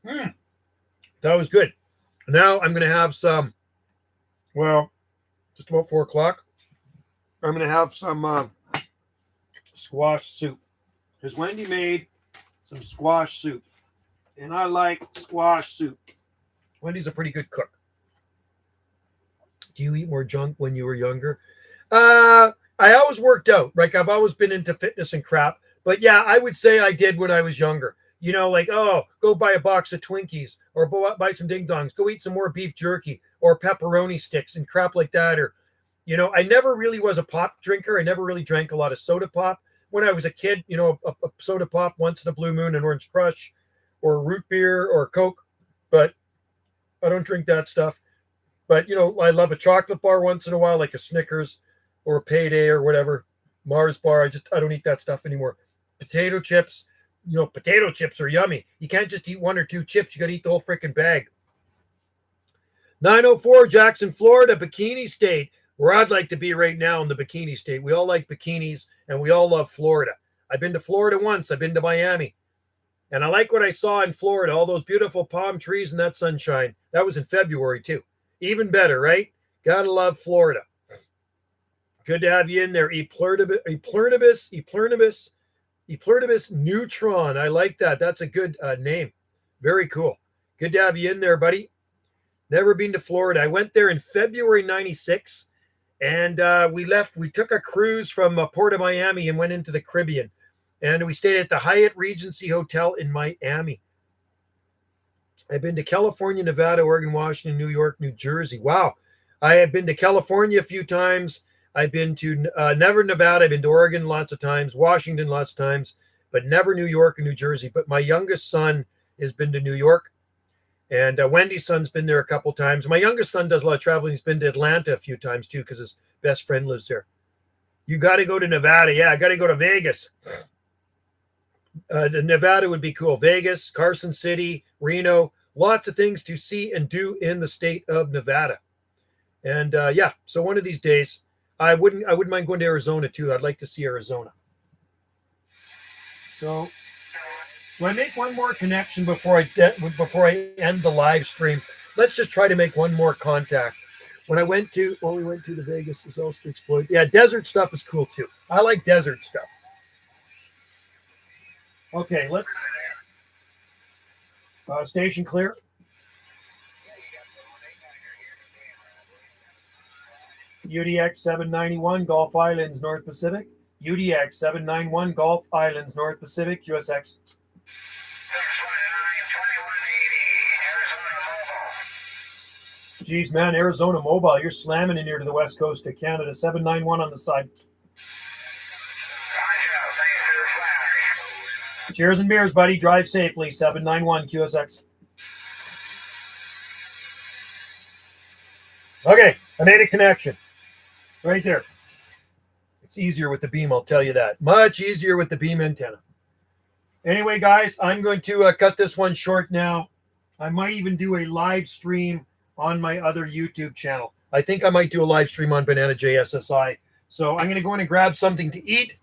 That was good. Now I'm going to have some. Well, just about 4 o'clock. I'm going to have some squash soup because Wendy made some squash soup. And I like squash soup. Wendy's a pretty good cook. Do you eat more junk when you were younger? I always worked out. Like I've always been into fitness and crap. But yeah, I would say I did when I was younger. You know, like, oh, go buy a box of Twinkies or go out buy some ding dongs. Go eat some more beef jerky or pepperoni sticks and crap like that. Or, you know, I never really was a pop drinker. I never really drank a lot of soda pop. When I was a kid, you know, a soda pop once in a blue moon, an orange crush, or root beer or Coke, but I don't drink that stuff. But, you know, I love a chocolate bar once in a while, like a Snickers or a Payday or whatever, Mars bar. I don't eat that stuff anymore. Potato chips, you know, potato chips are yummy. You can't just eat 1 or 2 chips. You got to eat the whole freaking bag. 904 Jackson, Florida, Bikini State, where I'd like to be right now in the Bikini State. We all like bikinis and we all love Florida. I've been to Florida once. I've been to Miami. And I like what I saw in Florida, all those beautiful palm trees and that sunshine. That was in February, too. Even better, right? Gotta love Florida. Good to have you in there. Eplurnibus Neutron. I like that. That's a good name. Very cool. Good to have you in there, buddy. Never been to Florida. I went there in February 96, and we left. We took a cruise from Port of Miami and went into the Caribbean. And we stayed at the Hyatt Regency Hotel in Miami. I've been to California, Nevada, Oregon, Washington, New York, New Jersey. Wow. I have been to California a few times. I've been to never Nevada. I've been to Oregon lots of times, Washington lots of times, but never New York or New Jersey. But my youngest son has been to New York. And Wendy's son's been there a couple times. My youngest son does a lot of traveling. He's been to Atlanta a few times, too, because his best friend lives there. You got to go to Nevada. Yeah, I got to go to Vegas. Nevada would be cool. Vegas, Carson City, Reno, lots of things to see and do in the state of Nevada. And yeah, so one of these days, I wouldn't mind going to Arizona too. I'd like to see Arizona. So, do I make one more connection before I end the live stream? Let's just try to make one more contact. When I went to the Vegas was also to exploit. Yeah, desert stuff is cool too. I like desert stuff. Okay, let's station clear. UDX 791 Gulf Islands, North Pacific. UDX 791 Gulf Islands, North Pacific, USX. Geez, man, Arizona Mobile, you're slamming in here to the west coast of Canada. 791 on the side. Cheers and beers, buddy. Drive safely. 791 QSX. Okay, I made a connection. Right there. It's easier with the beam, I'll tell you that. Much easier with the beam antenna. Anyway, guys, I'm going to cut this one short now. I might even do a live stream on my other YouTube channel. I think I might do a live stream on Banana JSSI. So I'm going to go in and grab something to eat.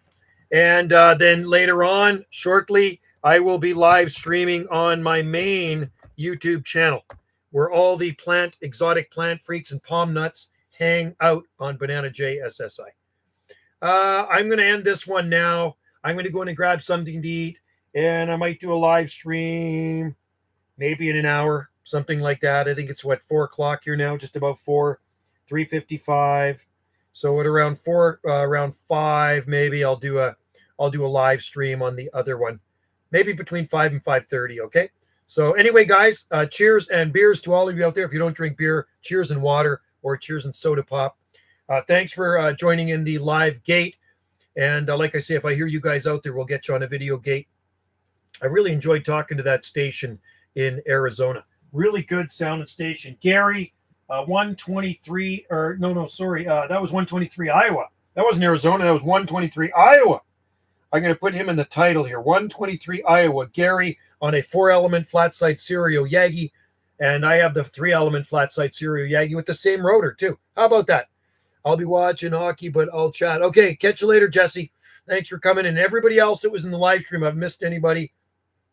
And then later on, shortly, I will be live streaming on my main YouTube channel where all the exotic plant freaks and palm nuts hang out on Banana JSSI. I'm going to end this one now. I'm going to go in and grab something to eat. And I might do a live stream maybe in an hour, something like that. I think it's what, 4 o'clock here now, just about 4, 3:55. So at around 4, around 5, maybe I'll do a live stream on the other one, maybe between 5 and 5:30. Okay. So anyway, guys, cheers and beers to all of you out there. If you don't drink beer, cheers and water, or cheers and soda pop. Thanks for joining in the live gate. And like I say, if I hear you guys out there, we'll get you on a video gate. I really enjoyed talking to that station in Arizona. Really good sounding station. Gary, 123, or no, sorry. That was 123 Iowa. That wasn't Arizona. That was 123 Iowa. I'm going to put him in the title here. 123 Iowa. Gary on a 4-element flat side stereo Yagi. And I have the 3-element flat side stereo Yagi with the same rotor too. How about that? I'll be watching hockey, but I'll chat. Okay, catch you later, Jesse. Thanks for coming. And everybody else that was in the live stream, I've missed anybody.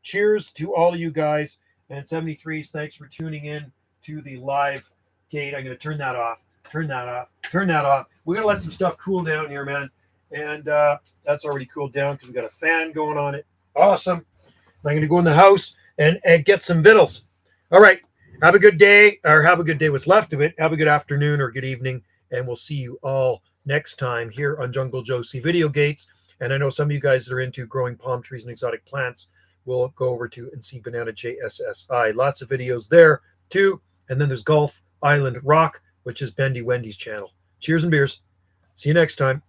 Cheers to all of you guys. And 73s, thanks for tuning in to the live gate. I'm going to turn that off. Turn that off. Turn that off. We're going to let some stuff cool down here, man. And that's already cooled down because we got a fan going on it. Awesome. I'm going to go in the house and get some vittles. All right. Have a good day, or have a good day, what's left of it. Have a good afternoon or good evening. And we'll see you all next time here on Jungle Josie Video Gates. And I know some of you guys that are into growing palm trees and exotic plants will go over to and see Banana JSSI. Lots of videos there too. And then there's Gulf Island Rock, which is Bendy Wendy's channel. Cheers and beers. See you next time.